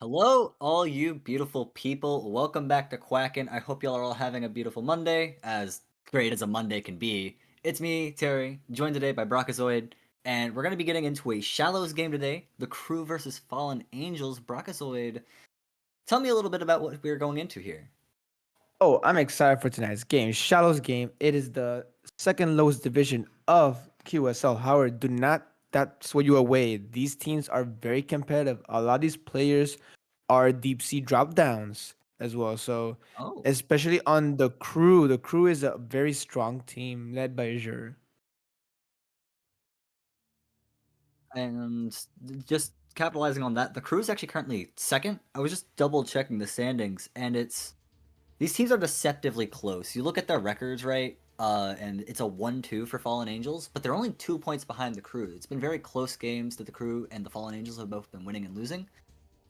Hello, all you beautiful people. Welcome back to Quackin'. I hope y'all are all having a beautiful Monday, as great as a Monday can be. It's me, Terry, joined today by Brockazoid, and we're going to be getting into a Shallows game today, the Crew versus Fallen Angels. Brockazoid, tell me a little bit about what we're going into here. Oh, I'm excited for tonight's game. Shadow's game. It is the second lowest division of QSL. However, do not that sway you away. These teams are very competitive. A lot of these players are deep sea drop downs as well. So, Oh, especially on the crew is a very strong team led by Azure. and just capitalizing on that, the Crew is actually currently second. I was just double checking the standings, and these teams are deceptively close. You look at their records, right? And it's a 1-2 for Fallen Angels, but they're only 2 points behind the Crew. It's been very close games that the Crew and the Fallen Angels have both been winning and losing,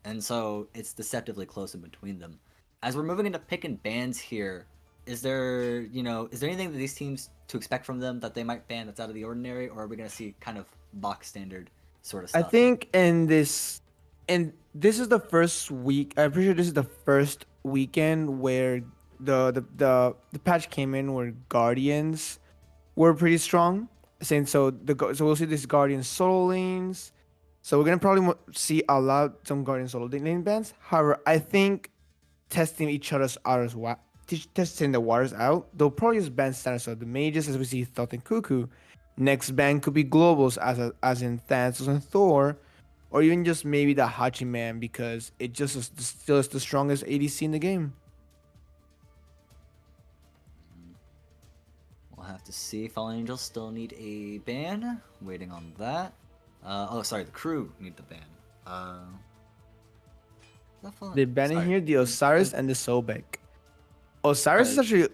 and so it's deceptively close in between them. As we're moving into pick and bans here, is there anything that these teams to expect from them that they might ban that's out of the ordinary, or are we going to see kind of box standard sort of I stuff here? think and this is the first week. I'm pretty sure this is the first weekend where the patch came in where Guardians were pretty strong. Saying so we'll see these Guardian solo lanes. So we're gonna probably see a lot some Guardian solo lane bans. However, I think testing each other's waters testing the waters out. They'll probably just ban standard. So the mages, as we see Thoth and Cuckoo. Next ban could be globals, as in Thanatos and Thor, or even just maybe the Hachiman because it just is still is the strongest ADC in the game. We'll have to see. Fallen Angels still need a ban. Waiting on that. Sorry, the Crew need the ban. Uh, They're banning sorry. here the Osiris and the Sobek. Osiris Uh, is actually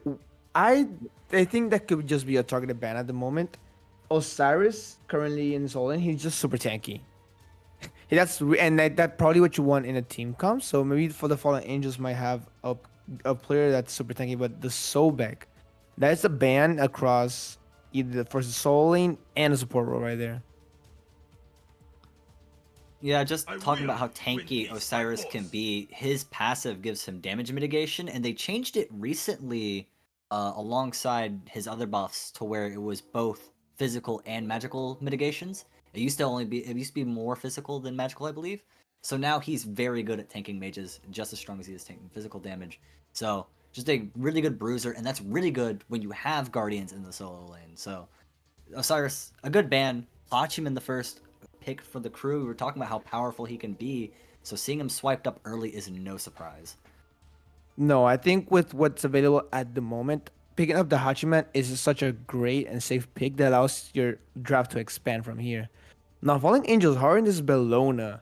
I I think that could just be a targeted ban at the moment. Osiris currently in Solon, he's just super tanky. That probably what you want in a team comp. So maybe for the Fallen Angels might have a player that's super tanky, but the Sobek, that's a ban across either for the soul lane and the support role right there. yeah, just I talking about will how when tanky he's my Osiris can boss. be, his passive gives him damage mitigation, and they changed it recently alongside his other buffs to where it was both physical and magical mitigations. It used to be more physical than magical, I believe. So now he's very good at tanking mages, just as strong as he is tanking physical damage. So just a really good bruiser, and that's really good when you have guardians in the solo lane. So Osiris, a good ban. Watch him in the first pick for the Crew. We were talking about how powerful he can be, so seeing him swiped up early is no surprise. No, I think with what's available at the moment, picking up the Hachiman is such a great and safe pick that allows your draft to expand from here. Now, Falling Angels, Harden is Bellona.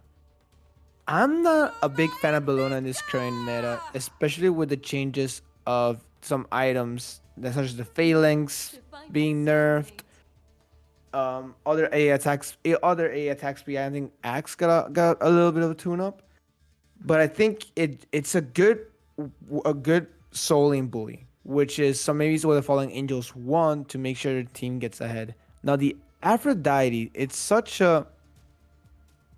I'm not a big fan of Bellona in this current meta, especially with the changes of some items, such as the phalanx being nerfed. Other A attacks. I think Axe got a little bit of a tune up, but I think it's a good soul lane bully, which is some maybe what the Falling Angels want to make sure their team gets ahead. Now the Aphrodite, it's such a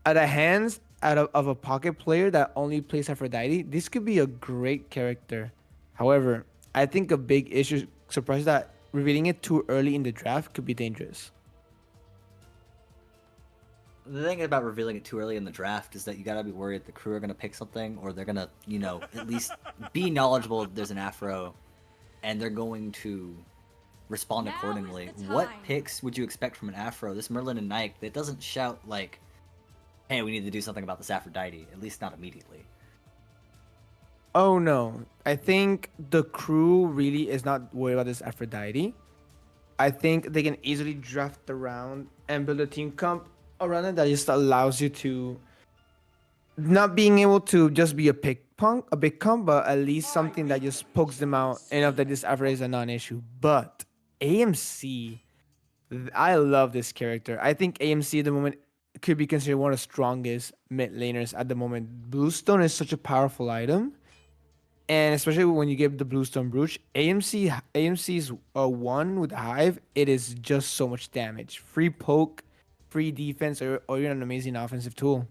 at the hands of a pocket player that only plays Aphrodite, this could be a great character. However, I think a big issue surprise that revealing it too early in the draft could be dangerous. The thing about revealing it too early in the draft is that you gotta be worried the Crew are gonna pick something, or they're gonna, at least be knowledgeable that there's an Afro, and they're going to respond accordingly. What picks would you expect from an Afro? This Merlin and Nike that doesn't shout like, "Hey, we need to do something about this Aphrodite," at least not immediately. Oh no, I think the crew really is not worried about this Aphrodite. I think they can easily draft around and build a team comp around it that just allows you to not being able to just be a big punk, but at least something that just pokes them out enough that this Aphrodite is a non-issue. But AMC, I love this character. I think AMC at the moment could be considered one of the strongest mid laners at the moment. Bluestone is such a powerful item, and especially when you give the Bluestone Brooch, AMC's one with Hive. It is just so much damage, free poke, free defense, or even an amazing offensive tool.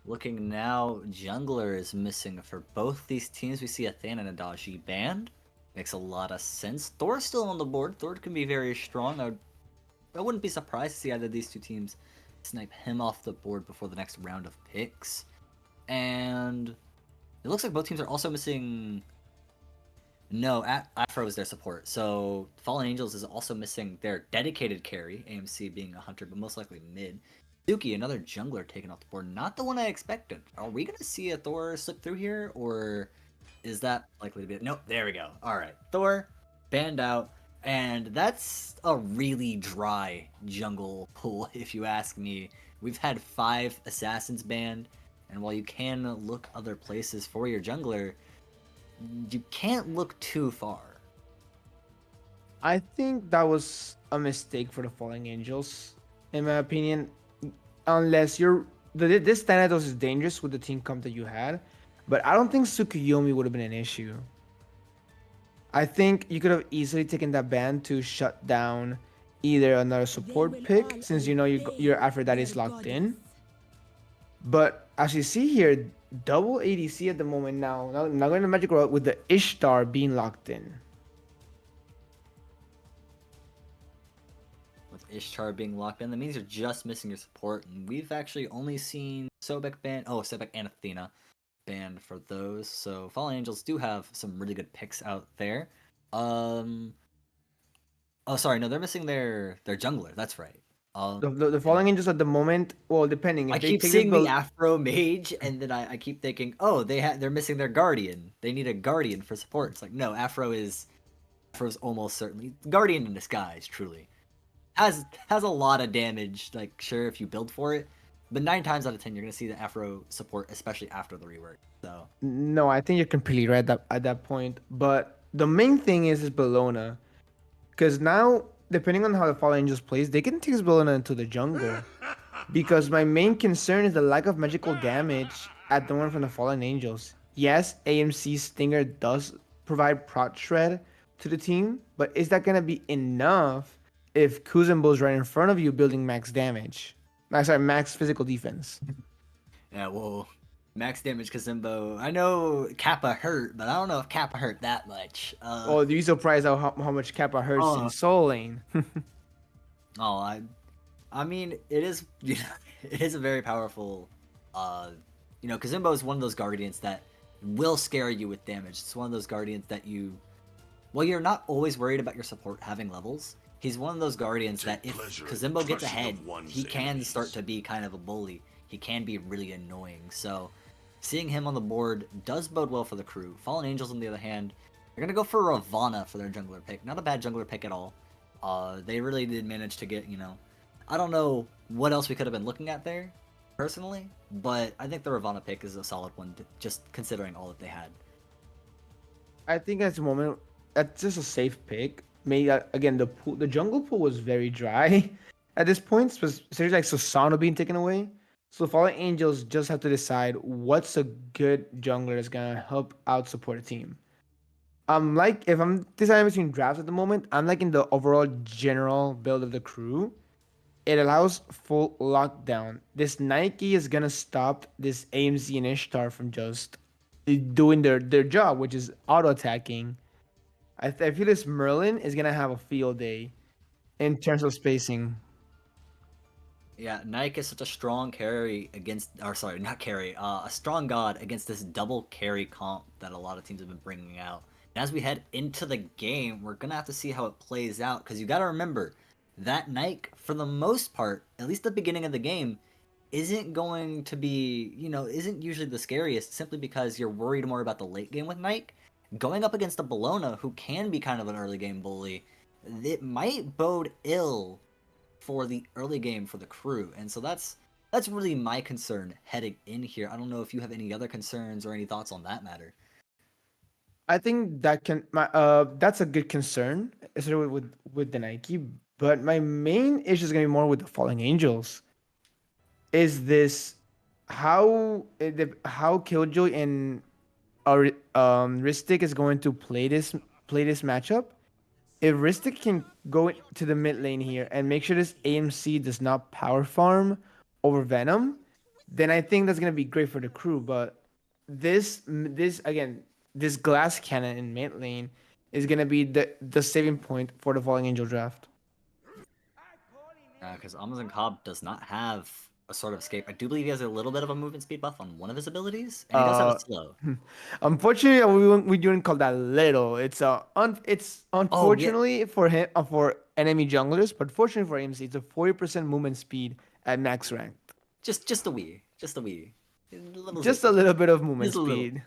Looking now, jungler is missing for both these teams. We see a Than and a Daji banned. Makes a lot of sense. Thor's still on the board. Thor can be very strong. I wouldn't be surprised to see either of these two teams snipe him off the board before the next round of picks. And it looks like both teams are also missing. No, Afro is their support. So Fallen Angels is also missing their dedicated carry, AMC being a hunter, but most likely mid. Suki, another jungler taken off the board. Not the one I expected. Are we going to see a Thor slip through here, or is that likely to be? Nope, there we go. All right, Thor banned out, and that's a really dry jungle pool, if you ask me. We've had 5 assassins banned, and while you can look other places for your jungler, you can't look too far. I think that was a mistake for the Falling Angels, in my opinion. Unless this Thanatos is dangerous with the team comp that you had, but I don't think Tsukuyomi would have been an issue. I think you could have easily taken that ban to shut down either another They support will all pick, since you know your obey Aphrodite their is locked goddess. in. But as you see here, double ADC at the moment now. Now going to Magic World with the Ishtar being locked in. With Ishtar being locked in, that means you're just missing your support. And we've actually only seen Sobek banned. Oh, Sobek and Athena banned for those. So Fallen Angels do have some really good picks out there. Um. Oh, sorry. No, they're missing their jungler. That's right. The And Falling Angels at the moment, well, depending I if they keep take this seeing the build. Afro Mage, and then I keep thinking, oh, they're missing their Guardian. They need a Guardian for support. It's like, no, Afro's almost certainly Guardian in disguise. Truly has a lot of damage. Like, sure, if you build for it, but 9 times out of 10, you're gonna see the Afro support, especially after the rework. So No, I think you're completely right at that point. But the main thing is Bellona. Because now, depending on how the Fallen Angels plays, they can take this Bellona into the jungle. Because my main concern is the lack of magical damage at the one from the Fallen Angels. Yes, AMC Stinger does provide prot shred to the team, but is that gonna be enough if Kuzumbo's right in front of you building max damage? Sorry, max physical defense. yeah, well, max damage Kazimbo. I know Kappa hurt, but I don't know if Kappa hurt that much. Oh, do you surprised how much Kappa hurts in Oh, Soul Lane? oh, I mean, it is, it is a very powerful, Kazimbo is one of those guardians that will scare you with damage. It's one of those guardians that well, you're not always worried about your support having levels. He's one of those guardians that if Kazimbo gets ahead, he can start to be kind of a bully. He can be really annoying. So, seeing him on the board does bode well for the crew. Fallen Angels, on the other hand, they're gonna go for Ravana for their jungler pick. Not a bad jungler pick at all. They really did manage to get, I don't know what else we could have been looking at there, personally, but I think the Ravana pick is a solid one, just considering all that they had. I think at the moment that's just a safe pick. Maybe again the jungle pool was very dry at this point. Especially like Susano being taken away. So Fallen Angels just have to decide what's a good jungler that's gonna help out support a team. Like if I'm deciding between drafts at the moment, I'm like in the overall general build of the crew. It allows full lockdown. This Nike is gonna stop this AMZ and Ishtar from just doing their job, which is auto attacking. I feel this Merlin is gonna have a field day in terms of spacing. Yeah, Nike is such a strong carry against, or sorry, not carry, a strong god against this double carry comp that a lot of teams have been bringing out. And as we head into the game, we're gonna have to see how it plays out because you got to remember that Nike, for the most part, at least the beginning of the game, isn't going to be, isn't usually the scariest simply because you're worried more about the late game with Nike. Going up against a Bologna who can be kind of an early game bully, it might bode ill for the early game for the crew. And so that's really my concern heading in here. I don't know if you have any other concerns or any thoughts on that matter. I think that's a good concern, especially with the Nike. But my main issue is gonna be more with the Falling Angels. Is this how Killjoy and Ristic is going to play this matchup? If Ristic can go to the mid lane here and make sure this AMC does not power farm over Venom, then I think that's gonna be great for the crew. But this again, this glass cannon in mid lane is gonna be the saving point for the Falling Angel draft. Because Amazon Cobb does not have a sort of escape. I do believe he has a little bit of a movement speed buff on one of his abilities, and he does have a Uh, slow. Unfortunately, we don't call that little. It's Oh yeah, unfortunately for him for enemy junglers, but fortunately for him, it's a 40% movement speed at max rank. just a wee, just a wee, a little Just a zippy, little bit of movement just a little. speed.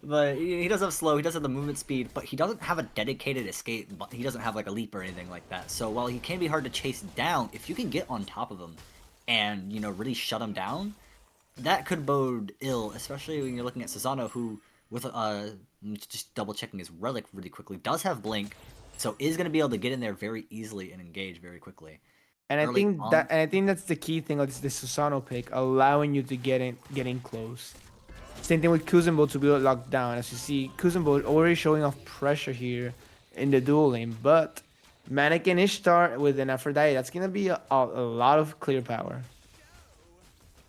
But he does have slow. He does have the movement speed, but he doesn't have a dedicated escape. But he doesn't have like a leap or anything like that. So while he can be hard to chase down, if you can get on top of him and really shut him down, that could bode ill, especially when you're looking at Susano, who, with just double checking his relic really quickly, does have blink, so is going to be able to get in there very easily and engage very quickly. Early on, And I think that's the key thing of this Susano pick, allowing you to get in close. Same thing with Kuzumbo to be locked down. As you see, Kuzumbo already showing off pressure here in the dual lane, but Mannequin Ishtar with an Aphrodite, that's gonna be a lot of clear power.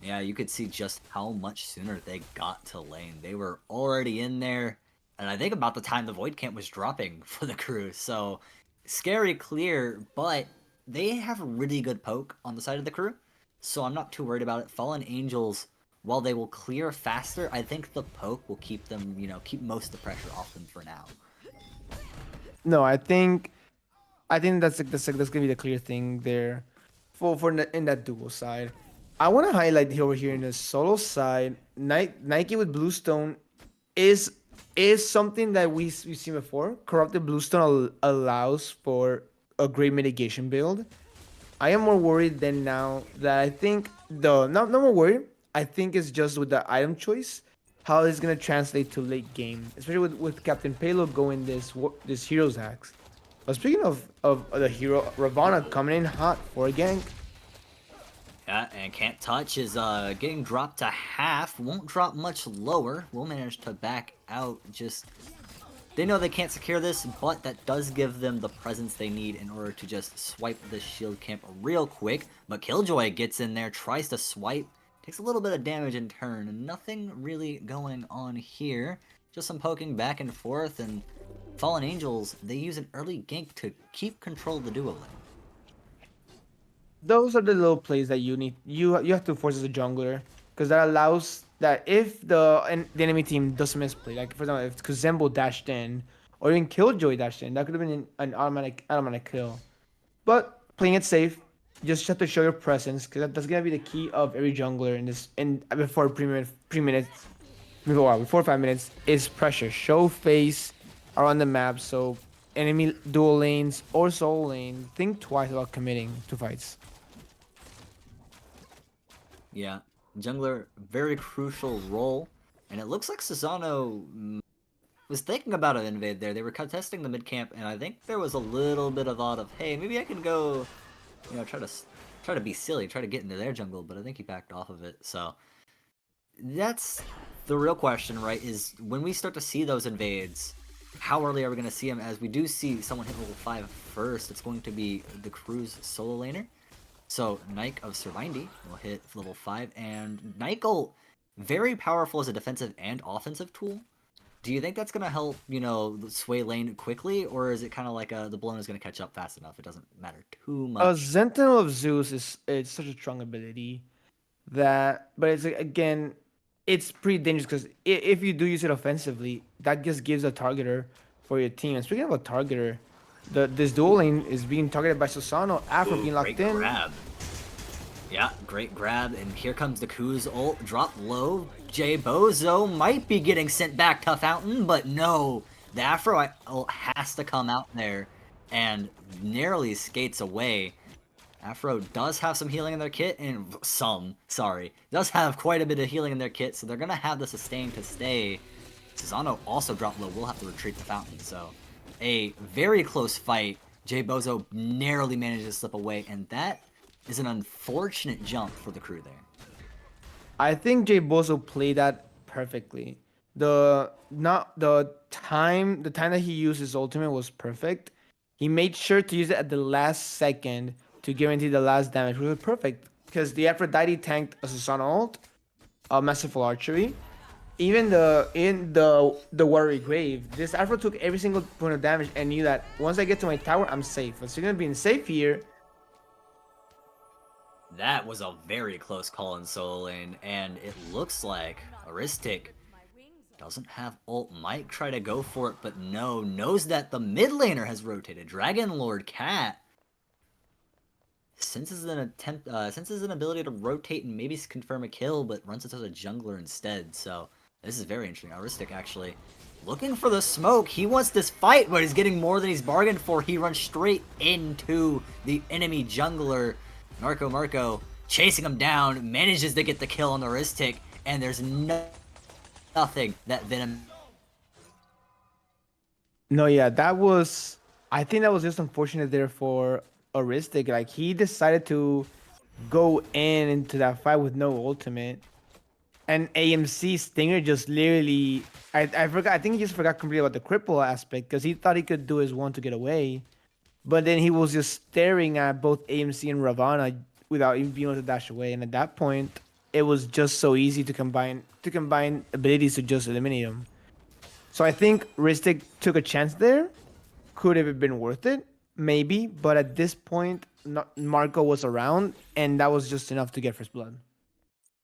yeah, you could see just how much sooner they got to lane. They were already in there, and I think about the time the Void Camp was dropping for the crew. So scary clear, but they have a really good poke on the side of the crew. So I'm not too worried about it. Fallen Angels, while they will clear faster, I think the poke will keep them, keep most of the pressure off them for now. No, I think that's gonna be the clear thing there, in that dual side. I want to highlight over here in the solo side, Nike with Bluestone is is something that we've seen before. Corrupted Bluestone allows for a great mitigation build. I am more worried than now that I think the not more worried. I think it's just with the item choice, how it's gonna translate to late game, especially with Captain Payload going this hero's hacks. But speaking of the hero, Ravana coming in hot for a gank. Yeah, and Can't Touch is getting dropped to half. Won't drop much lower. Will manage to back out. Just they know they can't secure this, but that does give them the presence they need in order to just swipe the shield camp real quick. But Killjoy gets in there, tries to swipe, takes a little bit of damage in turn. Nothing really going on here. Just some poking back and forth, and Fallen Angels, they use an early gank to keep control of the duo lane. Those are the little plays that you have to force as a jungler, because that allows that if the enemy team doesn't misplay, like for example if Kuzembo dashed in or even Killjoy dashed in, that could have been an automatic kill. But playing it safe, just have to show your presence, because that's gonna be the key of every jungler in this. And before pre minutes, before 5 minutes is pressure. Show face around the map, so enemy dual lanes or solo lane think twice about committing to fights. Yeah, jungler, very crucial role. And it looks like Susano was thinking about an invade there. They were contesting the mid camp, and I think there was a little bit of thought of, hey, maybe I can go, try to be silly, try to get into their jungle. But I think he backed off of it. So that's the real question, right? Is when we start to see those invades, how early are we going to see them? As we do see someone hit level 5 first, it's going to be the crew's solo laner. So Nike of Servindi will hit level 5, and Nike, very powerful as a defensive and offensive tool. Do you think that's going to help, sway lane quickly, or is it kind of like the blown is going to catch up fast enough? It doesn't matter too A much. Sentinel of Zeus is it's such a strong ability but it's like, again, it's pretty dangerous because if you do use it offensively, that just gives a targeter for your team. And speaking of a targeter, this dual lane is being targeted by Susano after Ooh, being great locked in. grab. Yeah, great grab, and here comes the Kuz ult, drop low. Jay Bozo might be getting sent back to Fountain, but no. The Afro ult has to come out there and narrowly skates away. Afro does have some healing in their kit, and does have quite a bit of healing in their kit, so they're gonna have the sustain to stay. Susano also dropped low, we'll have to retreat to Fountain, so a very close fight. Jay Bozo narrowly manages to slip away, and that is an unfortunate jump for the crew there. I think Jay Bozo played that perfectly. The time that he used his ultimate was perfect. He made sure to use it at the last second to guarantee the last damage, which was perfect because the Aphrodite tanked a Susano ult. Masterful Archery. Even the Warrior Grave, this Afro took every single point of damage and knew that once I get to my tower, I'm safe. So you're gonna be safe here. That was a very close call in solo lane, and it looks like Aristic doesn't have ult. Might try to go for it, but no. Knows that the mid laner has rotated. Dragon Lord Cat senses an ability to rotate and maybe confirm a kill, but runs it as a jungler instead. So this is very interesting. Aristic actually looking for the smoke. He wants this fight, but he's getting more than he's bargained for. He runs straight into the enemy jungler. Marco chasing him down, manages to get the kill on the Aristic, and there's nothing that Venom. No, yeah, that was. I think that was just unfortunate there for Aristic. Like he decided to go into that fight with no ultimate, and AMC Stinger just literally. I forgot. I think he just forgot completely about the cripple aspect because he thought he could do his one to get away, but then he was just staring at both AMC and Ravana without even being able to dash away. And at that point, it was just so easy to combine abilities to just eliminate him. So I think Ristic took a chance there. Could have been worth it, maybe, but at this point, Marco was around, and that was just enough to get first blood.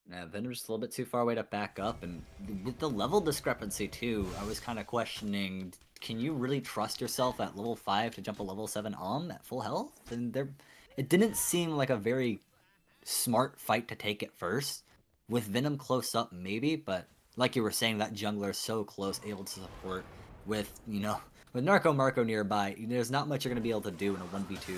Yeah, Venom's just a little bit too far away to back up, and with the level discrepancy too, I was kind of questioning, can you really trust yourself at level 5 to jump a level 7 at full health? And it didn't seem like a very smart fight to take at first. With Venom close up, maybe, but like you were saying, that jungler is so close, able to support. With, with Narco Marco nearby, there's not much you're going to be able to do in a 1v2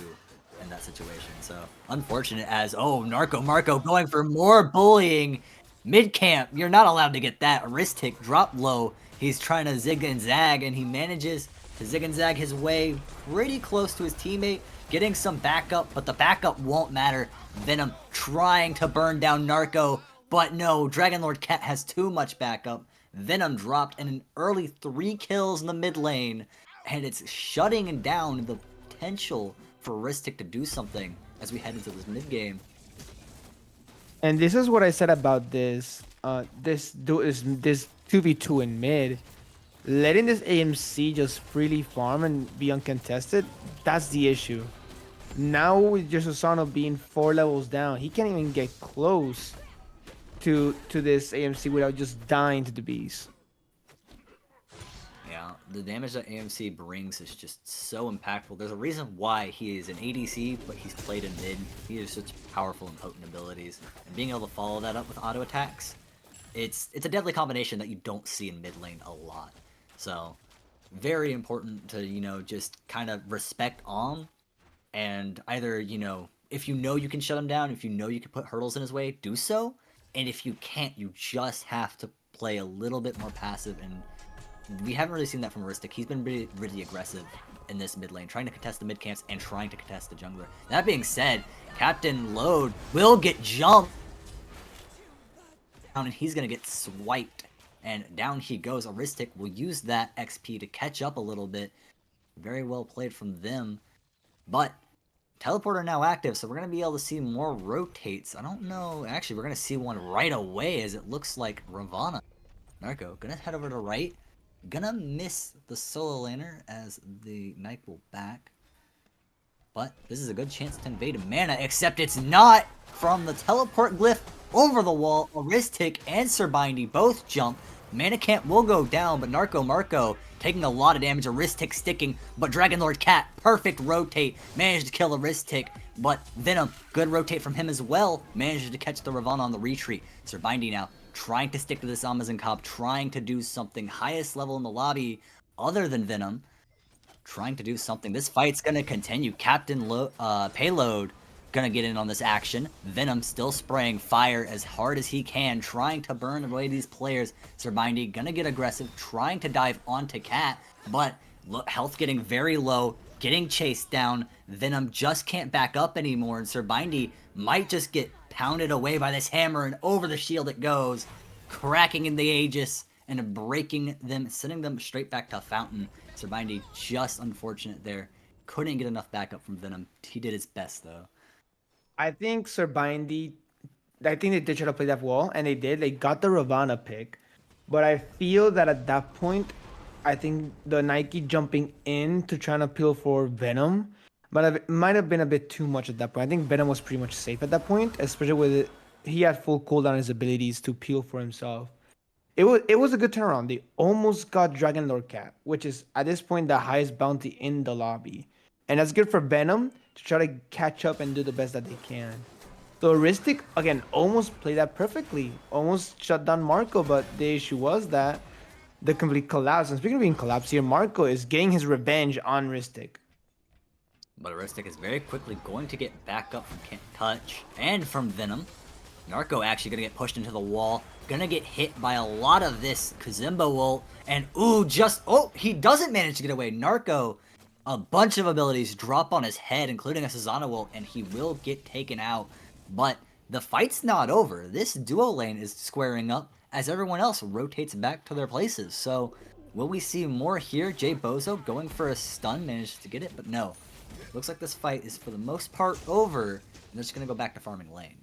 in that situation. So, unfortunate as, oh, Narco Marco going for more bullying. Mid camp, you're not allowed to get that. Aristic drop low. He's trying to zig and zag, and he manages to zig and zag his way pretty close to his teammate, getting some backup, but the backup won't matter. Venom trying to burn down Narco, but no, Dragon Lord Cat has too much backup. Venom dropped and an early 3 kills in the mid lane, and it's shutting down the potential for Ristic to do something as we head into this mid game. And this is what I said about this 2v2 in mid. Letting this AMC just freely farm and be uncontested, that's the issue. Now with just Asano being 4 levels down, he can't even get close to this AMC without just dying to the beast. Yeah, the damage that AMC brings is just so impactful. There's a reason why he is an ADC, but he's played in mid. He has such powerful and potent abilities, and being able to follow that up with auto attacks, it's a deadly combination that you don't see in mid lane a lot. So, very important to just kind of respect and either if you can shut him down, if you can put hurdles in his way, do so. And if you can't, you just have to play a little bit more passive, and we haven't really seen that from Aristic. He's been really aggressive in this mid lane, trying to contest the mid camps and trying to contest the jungler. That being said, Captain Load will get jumped down, and he's going to get swiped. And down he goes. Aristic will use that XP to catch up a little bit. Very well played from them. But teleporter now active, so we're going to be able to see more rotates. I don't know. Actually, we're going to see one right away, as it looks like Ravana. Narco, gonna head over to right. Gonna miss the solo laner as the knight will back. But this is a good chance to invade mana, except it's not. From the teleport glyph over the wall, Aristic and Sir Bindy both jump. Mana Camp will go down, but Narco Marco taking a lot of damage. Aristic sticking, but Dragon Lord Cat, perfect rotate, managed to kill Aristic. But Venom, good rotate from him as well, managed to catch the Ravana on the retreat. Sir Bindy now trying to stick to this Amazon Cobb, trying to do something highest level in the lobby other than Venom. Trying to do something. This fight's gonna continue. Payload gonna get in on this action. Venom still spraying fire as hard as he can, trying to burn away these players. Sir Bindy gonna get aggressive, trying to dive onto Cat, but health getting very low, getting chased down. Venom just can't back up anymore, and Sir Bindy might just get pounded away by this hammer, and over the shield it goes, cracking in the Aegis and breaking them, sending them straight back to Fountain. Sir Bindy just unfortunate there. Couldn't get enough backup from Venom. He did his best though. I think Sir Bindy I think they did try to play that well, and they did. They got the Ravana pick, but I feel that at that point, I think the Nike jumping in to trying to peel for Venom, but it might have been a bit too much at that point. I think Venom was pretty much safe at that point, especially with it, he had full cooldown on his abilities to peel for himself. It was a good turnaround. They almost got Dragon Lord Cat, which is at this point the highest bounty in the lobby, and that's good for Venom to try to catch up and do the best that they can. So Ristic again almost played that perfectly, almost shut down Marco, but the issue was that the complete collapse. And speaking of being collapsed here, Marco is getting his revenge on Ristic. But Aristic is very quickly going to get back up from Can't Touch and from Venom. Narco actually gonna get pushed into the wall, gonna get hit by a lot of this Kazimbo ult, and he doesn't manage to get away. Narco, a bunch of abilities drop on his head, including a Susanoo ult, and he will get taken out. But the fight's not over. This duo lane is squaring up as everyone else rotates back to their places. So, will we see more here? Jay Bozo going for a stun, managed to get it, but no. Looks like this fight is for the most part over, and they're just gonna go back to farming lane.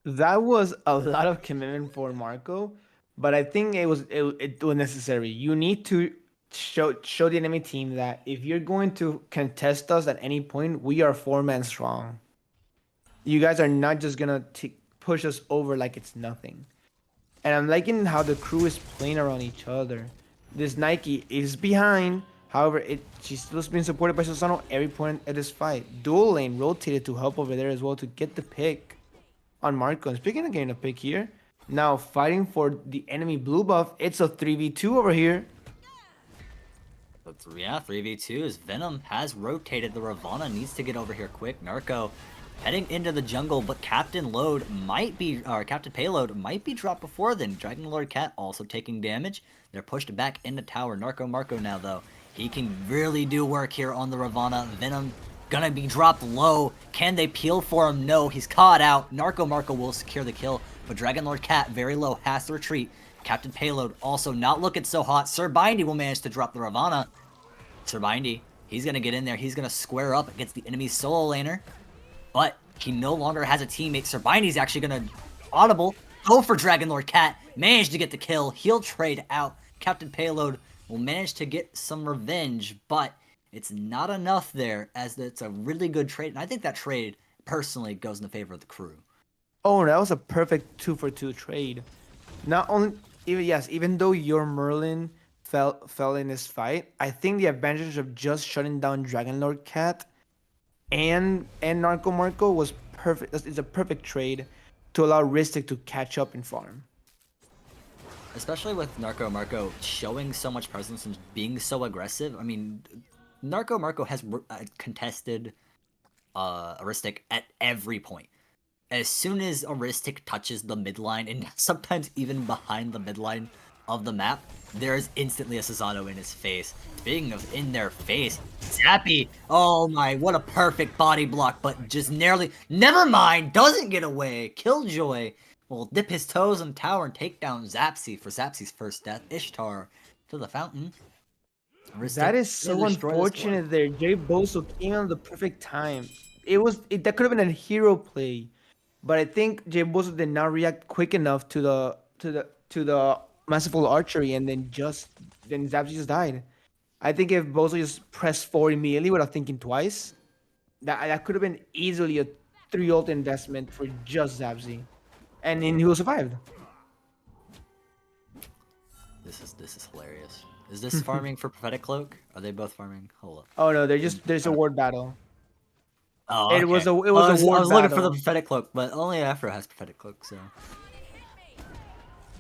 That was a lot of commitment for Marco, but I think it was necessary. You need to show the enemy team that if you're going to contest us at any point, we are 4 man strong. You guys are not just gonna push us over like it's nothing. And I'm liking how the crew is playing around each other. This Nike is behind. However, she's still being supported by Susanoo every point of this fight. Dual lane rotated to help over there as well to get the pick on Marco. And speaking of getting a pick here, now fighting for the enemy blue buff, it's a 3v2 over here. But yeah, 3v2 as Venom has rotated. The Ravana needs to get over here quick. Narco heading into the jungle, but Captain Payload might be dropped before then. Dragon Lord Cat also taking damage. They're pushed back into tower. Narco Marco now though. He can really do work here on the Ravana. Venom gonna be dropped low. Can they peel for him? No, he's caught out. Narco Marco will secure the kill, but Dragon Lord Cat very low, has to retreat. Captain Payload also not looking so hot. Sir Bindy will manage to drop the Ravana. Sir Bindy, he's gonna get in there. He's gonna square up against the enemy solo laner, but he no longer has a teammate. Sir Bindy's actually gonna audible, go for Dragon Lord Cat, manage to get the kill. He'll trade out. Captain Payload will manage to get some revenge, but it's not enough there, as it's a really good trade. And I think that trade, personally, goes in the favor of the crew. Oh, that was a perfect 2-for-2 trade. Not only, even though your Merlin fell in this fight, I think the advantage of just shutting down Dragon Lord Cat and Narco Marco was perfect. It's a perfect trade to allow Ristic to catch up and farm. Especially with Narco Marco showing so much presence and being so aggressive. I mean, Narco Marco has contested Aristic at every point. As soon as Aristic touches the midline, and sometimes even behind the midline of the map, there is instantly a Susanoo in his face. Speaking of in their face, Zappy! Oh my, what a perfect body block, but just never mind, doesn't get away. Killjoy will dip his toes in tower and take down Zapsy for Zapsy's first death. Ishtar to the fountain. That is so unfortunate there. Jay Boso came on the perfect time. That could have been a hero play, but I think Jay Boso did not react quick enough to the masterful archery, and then Zapsy just died. I think if Boso just pressed forward immediately without thinking twice, that could have been easily a 3 ult investment for just Zapsy, and then he will survived. This is hilarious. Is this farming for Prophetic Cloak? Are they both farming? Hold up. Oh no, there's a ward battle. Oh, okay. It was a ward battle. I was looking for the battle. Prophetic Cloak, but only Afro has Prophetic Cloak, so.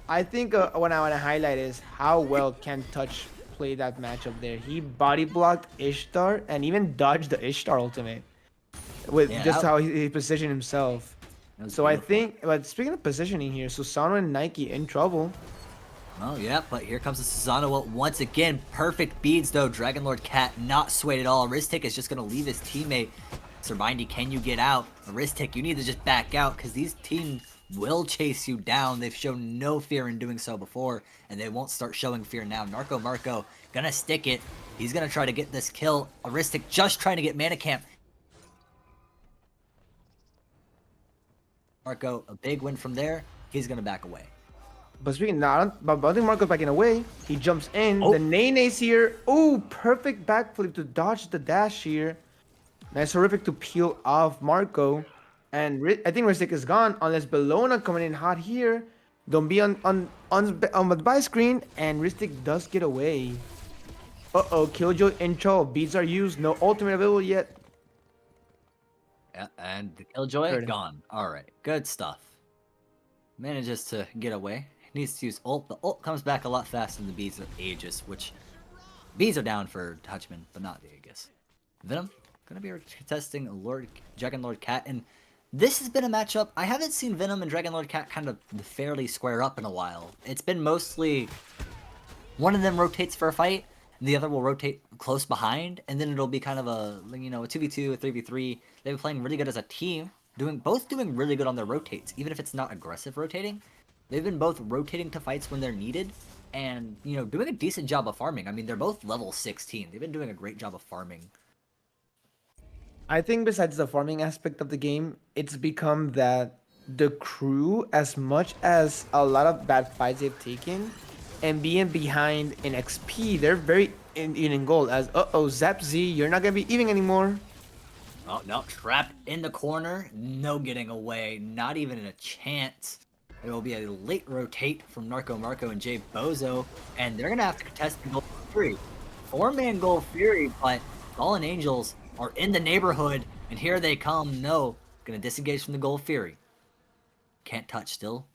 I think what I want to highlight is how well Can Touch play that matchup there. He body blocked Ishtar and even dodged the Ishtar ultimate with just how he positioned himself. So I think, but speaking of positioning here, Susanoo and Nike in trouble. Oh yeah, but here comes the Susanoo once again. Perfect beads though. Dragon Lord Cat not swayed at all. Ristic is just gonna leave his teammate. Sir Bindy, can you get out? Ristic, you need to just back out because these teams will chase you down. They've shown no fear in doing so before, and they won't start showing fear now. Narco Marco gonna stick it. He's gonna try to get this kill. Aristic just trying to get mana camp. Marco, a big win from there. He's going to back away. But speaking, but I think Marco's backing away. He jumps in. Oh, The Nene's here. Oh, perfect backflip to dodge the dash here. Nice horrific to peel off Marco. And I think Ristic is gone unless Bellona coming in hot here. Don't be on the buy screen. And Ristic does get away. Uh-oh, Killjoy intro. Beats are used. No ultimate available yet. yeah, and the Killjoy Heard him. gone. All right, good stuff. Manages to get away. Needs to use ult. The ult comes back a lot faster than the bees of Aegis, which bees are down for Touchman, but not the Aegis. Venom gonna be contesting Dragon Lord Cat, and this has been a matchup I haven't seen Venom and Dragon Lord Cat kind of fairly square up in a while. It's been mostly one of them rotates for a fight, and the other will rotate close behind, and then it'll be kind of a a 2v2, a 3v3. They've been playing really good as a team, both doing really good on their rotates, even if it's not aggressive rotating. They've been both rotating to fights when they're needed, and doing a decent job of farming. I mean, they're both level 16. They've been doing a great job of farming. I think besides the farming aspect of the game, it's become that the crew, as much as a lot of bad fights they've taken, and being behind in XP, they're very in gold. As Zap Z, you're not gonna be eating anymore. Oh no, trapped in the corner, no getting away, not even a chance. It will be a late rotate from Narco Marco and Jay Bozo, and they're gonna have to contest the Gold Fury. 4-man Gold Fury, but Fallen Angels are in the neighborhood, and here they come. No, gonna disengage from the Gold Fury. Can't touch still.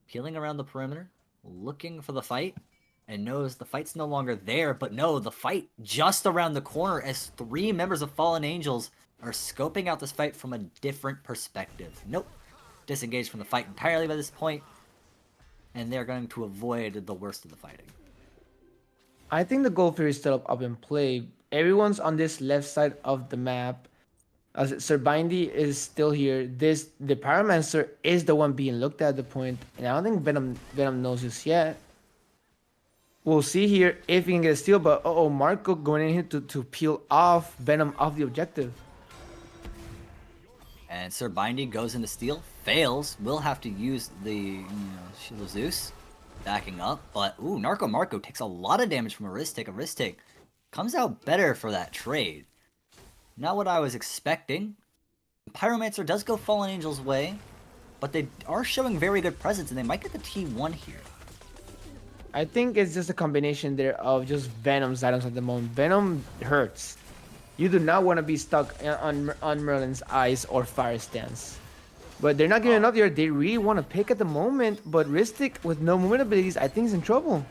Peeling around the perimeter, looking for the fight, and knows the fight's no longer there, but no, the fight just around the corner as 3 members of Fallen Angels are scoping out this fight from a different perspective. Nope. Disengaged from the fight entirely by this point, and they're going to avoid the worst of the fighting. I think the Gold Fury is still up in play. Everyone's on this left side of the map. As Sir Bindy is still here. The Pyromancer is the one being looked at the point, and I don't think Venom knows this yet. We'll see here if he can get a steal, but Marco going in here to peel off Venom off the objective. And Sir Bindy goes into steal, fails, will have to use the Shield of Zeus, backing up, but Narco Marco takes a lot of damage from a wrist take. A wrist take comes out better for that trade. Not what I was expecting. Pyromancer does go Fallen Angel's way, but they are showing very good presence, and they might get the T1 here. I think it's just a combination there of just Venom's items at the moment. Venom hurts. You do not want to be stuck on Merlin's Ice or Fire Stance. But they're not giving up here. They really want to pick at the moment, but Ristic with no movement abilities, I think is in trouble.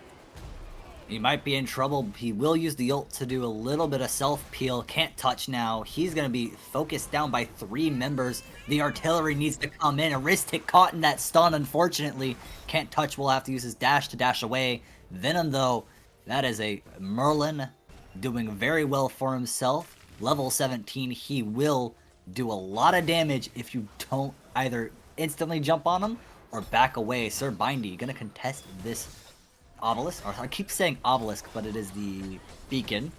He might be in trouble. He will use the ult to do a little bit of self-peel. Can't touch now. He's going to be focused down by 3 members. The artillery needs to come in. A wrist hit caught in that stun, unfortunately. Can't touch. Will have to use his dash to dash away. Venom, though, that is a Merlin doing very well for himself. Level 17, he will do a lot of damage if you don't either instantly jump on him or back away. Sir Bindy going to contest this obelisk, or I keep saying obelisk, but it is the beacon,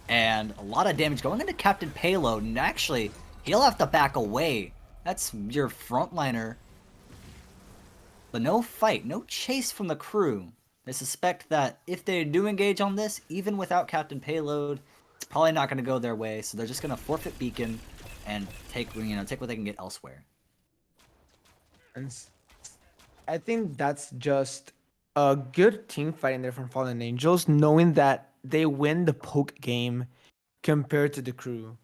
and a lot of damage going into Captain Payload, and actually, he'll have to back away. That's your frontliner. But no fight, no chase from the crew. I suspect that if they do engage on this, even without Captain Payload, it's probably not going to go their way, so they're just going to forfeit beacon and take what they can get elsewhere. And I think that's just a good team fight in there from Fallen Angels, knowing that they win the poke game compared to the crew.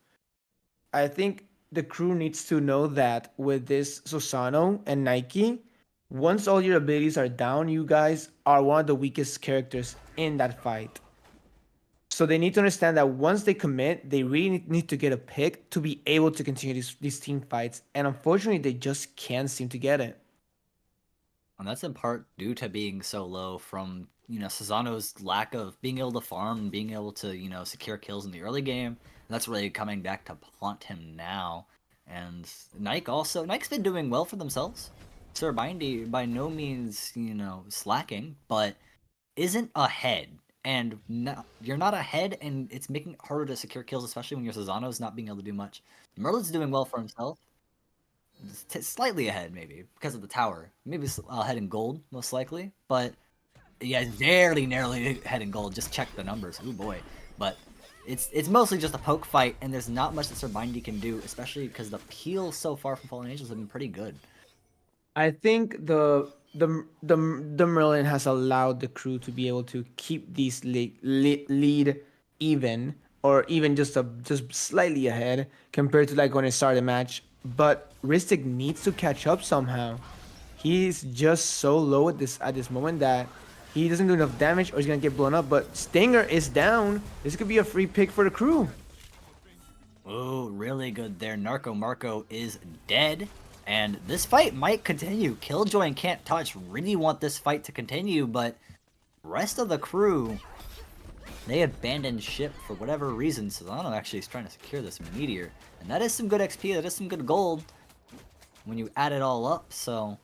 I think the crew needs to know that with this Susano and Nike, once all your abilities are down, you guys are one of the weakest characters in that fight. So they need to understand that once they commit, they really need to get a pick to be able to continue these team fights. And unfortunately, they just can't seem to get it. And that's in part due to being so low from, Susano's lack of being able to farm and being able to, secure kills in the early game. And that's really coming back to haunt him now. And Nike's been doing well for themselves. Sir Bindy by no means, slacking, but isn't ahead. And you're not ahead, and it's making it harder to secure kills, especially when your Susano's not being able to do much. Merlin's doing well for himself. slightly ahead maybe because of the tower. Maybe ahead in gold most likely, but yeah, very narrowly ahead in gold. Just check the numbers. Oh boy, but it's mostly just a poke fight, and there's not much that Sir Mindy can do, especially because the peel so far from Fallen Angels have been pretty good. I think the Merlin has allowed the crew to be able to keep these lead even, or even just slightly ahead compared to like when it started the match. But Ristic needs to catch up somehow. He's just so low at this moment that he doesn't do enough damage or he's gonna get blown up. But Stinger is down. This could be a free pick for the crew. Oh, really good there. Narco Marco is dead. And this fight might continue. Killjoy and Can't Touch really want this fight to continue, but rest of the crew, they abandoned ship for whatever reason. Solano actually is trying to secure this Meteor. And that is some good XP, that is some good gold when you add it all up, so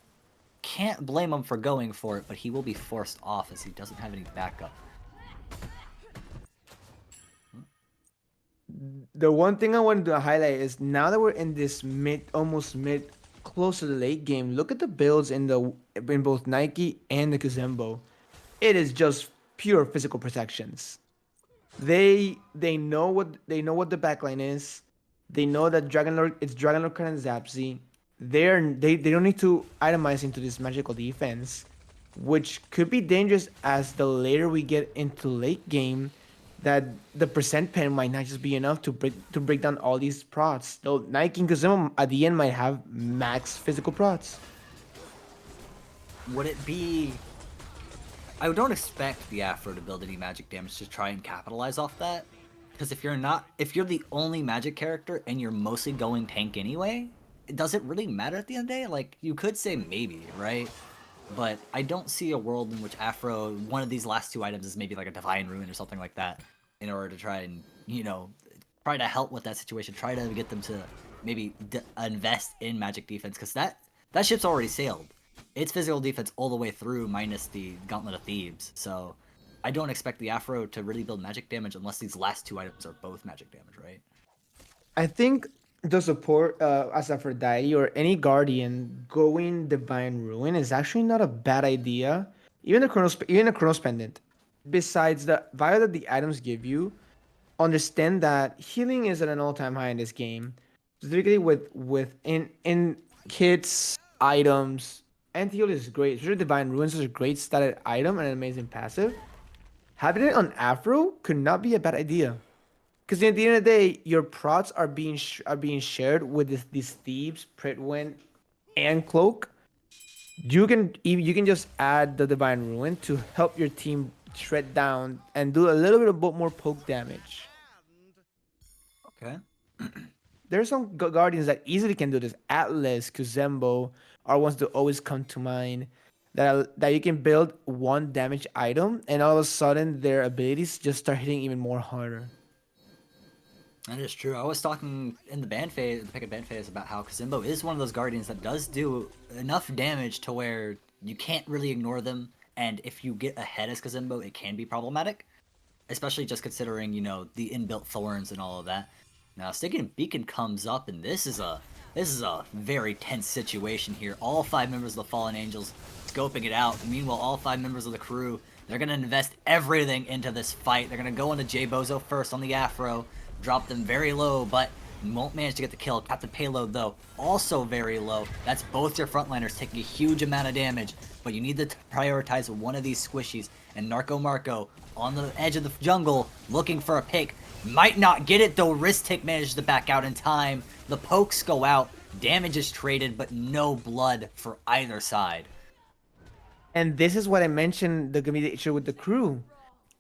can't blame him for going for it, but he will be forced off as he doesn't have any backup. The one thing I wanted to highlight is now that we're in this almost mid, close to the late game. Look at the builds in both Nike and the Kuzembo. It is just pure physical protections. They know what the backline is. They know that Dragonlord it's Dragonlord and Zapsy. They don't need to itemize into this magical defense, which could be dangerous as the later we get into late game, that the percent pen might not just be enough to break down all these prots. Though Nike and Kazuma at the end might have max physical prots. Would it be... I don't expect the Afro to build any magic damage to try and capitalize off that. Because if you're the only magic character and you're mostly going tank anyway, does it really matter at the end of the day? Like, you could say maybe, right? But I don't see a world in which Afro, one of these last two items is maybe like a Divine Ruin or something like that, in order to try and, try to help with that situation, try to get them to maybe invest in magic defense, because that ship's already sailed. It's physical defense all the way through, minus the Gauntlet of Thebes, so I don't expect the Afro to really build magic damage unless these last two items are both magic damage, right? I think the support as Aphrodite or any guardian going Divine Ruin is actually not a bad idea. Even the Chronos Pendant. Besides the value that the items give you, understand that healing is at an all-time high in this game. Specifically with in kits, items, anti-heal is great. Especially Divine Ruins is a great stated item and an amazing passive. Having it on Afro could not be a bad idea. Because at the end of the day, your prots are being shared with these Thebes, Pritwin, and Cloak. You can just add the Divine Ruin to help your team shred down and do a little bit of more poke damage. Okay. There are some guardians that easily can do this. Atlas, Kuzembo are ones that always come to mind. That you can build one damage item, and all of a sudden their abilities just start hitting even more harder. That is true. I was talking in the band phase, the pick and ban phase, about how Kazimbo is one of those guardians that does do enough damage to where you can't really ignore them, and if you get ahead as Kazimbo, it can be problematic. Especially just considering, the inbuilt thorns and all of that. Now, Stygian Beacon comes up, and this is a very tense situation here. All five members of the Fallen Angels scoping it out. Meanwhile, all five members of the crew, they're gonna invest everything into this fight. They're gonna go into J Bozo first on the Afro, drop them very low, but won't manage to get the kill. Captain Payload, though, also very low. That's both your frontliners taking a huge amount of damage, but you need to prioritize one of these squishies. And Narco Marco, on the edge of the jungle, looking for a pick. Might not get it, though. Ristic manages to back out in time. The pokes go out. Damage is traded, but no blood for either side. And this is what I mentioned the community issue with the crew.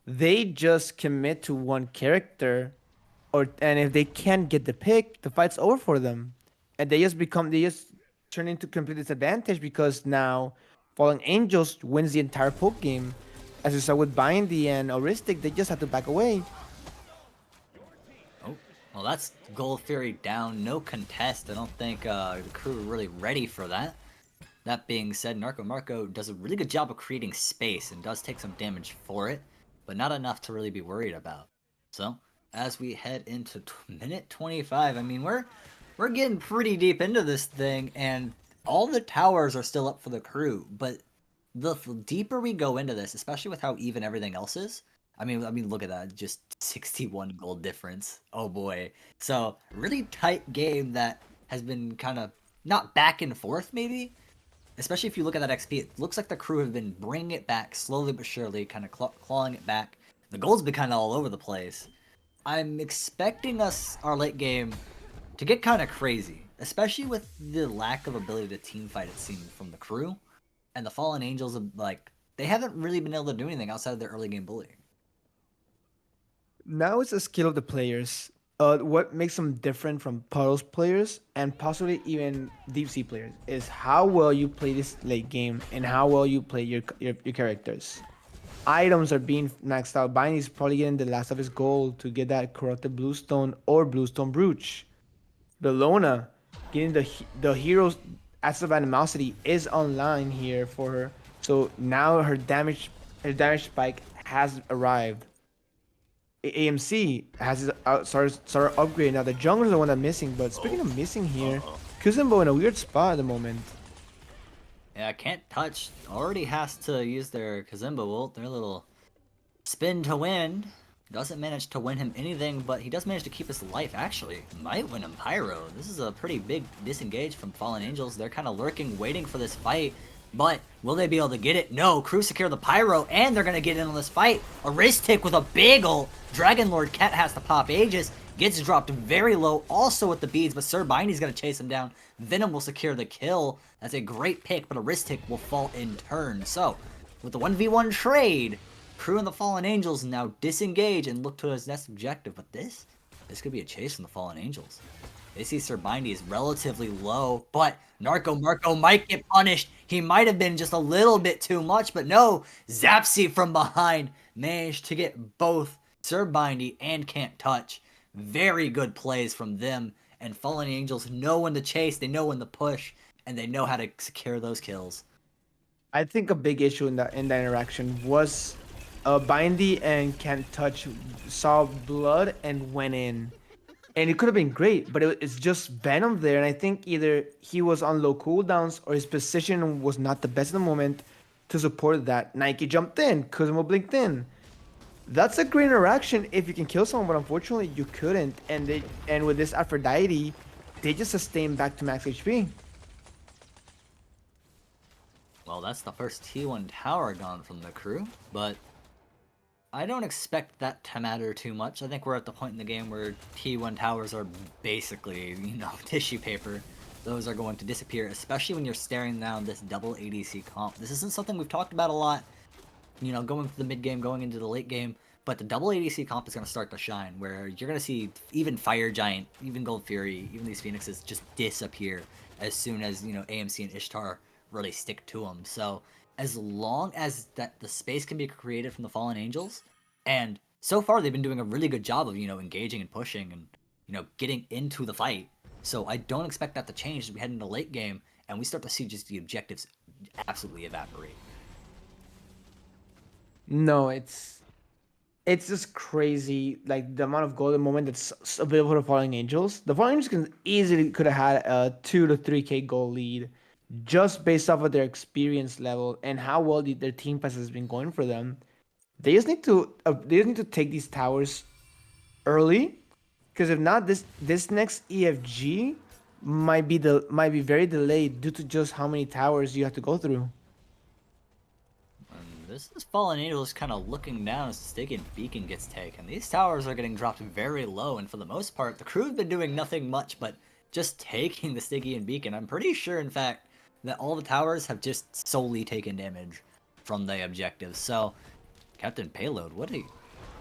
They just commit to one character, and if they can't get the pick, the fight's over for them. And they just turn into complete disadvantage because now Fallen Angels wins the entire poke game. As we saw with Bindy and Oristic, they just had to back away. Oh, well, that's Gold Fury down. No contest. I don't think the crew are really ready for that. That being said, Narco Marco does a really good job of creating space and does take some damage for it, but not enough to really be worried about. So, as we head into minute 25, I mean, we're getting pretty deep into this thing, and all the towers are still up for the crew. But the deeper we go into this, especially with how even everything else is, I mean, look at that, just 61 gold difference. Oh boy. So really tight game that has been kind of not back and forth, maybe. Especially if you look at that XP, it looks like the crew have been bringing it back slowly but surely, kind of clawing it back. The gold's been kind of all over the place. I'm expecting our late game to get kind of crazy, especially with the lack of ability to team fight it seemed from the crew, and the Fallen Angels, like, they haven't really been able to do anything outside of their early game bullying. Now it's the skill of the players. What makes them different from puddles players and possibly even deep sea players is how well you play this late game and how well you play your characters. Items are being maxed out. Biney's probably getting the last of his gold to get that corrupted bluestone or bluestone brooch. Bellona getting the hero's Acts of Animosity is online here for her. So now her damage spike has arrived. AMC has his started upgrading. Now the jungler's the one that's missing. But speaking of missing here, Kuzumbo in a weird spot at the moment. Yeah, Can't Touch already has to use their Kazimba ult, their little spin to win. Doesn't manage to win him anything, but he does manage to keep his life, actually. Might win him Pyro. This is a pretty big disengage from Fallen Angels. They're kind of lurking, waiting for this fight. But will they be able to get it? No, Crew secure the Pyro, and they're going to get in on this fight. A wrist tick with a big ult. Dragon Lord Cat has to pop Aegis. Gets dropped very low, also with the beads, but Sir Biney's going to chase him down. Venom will secure the kill. That's a great pick, but a wrist tick will fall in turn. So, with the 1v1 trade, Crew and the Fallen Angels now disengage and look to his next objective, but this could be a chase from the Fallen Angels. They see Sir Bindy is relatively low, but Narco Marco might get punished. He might have been just a little bit too much, but no, Zapsy from behind managed to get both Sir Bindy and Can't Touch. Very good plays from them, and Fallen Angels know when to chase, they know when to push, and they know how to secure those kills. I think a big issue in that interaction was Bindy and Can't Touch saw blood and went in. And it could have been great, but it's just Venom there. And I think either he was on low cooldowns or his position was not the best at the moment to support that. Nike jumped in, Kuzma blinked in. That's a great interaction if you can kill someone, but unfortunately you couldn't. And with this Aphrodite, they just sustained back to max HP. Well, that's the first T1 tower gone from the crew, but I don't expect that to matter too much. I think we're at the point in the game where T1 towers are basically, tissue paper. Those are going to disappear, especially when you're staring down this double ADC comp. This isn't something we've talked about a lot, going through the mid game, going into the late game, but the double ADC comp is going to start to shine, where you're going to see even Fire Giant, even Gold Fury, even these Phoenixes just disappear as soon as, AMC and Ishtar really stick to them. So as long as the space can be created from the Fallen Angels, and so far they've been doing a really good job of, engaging and pushing and, getting into the fight. So I don't expect that to change as we head into the late game and we start to see just the objectives absolutely evaporate. No, it's just crazy. Like the amount of gold at the moment that's available to Falling Angels. The Falling Angels could have had a 2 to 3K goal lead just based off of their experience level and how well their team pass has been going for them. They just need to take these towers early, because if not, this next EFG might be very delayed due to just how many towers you have to go through. And this is Fallen Angels kind of looking down as the Stygian Beacon gets taken. These towers are getting dropped very low, and for the most part, the crew have been doing nothing much but just taking the Stygian Beacon. I'm pretty sure, in fact, that all the towers have just solely taken damage from the objectives. So, Captain Payload,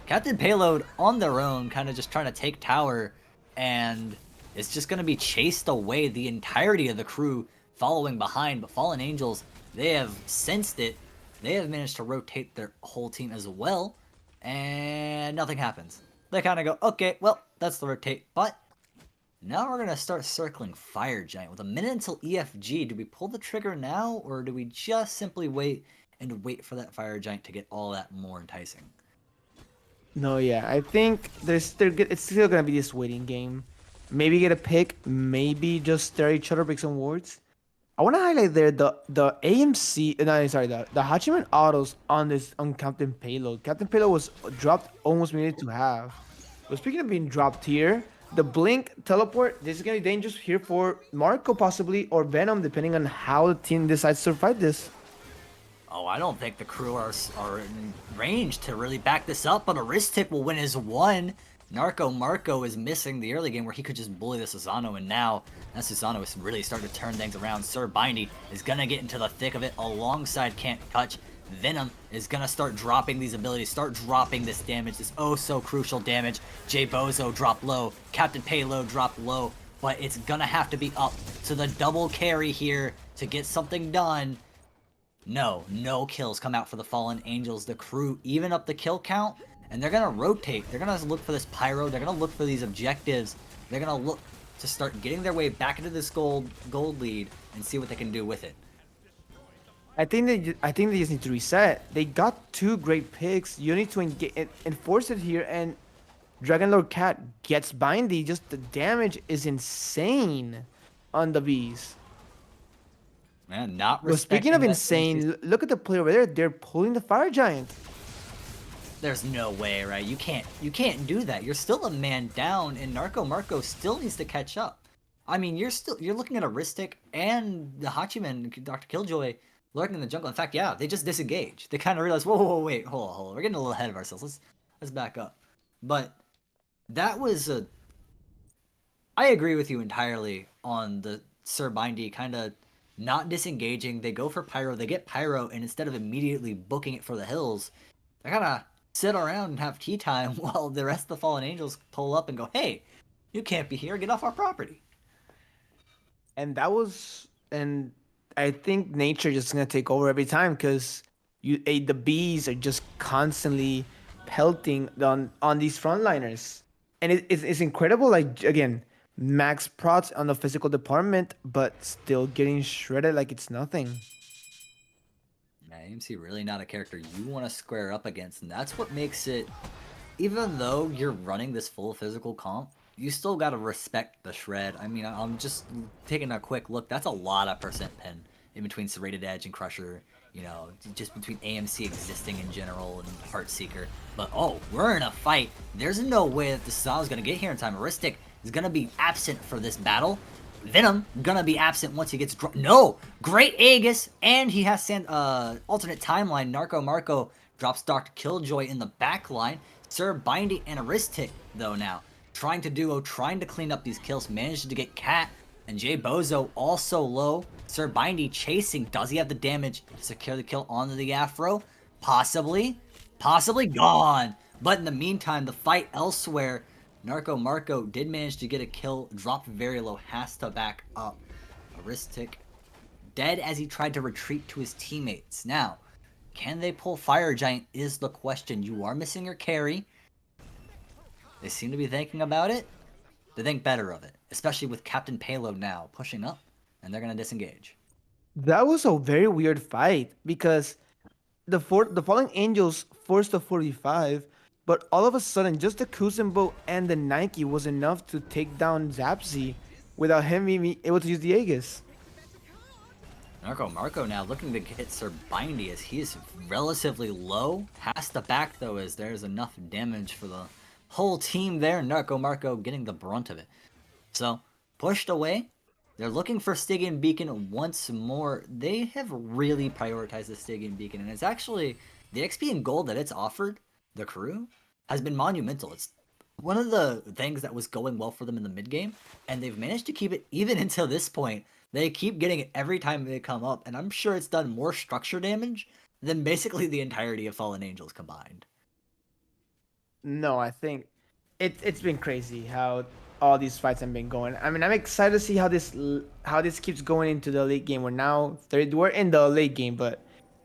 Captain Payload on their own, kind of just trying to take tower, and it's just going to be chased away. The entirety of the crew following behind, but Fallen Angels, they have sensed it. They have managed to rotate their whole team as well, and nothing happens. They kind of go, okay, well, that's the rotate, but now we're going to start circling Fire Giant. With a minute until EFG, do we pull the trigger now, or do we just simply wait for that Fire Giant to get all that more enticing? No, yeah, I think it's still gonna be this waiting game. maybe get a pick, maybe just stare at each other, break some words. I want to highlight there the AMC, no, sorry, the Hachiman autos on this on Captain Payload. Captain Payload was dropped almost we needed to have. But speaking of being dropped here, the Blink teleport, this is gonna be dangerous here for Marco possibly or Venom, depending on how the team decides to fight this. Oh, I don't think the crew are in range to really back this up, but Aristic will win his one. Narco Marco is missing the early game where he could just bully the Susano, and now that Susano is really starting to turn things around. Sir Bindy is gonna get into the thick of it alongside Can't Touch. Venom is gonna start dropping these abilities, start dropping this damage, this oh so crucial damage. J Bozo drop low, Captain Payload drop low, but it's gonna have to be up to the double carry here to get something done. No kills come out for the Fallen Angels. The crew even up the kill count, and they're gonna rotate. They're gonna look for this pyro. They're gonna look for these objectives. They're gonna look to start getting their way back into this gold lead and see what they can do with it. I think they just need to reset. They got two great picks. You need to enforce it here, and Dragon Lord Cat gets Bindy. Just the damage is insane on the bees. Man, not But speaking of respecting that AMC. insane, look at the play over there. They're pulling the Fire Giant. There's no way, right? You can't do that. You're still a man down, and Narco Marco still needs to catch up. I mean, you're looking at Aristic and the Hachiman, Dr. Killjoy, lurking in the jungle. In fact, yeah, they just disengage. They kind of realize, whoa, wait, hold on, we're getting a little ahead of ourselves. Let's back up. But that was a. I agree with you entirely on the Sir Bindy kind of not disengaging. They go for Pyro, they get Pyro, and instead of immediately booking it for the hills, they kind of sit around and have tea time while the rest of the Fallen Angels pull up and go, hey, you can't be here, get off our property. And that was, and I think nature just gonna take over every time because the bees are just constantly pelting on these frontliners, and it's incredible. Like again, max prots on the physical department, but still getting shredded like it's nothing. Yeah, AMC really not a character you want to square up against, and that's what makes it. Even though you're running this full physical comp, you still gotta respect the shred. I mean, I'm just taking a quick look. That's a lot of percent pen in between Serrated Edge and Crusher. You know, just between AMC existing in general and Heartseeker. But oh, we're in a fight. There's no way that the Sa's gonna get here in time. Aristic is gonna be absent for this battle. Venom gonna be absent once he gets no great Aegis, and he has alternate timeline. Narco Marco drops Dr. Killjoy in the back line. Sir Bindy and Aristic though now trying to duo, trying to clean up these kills, managed to get Cat and J Bozo also low. Sir Bindy chasing. Does he have the damage to secure the kill onto the Afro? Possibly gone. But in the meantime, the fight elsewhere. Narco Marco did manage to get a kill, dropped very low, has to back up. Aristic dead as he tried to retreat to his teammates. Now, can they pull Fire Giant is the question. You are missing your carry. They seem to be thinking about it. They think better of it, especially with Captain Payload now pushing up, and they're going to disengage. That was a very weird fight because the Fallen Angels forced a 45, but all of a sudden, just the Kuzenbo and the Nike was enough to take down Zapsy without him being able to use the Aegis. Narco Marco now looking to get Sir Bindy as he is relatively low. Has to back though as there's enough damage for the whole team there. Narco Marco getting the brunt of it. So, pushed away. They're looking for Stygian Beacon once more. They have really prioritized the Stygian Beacon, and it's actually the XP and gold that it's offered the crew has been monumental. It's one of the things that was going well for them in the mid game, and they've managed to keep it even until this point. They keep getting it every time they come up, and I'm sure it's done more structure damage than basically the entirety of Fallen Angels combined. No, I think it's been crazy how all these fights have been going. I mean, I'm excited to see how this keeps going into the late game. We're in the late game, but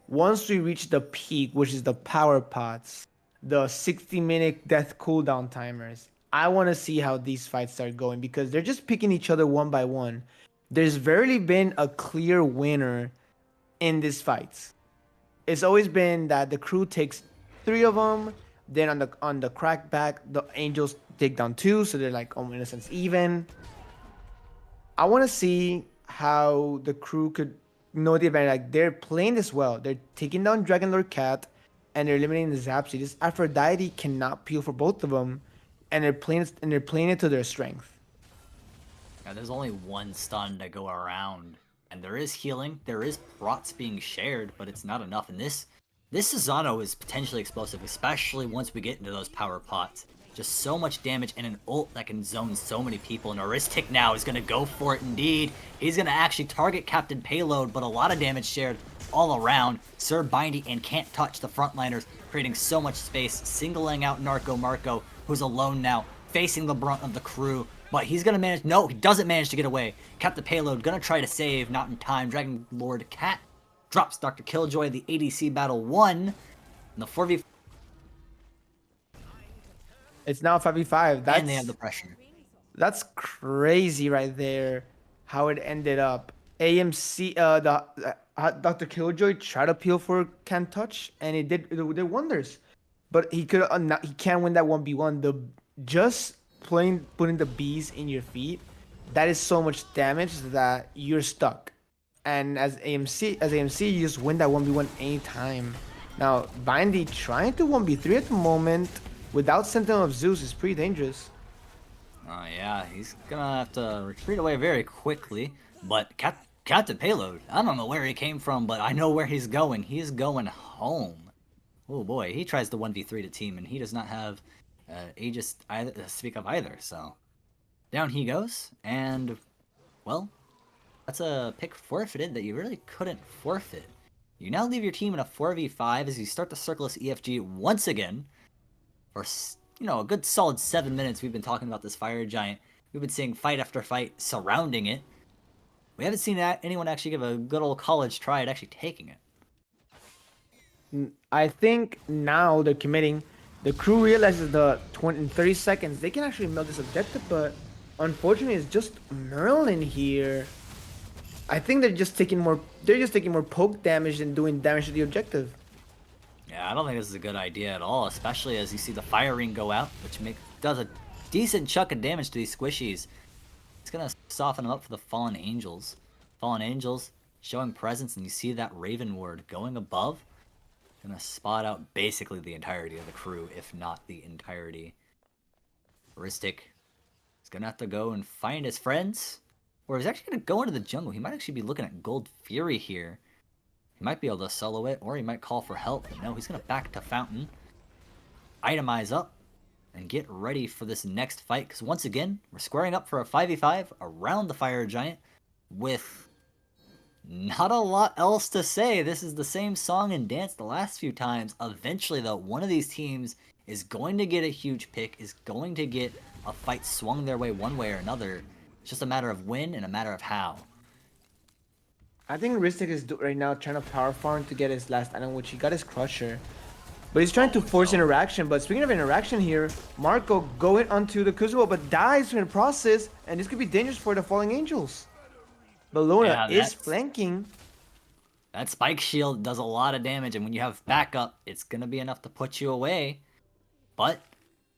once we reach the peak, which is the power pots, the 60-minute death cooldown timers, I want to see how these fights start going because they're just picking each other one by one. There's rarely been a clear winner in these fights. It's always been that the crew takes three of them, Then on the crackback, the Angels take down 2, so they're like almost in a sense even. I want to see how the crew could know the advantage. Like they're playing this well. They're taking down Dragon Lord Cat, and they're eliminating the Zapsy. This Aphrodite cannot peel for both of them, and they're playing it to their strength. Yeah, there's only one stun to go around, and there is healing. There is prots being shared, but it's not enough. And this Susano is potentially explosive, especially once we get into those power pots. Just so much damage and an ult that can zone so many people. And Aristic now is going to go for it indeed. He's going to actually target Captain Payload, but a lot of damage shared all around. Sir Bindy and Can't Touch the frontliners, creating so much space, singling out Narco Marco, who's alone now, facing the brunt of the crew. But he's going to manage... No, he doesn't manage to get away. Captain Payload going to try to save, not in time. Dragon Lord Cat drops Dr. Killjoy. The ADC battle won. And the 4v... It's now 5v5. And they have the pressure. That's crazy right there. How it ended up. AMC, Dr. Killjoy tried to peel for Can't Touch, and it did wonders. But he can't win that 1v1. Just putting the bees in your feet, that is so much damage that you're stuck. And as AMC, you just win that 1v1 anytime. Now, Bindy trying to 1v3 at the moment without Sentinel of Zeus is pretty dangerous. Oh yeah, he's gonna have to retreat away very quickly. But Captain Payload, I don't know where he came from, but I know where he's going. He's going home. Oh boy, he tries to 1v3 to team, and he does not have Aegis either, to speak of either, so... Down he goes, and... Well, that's a pick forfeited that you really couldn't forfeit. You now leave your team in a 4v5 as you start to circleless EFG once again. For, you know, a good solid 7 minutes we've been talking about this Fire Giant. We've been seeing fight after fight surrounding it. We haven't seen anyone actually give a good old college try at actually taking it. I think now they're committing. The crew realizes in 30 seconds they can actually milk this objective, but unfortunately it's just Merlin here. I think they're just taking more poke damage than doing damage to the objective. Yeah, I don't think this is a good idea at all, especially as you see the fire ring go out, which does a decent chunk of damage to these squishies. It's gonna soften them up for the Fallen Angels. Fallen Angels showing presence, and you see that Raven Ward going above. Gonna spot out basically the entirety of the crew, if not the entirety. Ristic is gonna have to go and find his friends, or he's actually gonna go into the jungle. He might actually be looking at Gold Fury here. He might be able to solo it, or he might call for help, but no, he's gonna back to Fountain, itemize up, and get ready for this next fight, because once again, we're squaring up for a 5v5 around the Fire Giant with not a lot else to say. This is the same song and dance the last few times. Eventually, though, one of these teams is going to get a huge pick, is going to get a fight swung their way one way or another. It's just a matter of when and a matter of how. I think Ristic is right now trying to power farm to get his last item, which he got his Crusher. But he's trying to force interaction. But speaking of interaction here, Marco going onto the Crucible, but dies in the process, and this could be dangerous for the Falling Angels. Bellona is flanking. That Spike Shield does a lot of damage, and when you have backup, it's going to be enough to put you away. But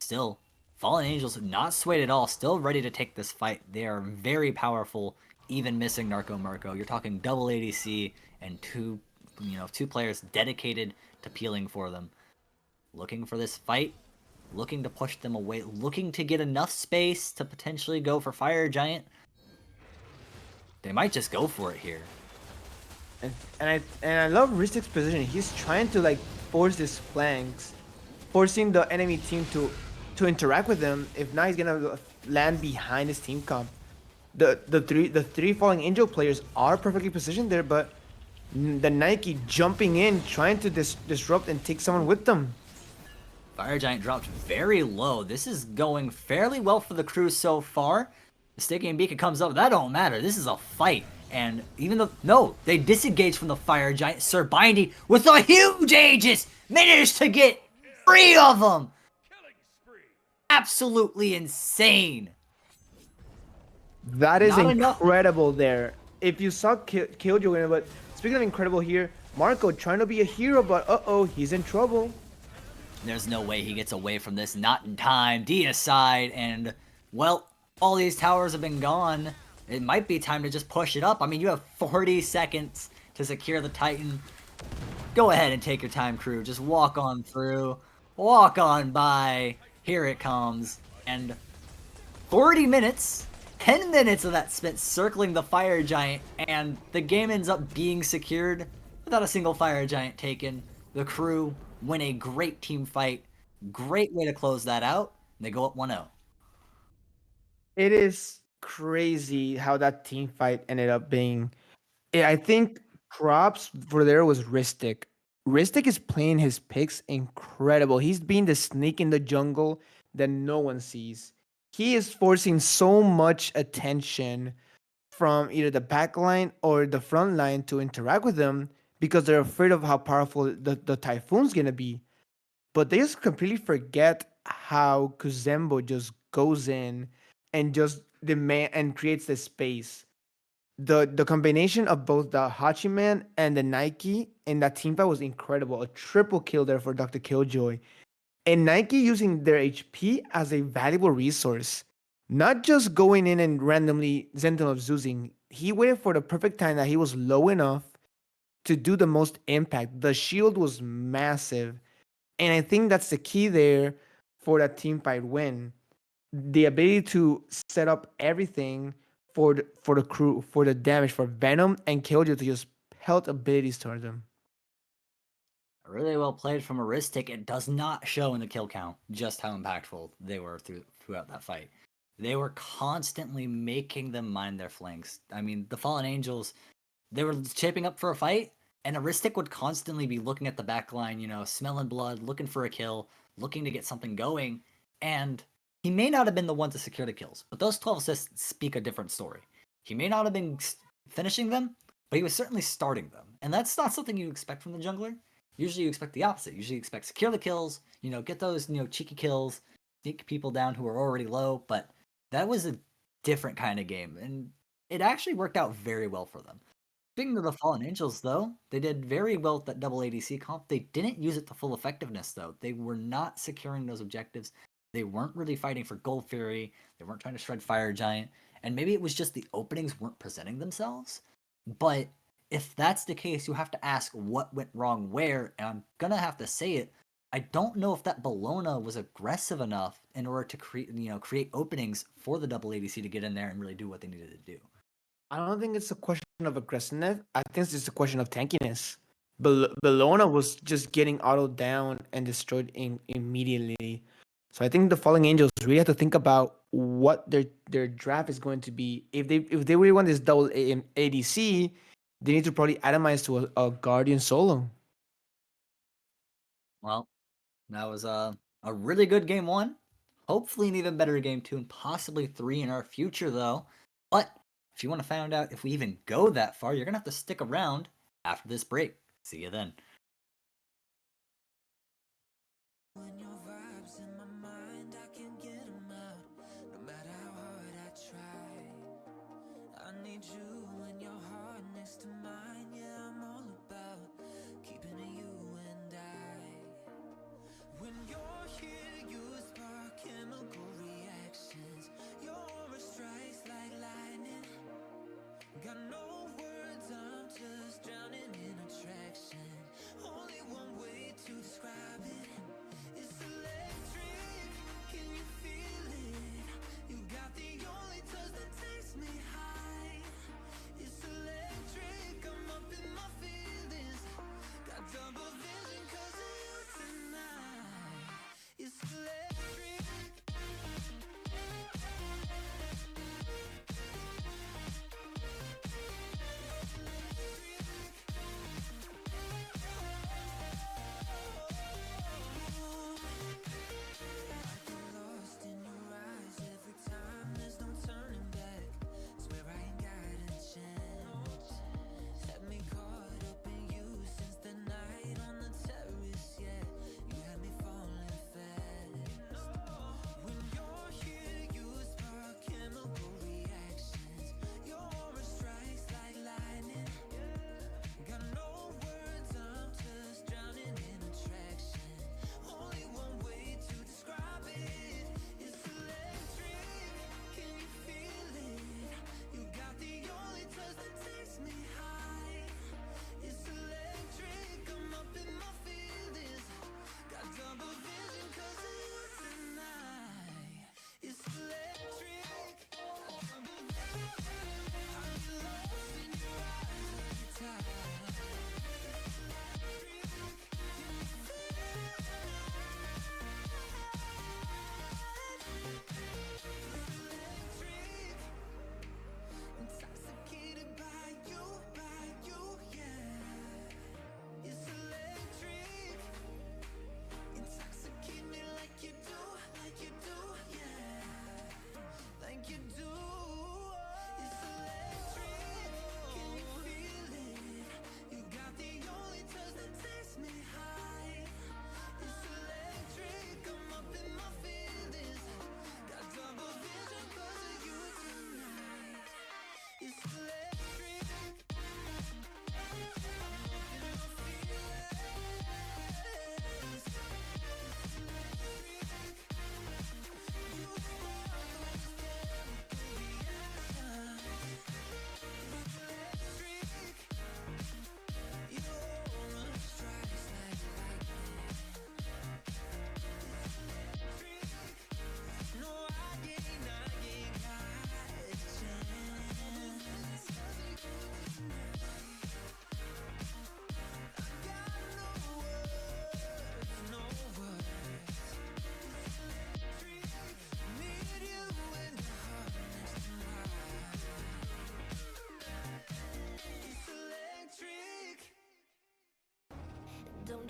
still, Fallen Angels not swayed at all, still ready to take this fight. They are very powerful, even missing Narco Marco. You're talking double ADC and two players dedicated to peeling for them. Looking for this fight, looking to push them away, looking to get enough space to potentially go for Fire Giant. They might just go for it here. And I love Ristic's position. He's trying to like force his flanks, forcing the enemy team to interact with him. If not, he's gonna land behind his team comp. The three Falling Angel players are perfectly positioned there, but the Nike jumping in, trying to disrupt and take someone with them. Fire Giant dropped very low. This is going fairly well for the crew so far. The Stygian Beacon comes up. That don't matter. This is a fight. And even though... No, they disengage from the Fire Giant. Sir Bindy, with a huge Aegis, managed to get 3 of them. Absolutely insane. That is incredible there. If you saw Killjoy, but speaking of incredible here, Marco trying to be a hero, but uh-oh, he's in trouble. There's no way he gets away from this. Not in time. Deicide, and, well, all these towers have been gone. It might be time to just push it up. I mean, you have 40 seconds to secure the Titan. Go ahead and take your time, crew. Just walk on through. Walk on by. Here it comes. And 40 minutes, 10 minutes of that spent circling the fire giant, and the game ends up being secured without a single fire giant taken. The crew win a great team fight. Great way to close that out. They go up 1-0. It is crazy how that team fight ended up being. I think props for there was Ristic. Ristic is playing his picks incredible. He's being the snake in the jungle that no one sees. He is forcing so much attention from either the back line or the front line to interact with him because they're afraid of how powerful the typhoon's gonna be. But they just completely forget how Kuzembo just goes in and just demand and creates the space. The combination of both the Hachiman and the Nike in that team fight was incredible. A triple kill there for Dr. Killjoy. And Nike using their HP as a valuable resource. Not just going in and randomly Sentinel of Zeusing. He waited for the perfect time that he was low enough to do the most impact. The shield was massive. And I think that's the key there for that team fight win. The ability to set up everything for the crew, for the damage, for Venom and Killjoy to just pelt abilities towards them. Really well played from Aristic. It does not show in the kill count just how impactful they were throughout that fight. They were constantly making them mind their flanks. I mean, the Fallen Angels, they were shaping up for a fight, and Aristic would constantly be looking at the back line, smelling blood, looking for a kill, looking to get something going, and he may not have been the one to secure the kills, but those 12 assists speak a different story. He may not have been finishing them, but he was certainly starting them, and that's not something you expect from the jungler. Usually you expect the opposite. Usually you expect secure the kills, get those, cheeky kills, sneak people down who are already low, but that was a different kind of game, and it actually worked out very well for them. Speaking of the Fallen Angels, though, they did very well with that double ADC comp. They didn't use it to full effectiveness, though. They were not securing those objectives. They weren't really fighting for Gold Fury. They weren't trying to shred Fire Giant. And maybe it was just the openings weren't presenting themselves. But if that's the case, you have to ask what went wrong where. And I'm going to have to say it. I don't know if that Bologna was aggressive enough in order to create openings for the double ADC to get in there and really do what they needed to do. I don't think it's a question of aggressiveness. I think it's just a question of tankiness. Bologna was just getting autoed down and destroyed immediately. So I think the Falling Angels really have to think about what their draft is going to be. If they really want this double ADC, they need to probably atomize to a Guardian solo. Well, that was a really good game one. Hopefully, an even better game two, and possibly three in our future, though. But if you want to find out if we even go that far, you're going to have to stick around after this break. See you then. When your vibes in my mind, I can't get them out. No matter how hard I try, I need you and your heart next to mine. Yeah, I'm all about keeping it you and I. When you're here, you spark chemical reactions. Your aura strikes like lightning. Got no words, I'm just drowning in attraction. Only one way to describe it is to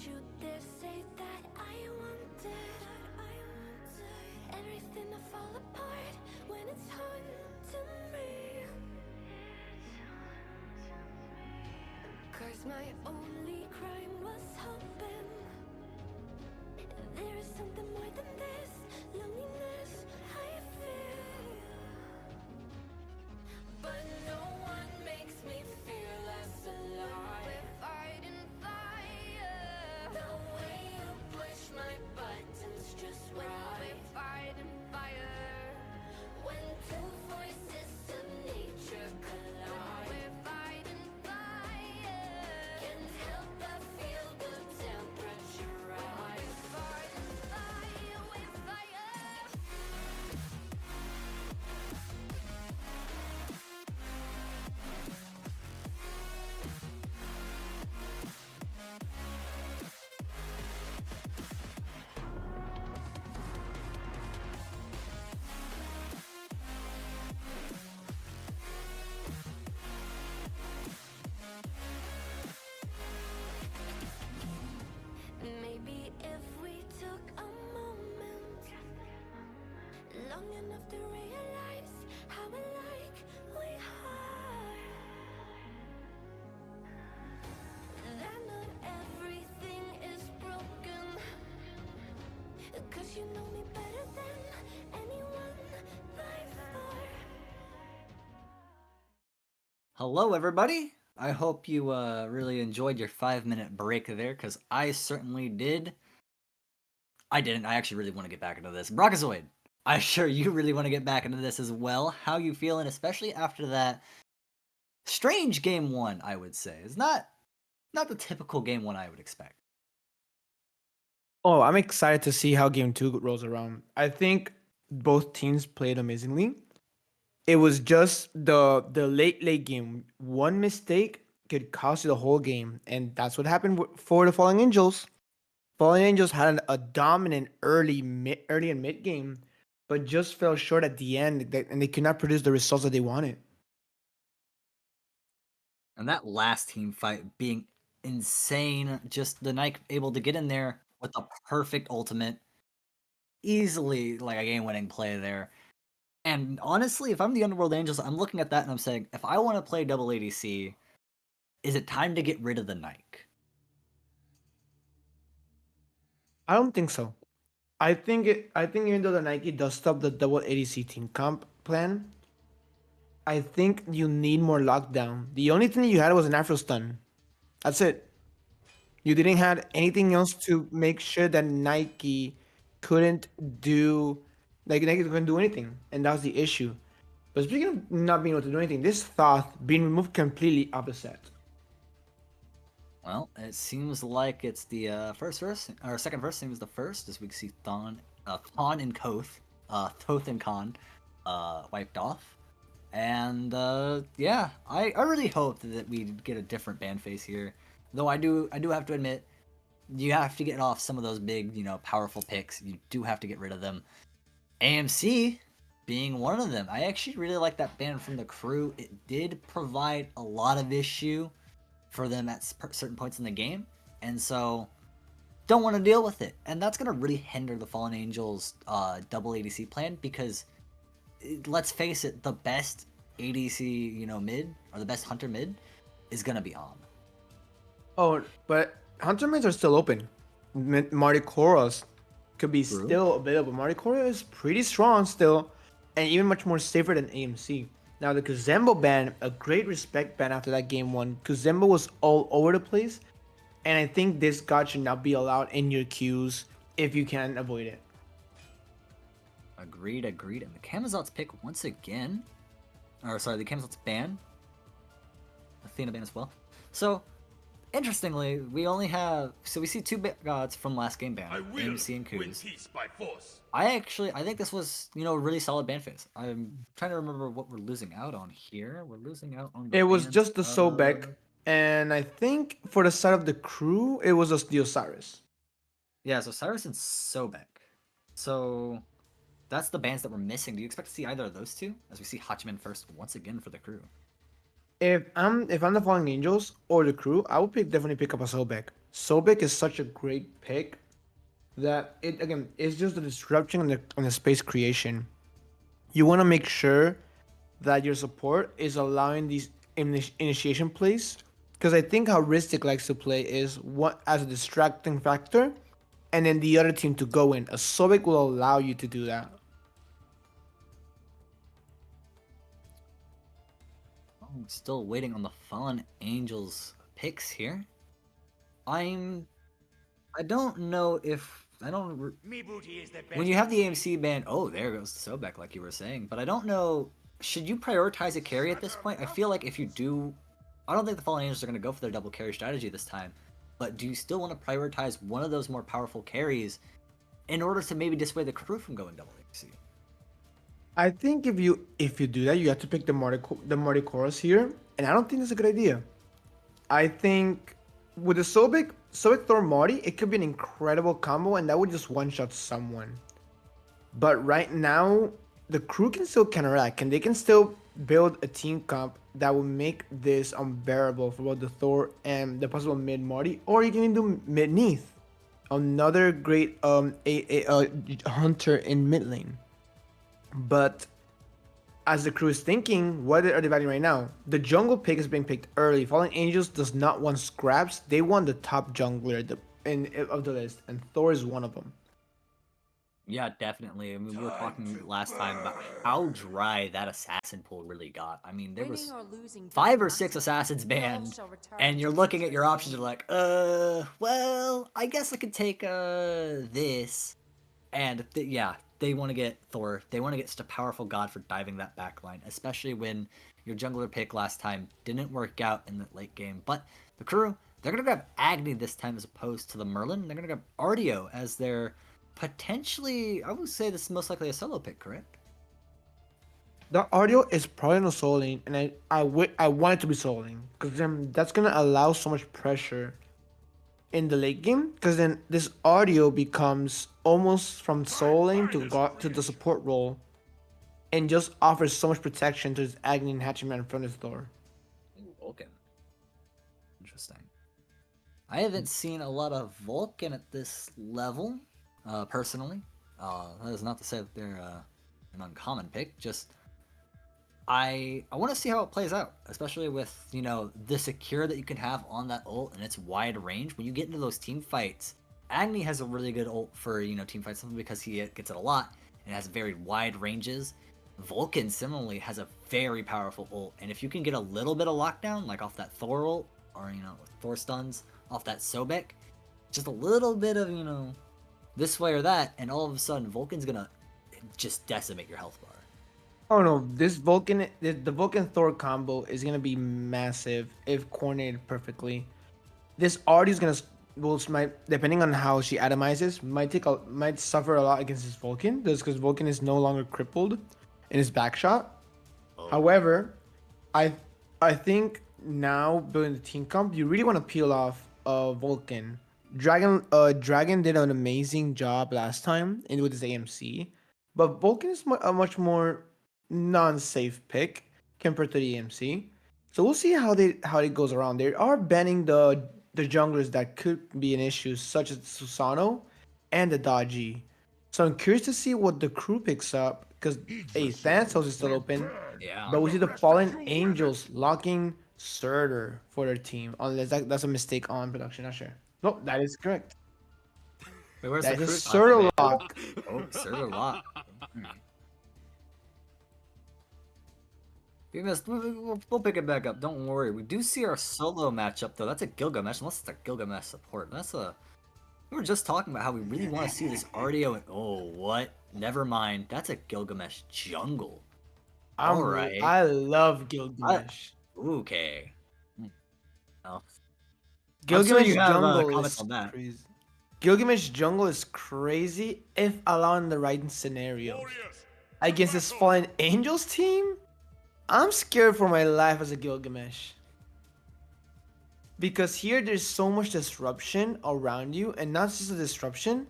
you dare say that I wanted everything to fall apart when it's haunting me. 'Cause my only crime was hoping there is something more than this loneliness I feel. But no one makes me feel less alive. We're fighting fire. The way you push my buttons just right. We're fighting fire. When two voices of nature collide. We're fighting fire. Can't help but feel the temperature rise. We're fighting fire. We're fire. Maybe if we took a moment long enough to realize how alike we are, that not everything is broken. 'Cause you know me better than anyone by far. Hello, everybody. I hope you really enjoyed your 5-minute break there, because I certainly did. I didn't. I actually really want to get back into this. Brockazoid, I'm sure you really want to get back into this as well. How you feeling, especially after that strange game one, I would say. It's not the typical game one I would expect. Oh, I'm excited to see how game two rolls around. I think both teams played amazingly. It was just the late game. One mistake could cost you the whole game, and that's what happened for the Falling Angels. Falling Angels had a dominant early and mid game, but just fell short at the end, and they could not produce the results that they wanted. And that last team fight being insane, just the Nike able to get in there with a perfect ultimate, easily like a game-winning play there. And honestly, if I'm the Underworld Angels, I'm looking at that and I'm saying, if I want to play double ADC, is it time to get rid of the Nike? I don't think so. I think even though the Nike does stop the double ADC team comp plan, I think you need more lockdown. The only thing you had was an Afro stun. That's it. You didn't have anything else to make sure that Nike couldn't do Nike couldn't do anything, and that was the issue. But speaking of not being able to do anything, this Thoth being removed completely off the set. Well, it seems like it's the first verse, or second verse seems the first, as we see Thon and Koth, Thoth and Khan, wiped off. And yeah, I really hope that we get a different ban face here. Though I do have to admit, you have to get off some of those big, powerful picks. You do have to get rid of them. AMC being one of them. I actually really like that ban from the crew. It did provide a lot of issue for them at certain points in the game, and so don't want to deal with it. And that's going to really hinder the Fallen Angels double ADC plan, because let's face it, the best ADC, mid, or the best hunter mid, is going to be on. Oh, but Hunter mids are still open. Marty Koros could be True. still available. Marty Koros is pretty strong still, and even much more safer than AMC. Now the Kuzembo ban, a great respect ban after that game one. Kuzembo was all over the place, and I think this god should not be allowed in your queues if you can avoid it. Agreed. And the Camazot's pick once again, or sorry, the Camazot's ban, Athena ban as well. So interestingly, we only have, we see two gods from last game ban, AMC and Kuz. Peace by force. I think this was, a really solid ban phase. I'm trying to remember what we're losing out on here. We're losing out on the It was bans just the of- Sobek, and I think for the side of the crew, it was just the Osiris. Yeah, so Cyrus and Sobek. So that's the bans that we're missing. Do you expect to see either of those two? As we see Hachiman first once again for the crew. If I'm the Falling Angels or the crew, I would definitely pick up a Sobek. Sobek is such a great pick that it again it's just the disruption on the space creation. You want to make sure that your support is allowing these initiation plays because I think how Ristic likes to play is what as a distracting factor, and then the other team to go in. A Sobek will allow you to do that. Oh, still waiting on the Fallen Angels picks here. I don't know if I don't. When you have the AMC ban, oh, there goes the Sobek, like you were saying. But I don't know. Should you prioritize a carry at this point? I feel like if you do, I don't think the Fallen Angels are going to go for their double carry strategy this time. But do you still want to prioritize one of those more powerful carries in order to maybe dissuade the crew from going double AMC? I think if you do that, you have to pick the Marty Chorus here, and I don't think that's a good idea. I think with the Sobek Thor Marty, it could be an incredible combo, and that would just one shot someone. But right now, the crew can still counteract, and they can still build a team comp that will make this unbearable for both the Thor and the possible mid Marty, or you can even do mid Neath, another great hunter in mid lane. But as the crew is thinking, what are they batting right now? The jungle pick is being picked early. Fallen Angels does not want scraps. They want the top jungler of the list, and Thor is one of them. Yeah, definitely. I mean, we were talking last time about how dry that assassin pool really got. I mean, there was 5 or 6 assassins banned, and you're looking at your options. You're like, well, I guess I could take this, and yeah, they want to get Thor. They want to get such a powerful god for diving that backline, especially when your jungler pick last time didn't work out in the late game. But the crew, they're gonna grab Agni this time as opposed to the Merlin. They're gonna grab Ardio as their potentially, I would say this is most likely a solo pick, correct? The audio is probably no solo lane, and I want it to be solo lane because then that's gonna allow so much pressure in the late game. Because then this audio becomes almost from solo lane to the support role, and just offers so much protection to his Agni and Hatchman in front of his Thor. Ooh, Vulcan. Interesting. I haven't seen a lot of Vulcan at this level, personally. That is not to say that they're an uncommon pick. Just I want to see how it plays out, especially with the secure that you can have on that ult and its wide range. When you get into those team fights, Agni has a really good ult for team fights simply because he gets it a lot and has very wide ranges. Vulcan similarly has a very powerful ult, and if you can get a little bit of lockdown, like off that Thor ult or Thor stuns off that Sobek, just a little bit of this way or that, and all of a sudden Vulcan's gonna just decimate your health bar. Oh no, the Vulcan Thor combo is gonna be massive if coordinated perfectly. This already is gonna will might depending on how she atomizes might suffer a lot against this Vulcan, just because Vulcan is no longer crippled in his back shot. Oh. However, I I think now building the team comp, you really want to peel off Vulcan. Dragon did an amazing job last time in with his AMC, but Vulcan is a much more non-safe pick compared to the AMC. So we'll see how it goes around. They are banning the junglers that could be an issue, such as Susano and the Dodgy. So I'm curious to see what the crew picks up because Thanatos is still open, Yeah. but we see the Fallen Angels locking Surtur for their team. Unless that's a mistake on production, not sure. Nope, that is correct. Wait, where's That the is a crew Surtur lock. Oh, Surtur lock. We'll pick it back up. Don't worry. We do see our solo matchup though. That's a Gilgamesh, unless it's a Gilgamesh support. We were just talking about how we really want to see this Ardio. Oh, what? Never mind. That's a Gilgamesh jungle. All right. I love Gilgamesh. Okay. Oh. Gilgamesh you have jungle comments is on that. crazy. Gilgamesh jungle is crazy if allowed in the right scenario. Against this Fallen Angels team, I'm scared for my life as a Gilgamesh. Because here there's so much disruption around you, and not just a disruption,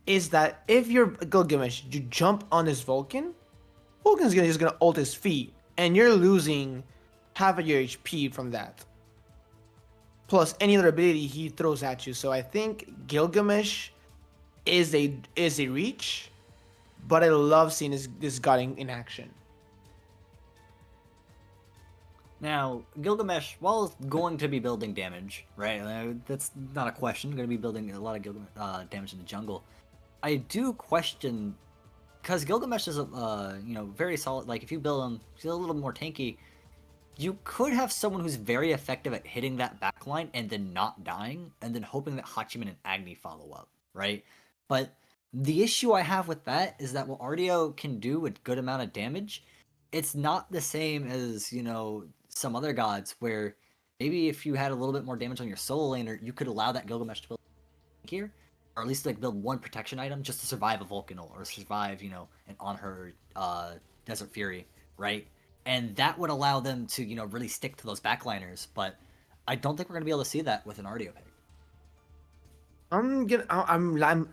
is that if you're Gilgamesh, you jump on this Vulcan's just gonna ult his feet, and you're losing half of your HP from that. plus any other ability he throws at you. So I think Gilgamesh is a reach, but I love seeing this god in action. Now, Gilgamesh, while going to be building damage, right? That's not a question. Going to be building a lot of damage in the jungle. I do question because Gilgamesh is a very solid. Like if you build him, he's a little more tanky. You could have someone who's very effective at hitting that backline and then not dying, and then hoping that Hachiman and Agni follow up, right? But the issue I have with that is that what Artio can do with good amount of damage, it's not the same as, some other gods where maybe if you had a little bit more damage on your solo laner, you could allow that Gilgamesh to build here, or at least like build one protection item just to survive a Volcanal or survive, an on her Desert Fury, right? And that would allow them to, really stick to those backliners. But I don't think we're gonna be able to see that with an Artio pick.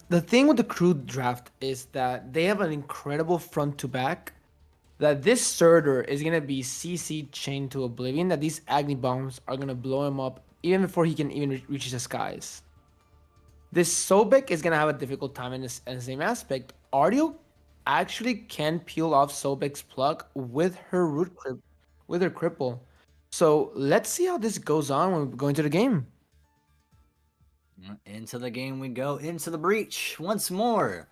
The thing with the crew draft is that they have an incredible front to back. That this Surtur is gonna be CC chained to oblivion. That these Agni bombs are gonna blow him up even before he can even reach the skies. This Sobek is gonna have a difficult time in the same aspect. Artio actually can peel off Sobek's plug with her with her cripple. So let's see how this goes on when we go into the game. Into the game we go, into the breach once more.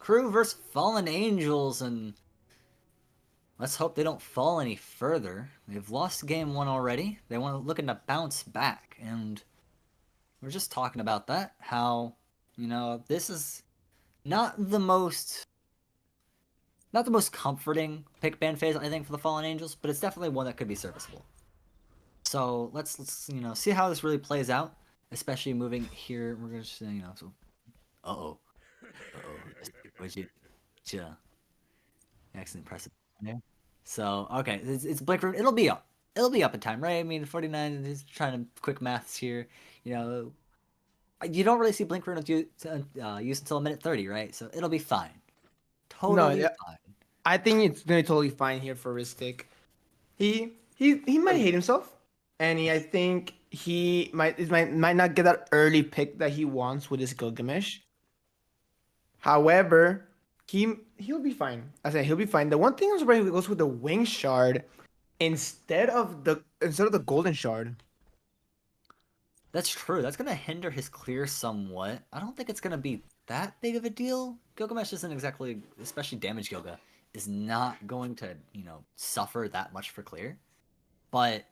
Crew versus Fallen Angels, and let's hope they don't fall any further. They've lost game one already. They want to looking to bounce back, and we're just talking about that. How, this is not the most comforting pick ban phase, I think, for the Fallen Angels, but it's definitely one that could be serviceable. So let's see how this really plays out, especially moving here. We're gonna so would you accident press it there? So okay, it's Blink Room. It'll be up in time, right? I mean, 49 is trying to quick maths here. You don't really see Blink Rune used until a minute 30, right? So it'll be fine. Totally fine. I think it's gonna be totally fine here for Ristic. He might hate himself, and I think he might not get that early pick that he wants with his Gilgamesh. However, he'll be fine. I said he'll be fine. The one thing I'm surprised he goes with the Wing Shard instead of the Golden Shard. That's true. That's gonna hinder his clear somewhat. I don't think it's gonna be that big of a deal. Gilgamesh isn't exactly, especially damage Gilga, is not going to, suffer that much for clear. But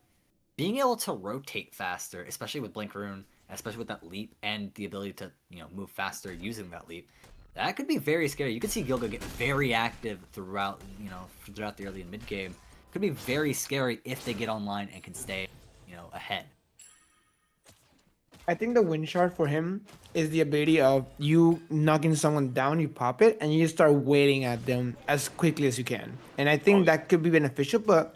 being able to rotate faster, especially with Blink Rune, especially with that leap and the ability to, move faster using that leap, that could be very scary. You could see Gilga get very active throughout the early and mid game. Could be very scary if they get online and can stay, ahead. I think the Wind Shard for him is the ability of you knocking someone down, you pop it, and you just start waiting at them as quickly as you can. And I think that could be beneficial, but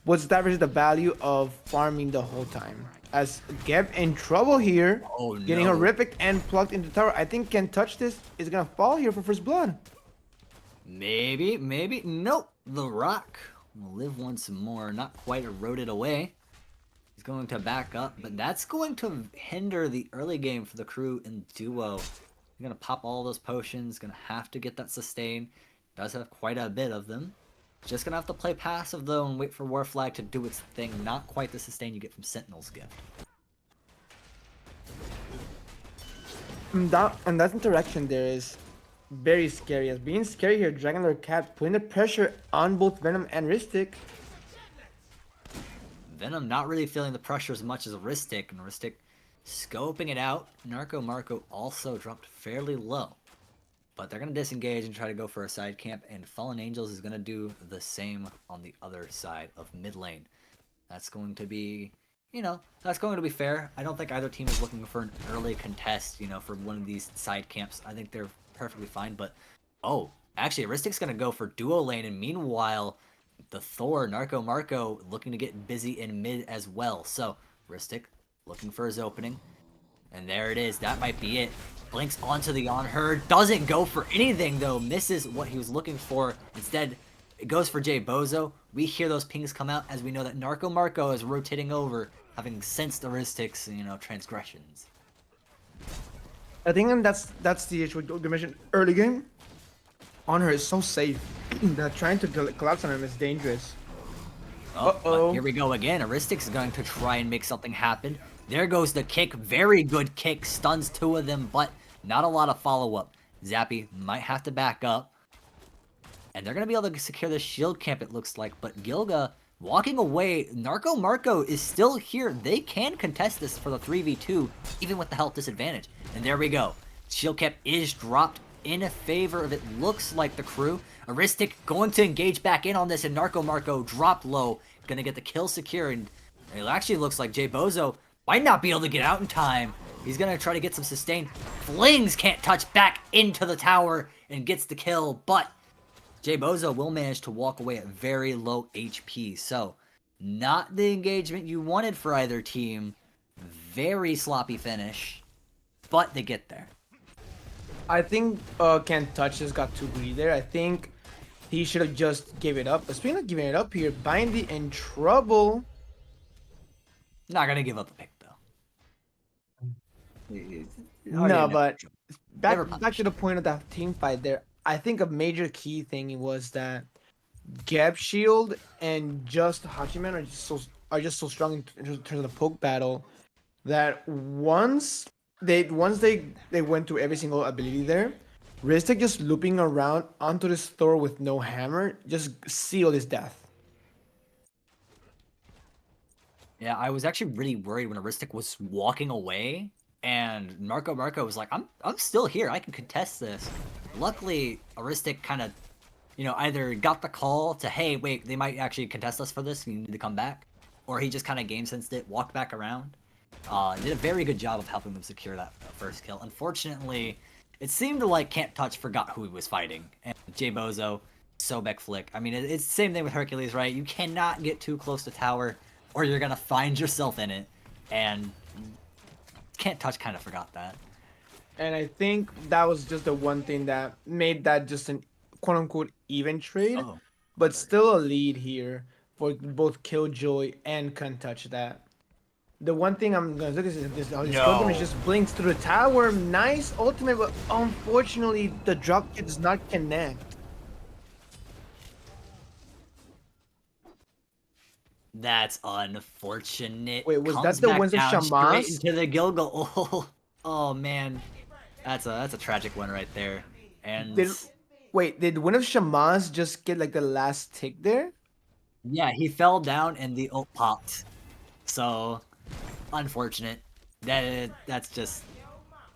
what's that versus the value of farming the whole time? As Geb in trouble here, getting horrific and plugged into the tower. I think Can Touch This is gonna fall here for first blood. Maybe. Nope. The Rock will live once more. Not quite eroded away. He's going to back up, but that's going to hinder the early game for the crew in duo. He's going to pop all those potions, going to have to get that sustain. Does have quite a bit of them. Just going to have to play passive, though, and wait for War Flag to do its thing. Not quite the sustain you get from Sentinel's Gift. And that interaction there is very scary. As being scary here, Dragon Lord Cat putting the pressure on both Venom and Ristic. Venom not really feeling the pressure as much as Ristic, and Ristic scoping it out. Narco Marco also dropped fairly low. But they're going to disengage and try to go for a side camp, and Fallen Angels is going to do the same on the other side of mid lane. That's going to be, that's going to be fair. I don't think either team is looking for an early contest, for one of these side camps. I think they're perfectly fine, but, actually, Ristic's going to go for duo lane, and meanwhile, the Thor, Narco Marco, looking to get busy in mid as well. So, Ristic looking for his opening. And there it is. That might be it. Blinks onto the On Her. Doesn't go for anything, though. Misses what he was looking for. Instead, it goes for Jay Bozo. We hear those pings come out as we know that Narco Marco is rotating over having sensed Aristic's, transgressions. I think and that's the issue you mentioned early game. Honor is so safe that trying to collapse on him is dangerous. Oh, but Uh-oh. here we go again. Aristic's going to try and make something happen. There goes the kick. Very good kick. Stuns two of them, but not a lot of follow-up. Zappy might have to back up. And they're going to be able to secure the shield camp, it looks like. But Gilga walking away. Narco Marco is still here. They can contest this for the 3v2, even with the health disadvantage. And there we go. Shield camp is dropped in favor of, it looks like, the crew. Aristic going to engage back in on this, and Narco Marco dropped low. Going to get the kill secure, and it actually looks like Jay Bozo might not be able to get out in time. He's going to try to get some sustain. Flings can't touch back into the tower and gets the kill, but Jay Bozo will manage to walk away at very low HP. So, not the engagement you wanted for either team. Very sloppy finish, but they get there. I think Can't Touch just got too greedy there. I think he should have just gave it up. But speaking of giving it up here, Bindy in trouble. Not going to give up the pick, though. No, but Never back to the point of that team fight there. I think a major key thing was that Gap Shield and just Hachiman are just so strong in terms of the poke battle that they went through every single ability there, Ristic just looping around onto this Thor with no hammer just sealed his death. Yeah, I was actually really worried when Aristic was walking away, and Marco was like, I'm still here. I can contest this. Luckily, Aristic kind of, either got the call to, hey, wait, they might actually contest us for this, you need to come back, or he just kind of game sensed it, walked back around. Did a very good job of helping them secure that first kill. Unfortunately, it seemed like Can't Touch forgot who he was fighting, and Jay Bozo, Sobek Flick. I mean, it's the same thing with Hercules, right? You cannot get too close to tower, or you're gonna find yourself in it, and Can't Touch kind of forgot that. And I think that was just the one thing that made that just an quote unquote even trade, Oh, but still a lead here for both Killjoy and Can't Touch that. The one thing I'm gonna look at is this Golden just blinks through the tower. Nice ultimate, but unfortunately the drop kit does not connect. That's unfortunate. Wait, was Comes that the back Winds of down straight Shamas? into the Gilgal. Oh man, that's a tragic one right there. And Did Wind of Shamas just get like the last tick there? yeah, he fell down and the ult popped. So unfortunate. That's just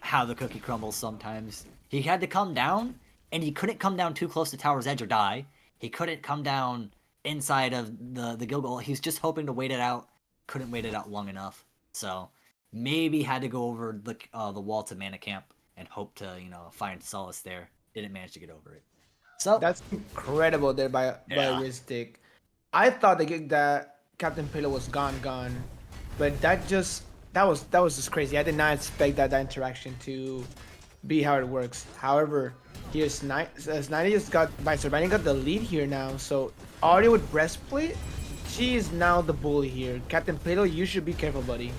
how the cookie crumbles sometimes. He had to come down, and he couldn't come down too close to tower's edge or die. He couldn't come down inside of the Gilgal. He was just hoping to wait it out. Couldn't wait it out long enough. So maybe had to go over the wall to Mana Camp and hope to find solace there. Didn't manage to get over it. So That's incredible there by Ristic. I thought that Captain Pillow was gone, but that was just crazy. I did not expect that interaction to be how it works. However, here's Snidey just got by Surviving got the lead here now. So Audio with breastplate, she is now the bully here. Captain Plato, you should be careful, buddy.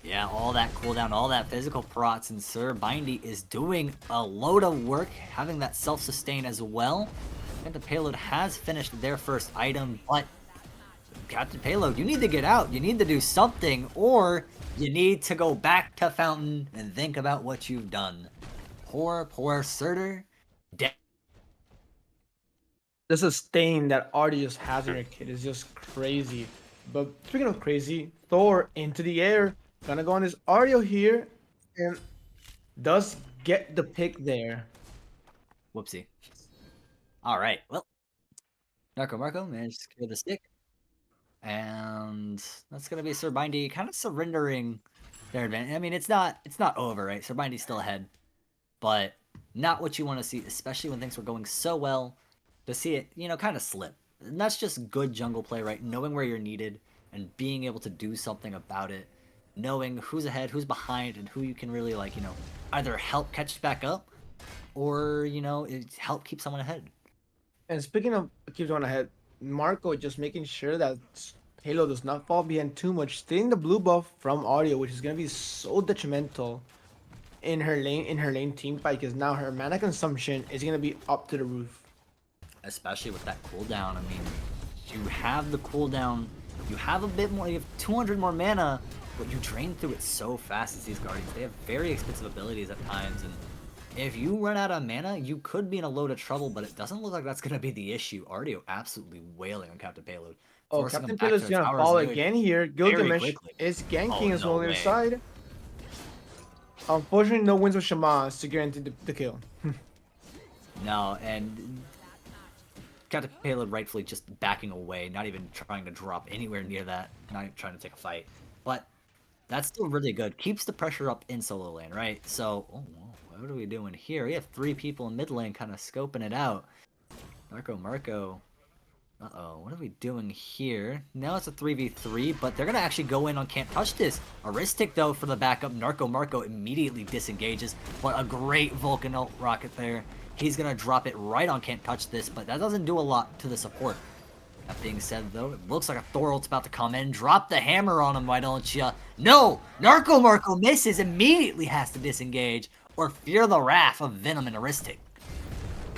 yeah, all that cooldown, all that physical prots, and Sir Bindy is doing a load of work, having that self-sustain as well. And the payload has finished their first item, but Captain Payload, you need to get out. You need to do something, or you need to go back to Fountain and think about what you've done. Poor Surtur. The sustain that Artie just has in her kit is just crazy. But speaking of crazy, Thor into the air. Gonna go on this Ario here, and does get the pick there. Whoopsie. Alright, well. Narco Marco managed to secure the stick. And that's gonna be Sir Bindy kind of surrendering their advantage. I mean, it's not over, right? Sir Bindy's still ahead. But not what you want to see, especially when things were going so well, to see it, kind of slip. And that's just good jungle play, right? Knowing where you're needed and being able to do something about it. Knowing who's ahead, who's behind, and who you can really, either help catch back up or, help keep someone ahead. And speaking of keep going ahead, Marco just making sure that Halo does not fall behind too much, stealing the blue buff from Audio, which is gonna be so detrimental in her lane team fight because now her mana consumption is gonna be up to the roof. Especially with that cooldown. I mean, you have the cooldown, you have a bit more, you have 200 more mana, but you drain through it so fast as these Guardians. They have very expensive abilities at times, and if you run out of mana, you could be in a load of trouble, but it doesn't look like that's going to be the issue. Artio absolutely wailing on Captain Payload, Oh, forcing him Captain back Pillar's to the gonna towers fall very, again here. very Gilgamesh quickly. is Oh, ganking as well no on their way. side. Unfortunately, no wins with Shaman to guarantee the kill. No, and Captain Payload rightfully just backing away, not even trying to drop anywhere near that, not even trying to take a fight. But that's still really good. Keeps the pressure up in solo lane, right? So, oh, what are we doing here? We have 3 people in mid lane kind of scoping it out. Marco. Uh-oh, what are we doing here? Now it's a 3v3, but they're going to actually go in on Can't Touch This. Aristic, though, for the backup. Marco immediately disengages, but a great Vulcan ult rocket there. He's going to drop it right on Can't Touch This, but that doesn't do a lot to the support. That being said, though, it looks like a Thor ult's about to come in. Drop the hammer on him, why don't ya? No! Marco misses, immediately has to disengage, or fear the wrath of Venom and Aristic.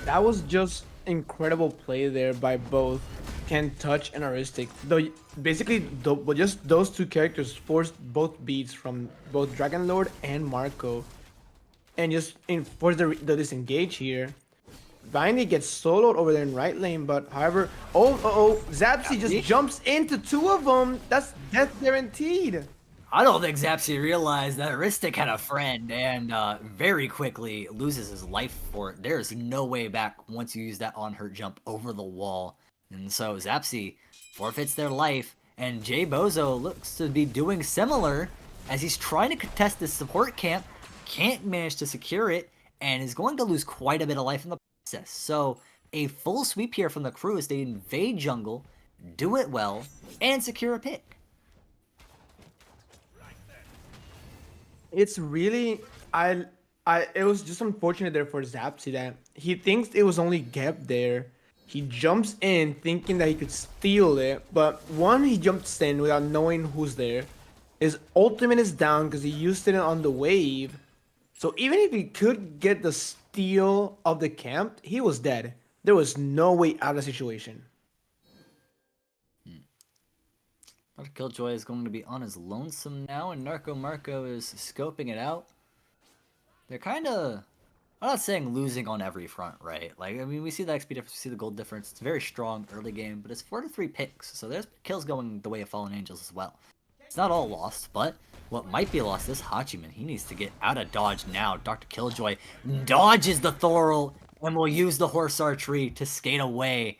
That was just incredible play there by both Can Touch and Aristic. Though basically, just those two characters forced both beats from both Dragon Lord and Marco, and just enforced the disengage here. Viney gets soloed over there in right lane, but however, Zapsy just jumps into 2 of them. That's death guaranteed. I don't think Zapsy realized that Aristic had a friend and very quickly loses his life for it. There's no way back once you use that on-hurt jump over the wall. And so Zapsy forfeits their life, and Jay Bozo looks to be doing similar as he's trying to contest this support camp, can't manage to secure it, and is going to lose quite a bit of life in the process. So a full sweep here from the crew as they invade jungle, do it well, and secure a pick. It's really it was just unfortunate there for Zapsy that he thinks it was only Geb there. He jumps in thinking that he could steal it, but one, he jumps in without knowing who's there. His ultimate is down because he used it on the wave. So even if he could get the steal of the camp, he was dead. There was no way out of the situation. Dr. Killjoy is going to be on his lonesome now, and Marco is scoping it out. They're kind of, I'm not saying losing on every front, right? Like, I mean, we see the XP difference, we see the gold difference. It's very strong early game, but it's 4-3 picks, so there's kills going the way of Fallen Angels as well. It's not all lost, but what might be lost is Hachiman. He needs to get out of dodge now. Dr. Killjoy dodges the Thorol and will use the horse archery to skate away.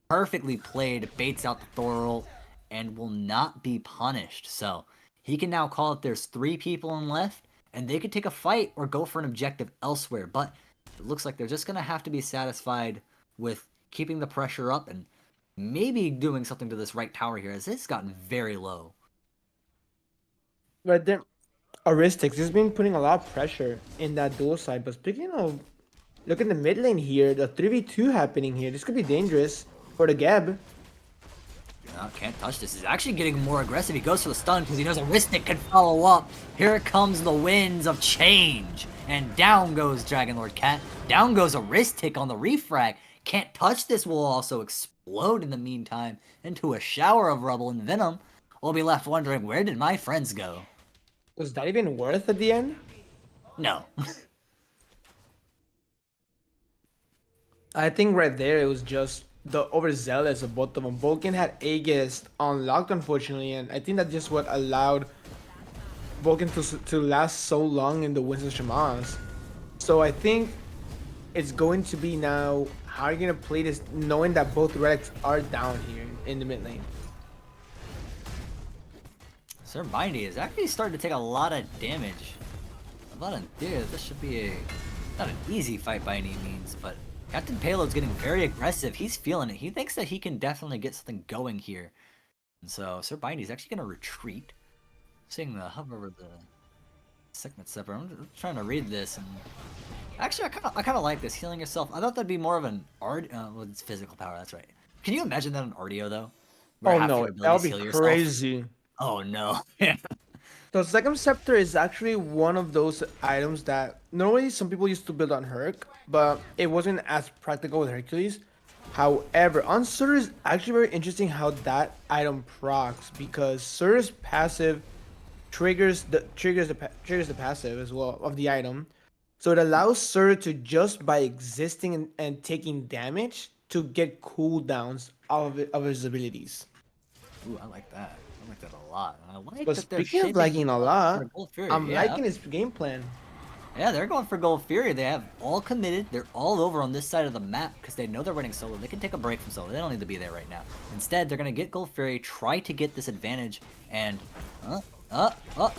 Perfectly played, baits out the Thorol, and will not be punished. So he can now call it there's 3 people in left, and they could take a fight or go for an objective elsewhere. But it looks like they're just going to have to be satisfied with keeping the pressure up and maybe doing something to this right tower here, as it's gotten very low. Right there, Aristix has been putting a lot of pressure in that dual side. But speaking of, look at the mid lane here, the 3v2 happening here. This could be dangerous for the Geb. Can't touch this. He's actually getting more aggressive. He goes for the stun because he knows Aristic can follow up. Here comes the winds of change. And down goes Dragon Lord Cat. Down goes Aristic on the refrag. Can't touch this will also explode in the meantime into a shower of rubble and venom. We'll be left wondering, where did my friends go? Was that even worth at the end? No. I think right there it was just the overzealous of both of them. Vulcan had Aegis unlocked, unfortunately, and I think that's just what allowed Vulcan to last so long in the Winston Shamans. So I think it's going to be now, how are you going to play this knowing that both relics are down here in the mid lane? Sir Mindy is actually starting to take a lot of damage. A lot of this should be not an easy fight by any means, but Captain Payload's getting very aggressive. He's feeling it. He thinks that he can definitely get something going here. And so Sir Bindy's actually going to retreat. Seeing the hover over the segment sepper. I'm trying to read this, and actually I kind of like this, healing yourself. I thought that'd be more of an art. Well, it's physical power. That's right. Can you imagine that in Artio though, where Oh half no, your that would abilities be heal yourself. crazy. Oh no. The second scepter is actually one of those items that normally some people used to build on Herc, but it wasn't as practical with Hercules. However, on Surtur is actually very interesting how that item procs because Surtur's passive triggers the passive as well of the item. So it allows Surtur to just by existing and taking damage to get cooldowns of his abilities. Ooh, I like that. I like that a lot. And I like But that they're speaking of shaping liking this a up for lot, Gold Fury. I'm Yeah. liking his game plan. Yeah, they're going for Gold Fury. They have all committed. They're all over on this side of the map because they know they're winning solo. They can take a break from solo. They don't need to be there right now. Instead, they're going to get Gold Fury, try to get this advantage, and...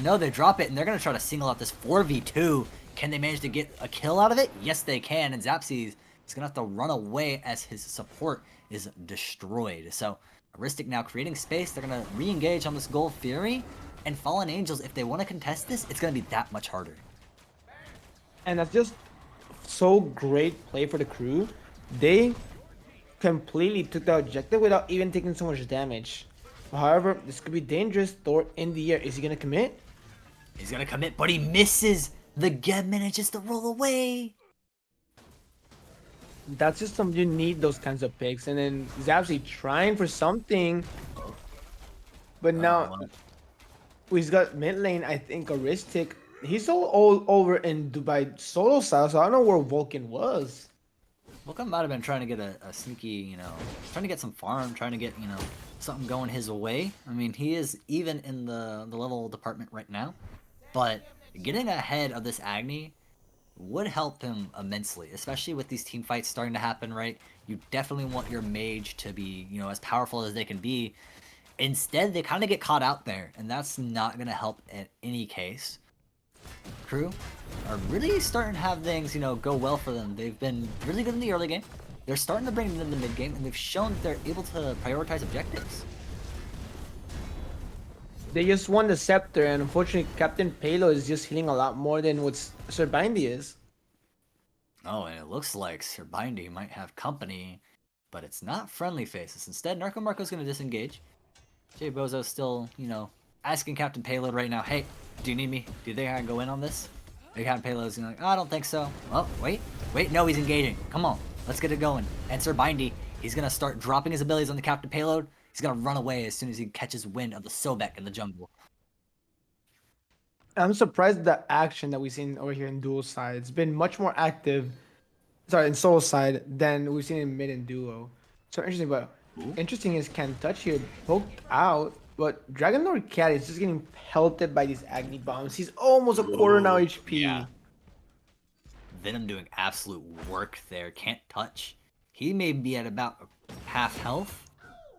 no, they drop it, and they're going to try to single out this 4v2. Can they manage to get a kill out of it? Yes, they can, and Zapsy is going to have to run away as his support is destroyed. So, Aristic now creating space. They're going to re-engage on this Gold Fury, and Fallen Angels, if they want to contest this, it's going to be that much harder. And that's just so great play for the crew. They completely took the objective without even taking so much damage. However, this could be dangerous. Thor in the air. Is he gonna commit? He's gonna commit, but he misses. The Geb manages to roll away. That's just something you need those kinds of picks. And then Zapsy trying for something. But now he's got mid lane, I think, Aristic. He's all over in Dubai solo style, so I don't know where Vulcan was. Vulcan might have been trying to get a sneaky, trying to get some farm, trying to get, something going his way. I mean, he is even in the level department right now, but getting ahead of this Agni would help him immensely, especially with these team fights starting to happen, right? You definitely want your mage to be, as powerful as they can be. Instead, they kind of get caught out there, and that's not going to help in any case. Crew are really starting to have things, go well for them. They've been really good in the early game. They're starting to bring them in the mid game, and they've shown that they're able to prioritize objectives. They just won the scepter, and unfortunately, Captain Palo is just healing a lot more than what Sir Bindy is. Oh, and it looks like Sir Bindy might have company, but it's not friendly faces. Instead, Narco Marco's going to disengage. Jay Bozo's still, asking Captain Payload right now, hey, do you need me? Do you think I can go in on this? And Captain Payload's gonna like, oh, I don't think so. Well, wait, no, he's engaging. Come on, let's get it going. And Sir Bindy, he's gonna start dropping his abilities on the Captain Payload. He's gonna run away as soon as he catches wind of the Sobek in the jungle. I'm surprised the action that we've seen over here in duo side. It's been much more active, sorry, in solo side than we've seen in mid and duo. So interesting, but interesting is Can't Touch here poked out, but Dragon Lord Cat is just getting pelted by these Agni bombs. He's almost a quarter now HP. Yeah. Venom doing absolute work there. Can't Touch. He may be at about half health,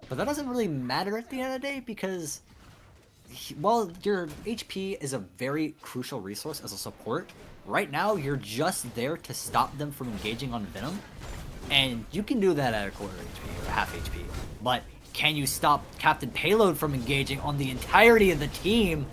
but that doesn't really matter at the end of the day because while your HP is a very crucial resource as a support, right now you're just there to stop them from engaging on Venom, and you can do that at a quarter HP or half HP, but can you stop Captain Payload from engaging on the entirety of the team?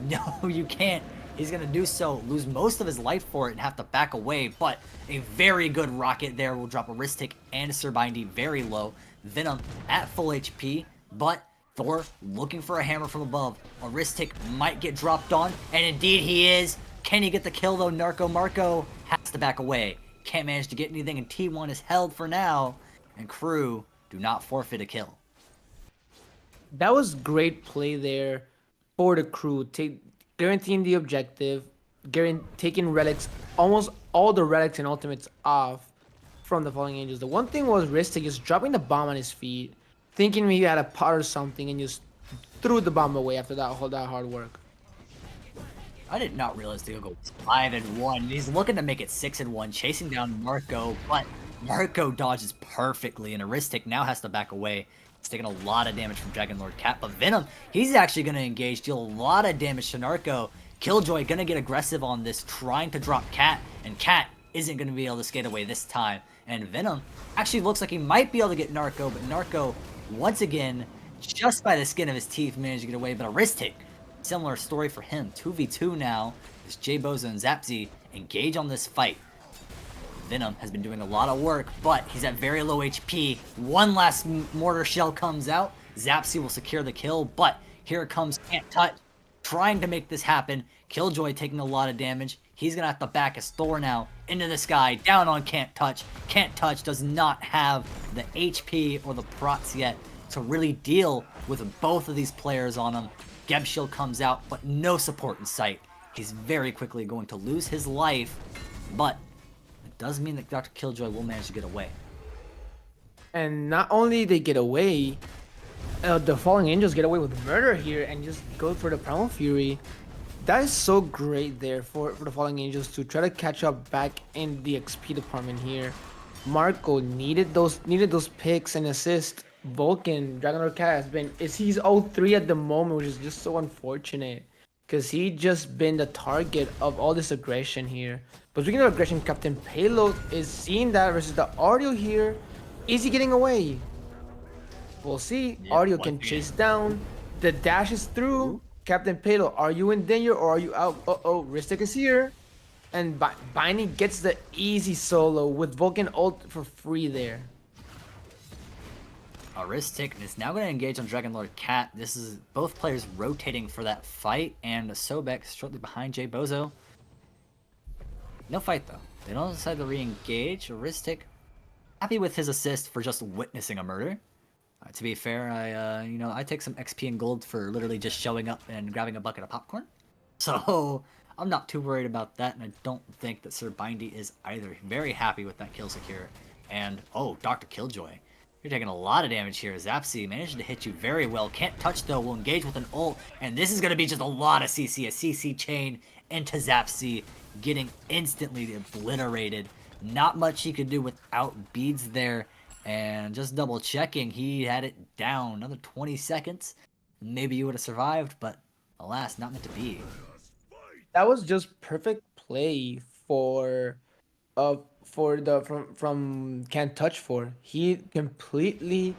No, you can't. He's gonna do so, lose most of his life for it, and have to back away, but a very good rocket there will drop Aristic and Sir Bindy very low. Venom at full HP, but Thor looking for a hammer from above. Aristic might get dropped on, and indeed he is. Can he get the kill though? Narco Marco has to back away. Can't manage to get anything, and T1 is held for now, and crew do not forfeit a kill. That was great play there for the crew, guaranteeing the objective, taking relics, almost all the relics and ultimates off from the Falling Angels. The one thing was Ristic just dropping the bomb on his feet, thinking maybe he had a pot or something, and just threw the bomb away after that hard work. I did not realize they'll go 5-1. He's looking to make it 6-1, chasing down Marco, but Marco dodges perfectly, and Aristic now has to back away. He's taking a lot of damage from Dragon Lord Cat, but Venom, he's actually going to engage, deal a lot of damage to Narco. Killjoy going to get aggressive on this, trying to drop Cat, and Cat isn't going to be able to skate away this time. And Venom actually looks like he might be able to get Narco, but Narco, once again, just by the skin of his teeth, managed to get away. But Aristic, similar story for him. 2v2 now, as Jay Bozo and Zapsy engage on this fight. Venom has been doing a lot of work, but he's at very low HP. One last mortar shell comes out. Zapsy will secure the kill, but here comes Can't Touch, trying to make this happen. Killjoy taking a lot of damage. He's gonna have to back his Thor now into the sky, down on Can't Touch. Can't Touch does not have the HP or the procs yet to really deal with both of these players on him. Geb Shield comes out, but no support in sight. He's very quickly going to lose his life, but it does mean that Dr. Killjoy will manage to get away. And not only they get away, the Falling Angels get away with murder here and just go for the Primal Fury. That is so great there for the Falling Angels to try to catch up back in the XP department here. Marco needed those picks and assists. Vulcan, Dragon Lord Cat he's 0-3 at the moment, which is just so unfortunate. Because he just been the target of all this aggression here. But speaking of aggression, Captain Payload is seeing that versus the Audio here. Is he getting away? We'll see. Yeah, Audio once can again. chase down. The dash is through. Captain Payload, are you in danger or are you out? Uh-oh, Ristic is here. And Binding gets the easy solo with Vulcan ult for free there. Aristic is now going to engage on Dragon Lord Cat. This is both players rotating for that fight, and Sobek shortly behind Jay Bozo. No fight though. They don't decide to re-engage. Aristic happy with his assist for just witnessing a murder. To be fair, I take some XP and gold for literally just showing up and grabbing a bucket of popcorn. So I'm not too worried about that, and I don't think that Sir Bindy is either. Very happy with that kill secure. And oh, Dr. Killjoy. You're taking a lot of damage here. Zapsy managed to hit you very well. Can't Touch though, will engage with an ult, and this is going to be just a lot of CC. A CC chain into Zapsy, getting instantly obliterated. Not much he could do without beads there, and just double checking, he had it down. Another 20 seconds. Maybe you would have survived, but alas, not meant to be. That was just perfect play from Can't Touch for. He completely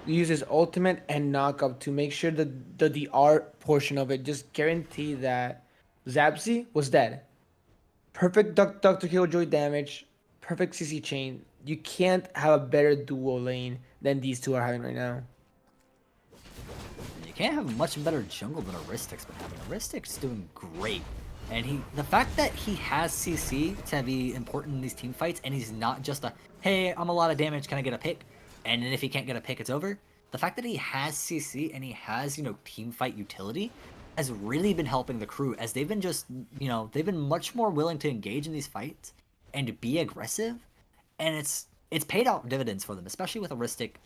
uses ultimate and knockup to make sure that the DR portion of it just guarantee that Zapsy was dead. Perfect Dr. Killjoy damage, perfect CC chain. You can't have a better duo lane than these two are having right now. And you can't have a much better jungle than Aristic's been having. Aristic's doing great. And the fact that he has CC to be important in these team fights, and he's not just a, hey, I'm a lot of damage, can I get a pick? And then if he can't get a pick, it's over. The fact that he has CC and he has, team fight utility has really been helping the crew, as they've been just, they've been much more willing to engage in these fights and to be aggressive. And it's paid out dividends for them, especially with Aristic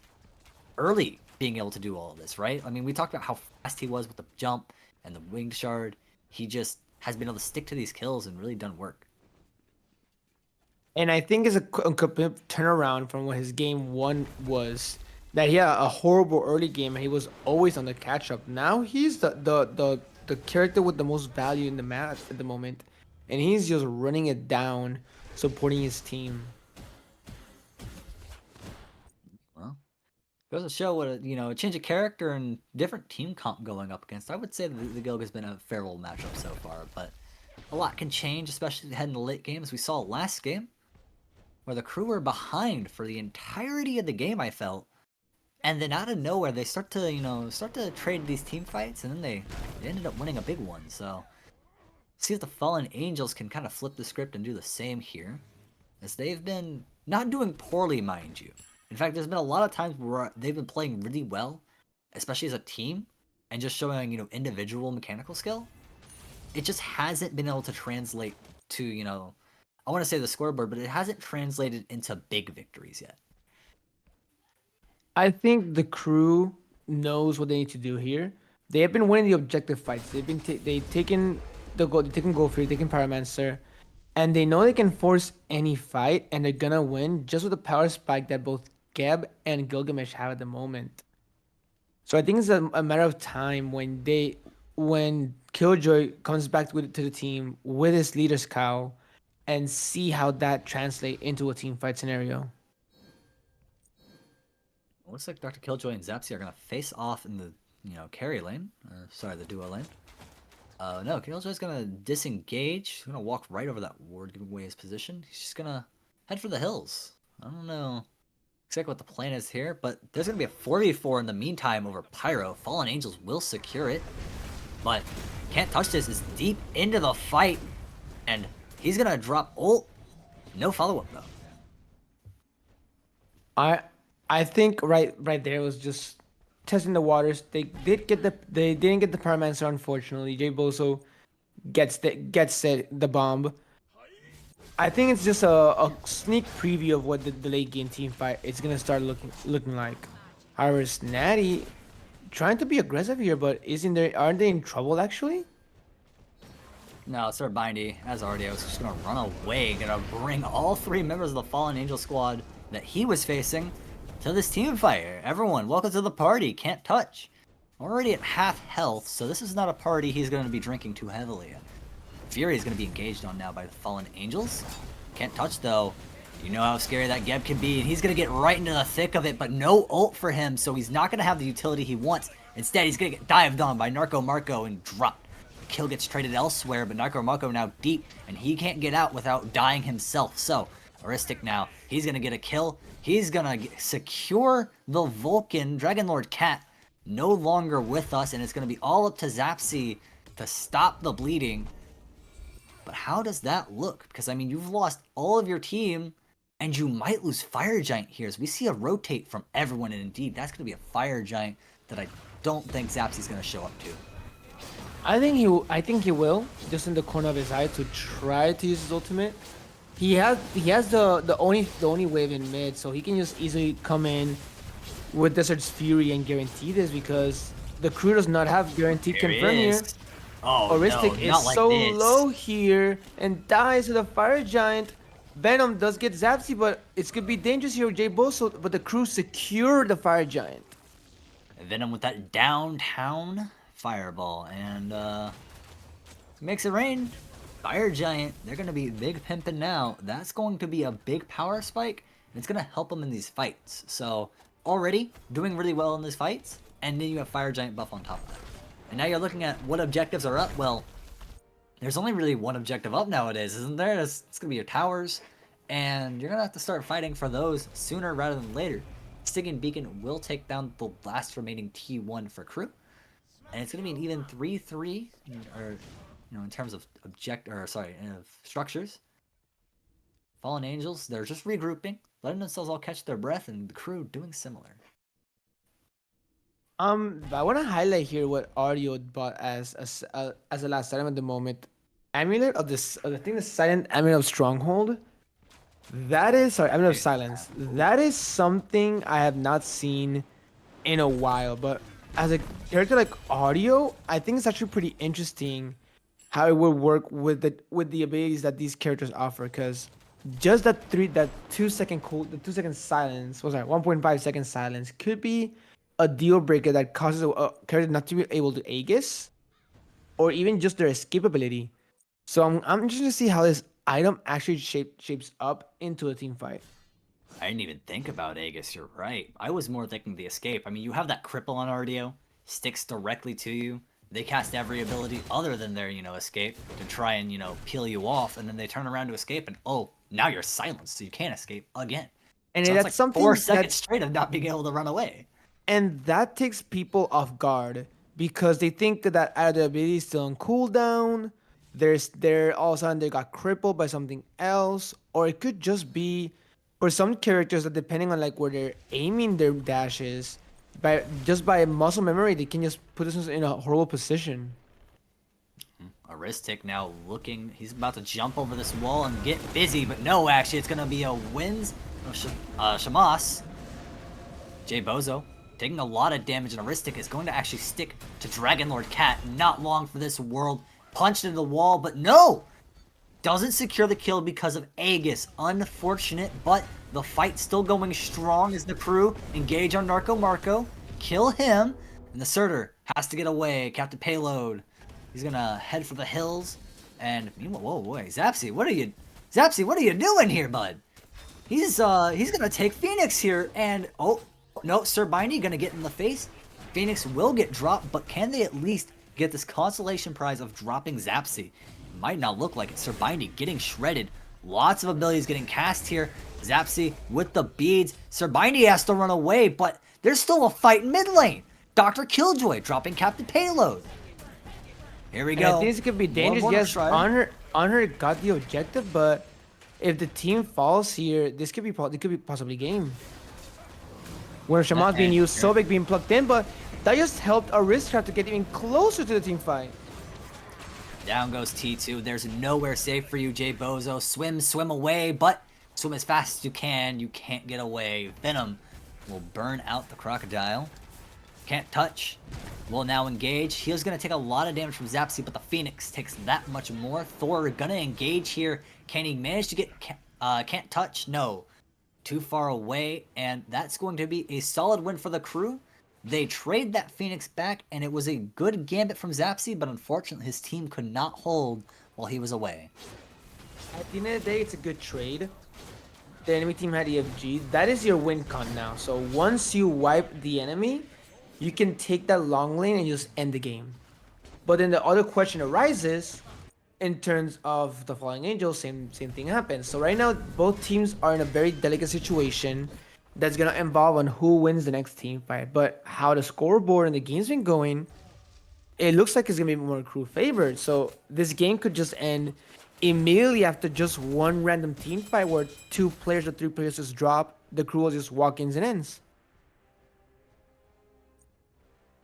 early being able to do all of this, right? I mean, we talked about how fast he was with the jump and the winged shard. He just has been able to stick to these kills and really done work. And I think it's a complete turnaround from what his game one was. That he had a horrible early game and he was always on the catch up. Now he's the character with the most value in the match at the moment. And he's just running it down, supporting his team. Well, goes to show what a change of character and different team comp going up against. I would say the Guild has been a fair old matchup so far, but a lot can change, especially heading to late games. We saw last game where the crew were behind for the entirety of the game, I felt. And then out of nowhere, they start to trade these team fights, and then they ended up winning a big one. So, see if the Fallen Angels can kind of flip the script and do the same here, as they've been not doing poorly, mind you. In fact, there's been a lot of times where they've been playing really well, especially as a team, and just showing individual mechanical skill. It just hasn't been able to translate to I want to say the scoreboard, but it hasn't translated into big victories yet. I think the crew knows what they need to do here. They have been winning the objective fights. They've taken the goal. They've taken Goldfree, taken Pyromancer, and they know they can force any fight, and they're gonna win just with the power spike that both Geb and Gilgamesh have at the moment. So I think it's a matter of time when Killjoy comes back to the team with his leader's cow, and see how that translates into a team fight scenario. Looks like Dr. Killjoy and Zapsy are gonna face off in the carry lane. Sorry, the duo lane. No, Killjoy's gonna disengage. He's gonna walk right over that ward, giving away his position. He's just gonna head for the hills. I don't know Looks like what the plan is here, but there's going to be a 4v4 in the meantime over Pyro. Fallen Angels will secure it, but Can't Touch This is deep into the fight, and he's going to drop ult. No follow-up, though. I think right there was just testing the waters. They didn't get the Pyromancer, unfortunately. Jay Bozo gets the bomb. I think it's just a sneak preview of what the late game team fight is gonna start looking like. However, Snatty trying to be aggressive here, but aren't they in trouble actually? No, Sir Bindy, as already, I was just gonna run away, gonna bring all 3 members of the Fallen Angel squad that he was facing to this team fight. Everyone, welcome to the party. Can't Touch. Already at half health, so this is not a party he's gonna be drinking too heavily. Fury is gonna be engaged on now by the Fallen Angels. Can't Touch though. You know how scary that Geb can be, and he's gonna get right into the thick of it, but no ult for him, so he's not gonna have the utility he wants. Instead, he's gonna get dived on by Narco Marco and dropped. Kill gets traded elsewhere, but Narco Marco now deep, and he can't get out without dying himself. So, Aristic now, he's gonna get a kill. He's gonna secure the Vulcan. Dragon Lord Cat no longer with us, and it's gonna be all up to Zapsy to stop the bleeding. But how does that look? Because, I mean, you've lost all of your team, and you might lose Fire Giant here. As we see a rotate from everyone, and indeed, that's gonna be a Fire Giant that I don't think Zapsy's gonna show up to. I think he will, just in the corner of his eye, to try to use his ultimate. He has the only wave in mid, so he can just easily come in with Desert's Fury and guarantee this, because the crew does not have guaranteed confirm here. Oh, Oristic no, is not like so this. low here and dies to the Fire Giant. Venom does get Zapsy, but it's gonna be dangerous here with Jay Boso, but the crew secure the Fire Giant. Venom with that downtown fireball, and makes it rain. Fire Giant, they're going to be big pimping now. That's going to be a big power spike, and it's going to help them in these fights. So, already doing really well in these fights, and then you have Fire Giant buff on top of that. And now you're looking at what objectives are up. Well, there's only really one objective up nowadays, isn't there? It's going to be your towers, and you're going to have to start fighting for those sooner rather than later. Stygian Beacon will take down the last remaining T1 for crew. And it's going to be an even 3-3, or, in terms of structures. Fallen Angels, they're just regrouping, letting themselves all catch their breath, and the crew doing similar. I want to highlight here what Audio bought as a last item at the moment. Amulet of this, I think the Silent Amulet of Stronghold. That is, Amulet of Silence. That is something I have not seen in a while, but as a character like Audio, I think it's actually pretty interesting how it would work with the abilities that these characters offer. Because just that 2 second the 2 second silence, 1.5 second silence could be a deal breaker that causes a character not to be able to Aegis, or even just their escape ability. So I'm interested to see how this item actually shapes up into a team fight. I didn't even think about Aegis, you're right. I was more thinking the escape. I mean, you have that cripple on RDO, sticks directly to you. They cast every ability other than their, escape to try and, peel you off, and then they turn around to escape, and now you're silenced, so you can't escape again. And so that's like something 4 seconds straight of not being able to run away. And that takes people off guard, because they think that either ability is still on cooldown, they're all of a sudden they got crippled by something else, or it could just be for some characters that, depending on like where they're aiming their dashes, by muscle memory, they can just put themselves in a horrible position. Aristic now looking, he's about to jump over this wall and get busy, but no, actually, it's gonna be a wins of Shamas. Jay Bozo taking a lot of damage, and Aristic is going to actually stick to Dragon Lord Cat. Not long for this world. Punched into the wall, but no! Doesn't secure the kill because of Aegis. Unfortunate, but the fight's still going strong as the crew engage on Narco Marco, kill him, and the Surtur has to get away. Captain Payload, he's gonna head for the hills, and whoa, Zapsy, what are you doing here, bud? He's gonna take Phoenix here, and oh no, Sir Bindy gonna get in the face. Phoenix will get dropped, but can they at least get this consolation prize of dropping Zapsy? Might not look like it. Sir Bindy getting shredded Lots of abilities getting cast here. Zapsy with the beads. Serbindi has to run away, but there's still a fight in mid lane. Dr. Killjoy dropping Captain Payload. Here we And I go. think this could be More dangerous. Border Yes, Strider. Honor got the objective, but if the team falls here, this could be possibly game. Where Shaman's being And used, Sobek being plugged in, but that just helped Aristocrat to get even closer to the team fight. down goes T2. There's nowhere safe for you, Jay Bozo. Swim away, but swim as fast as you can. You can't get away. Venom will burn out the Crocodile. Can't touch. Will now engage. He's going to take a lot of damage from Zapsy, but the Phoenix takes that much more. Thor gonna engage here. Can he manage to get... can't touch? No. Too far away, and that's going to be a solid win for the crew. They trade that Phoenix back, and it was a good gambit from Zapsy, but unfortunately his team could not hold while he was away. At the end of the day, it's a good trade. The enemy team had EFG. That is your win con now. So once you wipe the enemy, you can take that long lane and just end the game. But then the other question arises in terms of the Falling Angels, same thing happens. So right now, both teams are in a very delicate situation that's gonna involve on who wins the next team fight. But how the scoreboard and the game's been going, it looks like it's gonna be more crew favored. So this game could just end immediately after just one random team fight where 2 players or 3 players just drop. The crew will just walk ins and ends.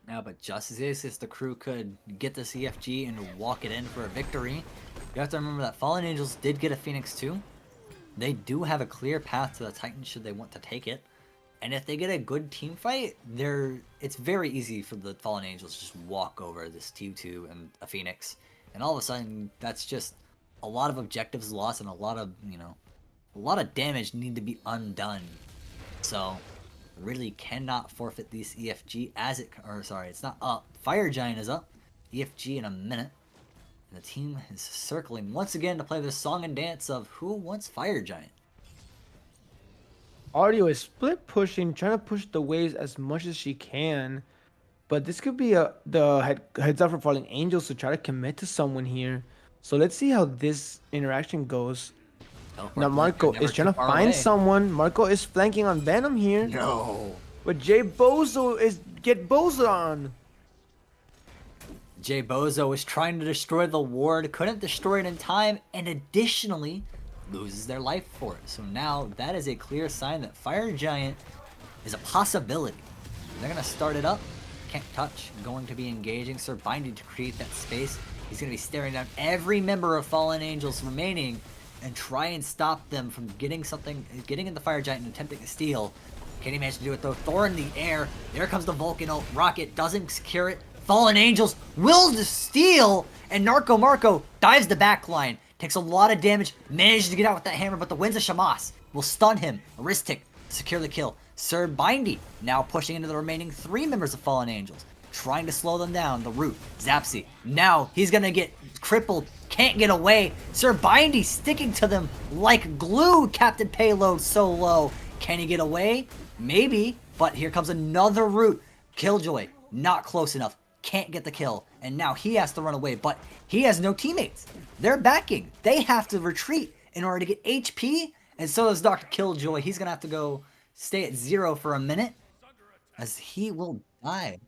Now, but just as is, if the crew could get the CFG and walk it in for a victory, you have to remember that Fallen Angels did get a Phoenix too. They do have a clear path to the Titan should they want to take it. And if they get a good team fight, it's very easy for the Fallen Angels to just walk over this T2 and a Phoenix. And all of a sudden, that's just a lot of objectives lost and a lot of damage need to be undone. So, really cannot forfeit these EFG it's not up. Fire Giant is up. EFG in a minute. And the team is circling once again to play the song and dance of who wants Fire Giant. Audio is split pushing, trying to push the waves as much as she can. But this could be the heads up for Falling Angels to try to commit to someone here. So let's see how this interaction goes. Now Marco is trying to find someone. Marco is flanking on Venom here. No. But Jay Bozo is get Bozo on. Jay Bozo is trying to destroy the ward, couldn't destroy it in time, and additionally loses their life for it. So now that is a clear sign that Fire Giant is a possibility. They're going to start it up. Can't touch. Going to be engaging Serbindi to create that space. He's going to be staring down every member of Fallen Angels remaining and try and stop them from getting in the Fire Giant and attempting to steal. Can he manage to do it though? Thor in the air. There comes the Vulcan ult. Rocket doesn't secure it. Fallen Angels will steal, and Narco Marco dives the backline. Takes a lot of damage, manages to get out with that hammer, but the winds of Shamas will stun him. Aristic secure the kill. Serbindi now pushing into the remaining 3 members of Fallen Angels, trying to slow them down. The root, Zapsy. Now he's gonna get crippled, can't get away. Serbindi sticking to them like glue. Captain Payload so low. Can he get away? Maybe, but here comes another root. Killjoy, not close enough. Can't get the kill, and now he has to run away, but he has no teammates. They're backing. They have to retreat in order to get HP, and so does Dr. Killjoy. He's gonna have to go stay at 0 for a minute, as he will die.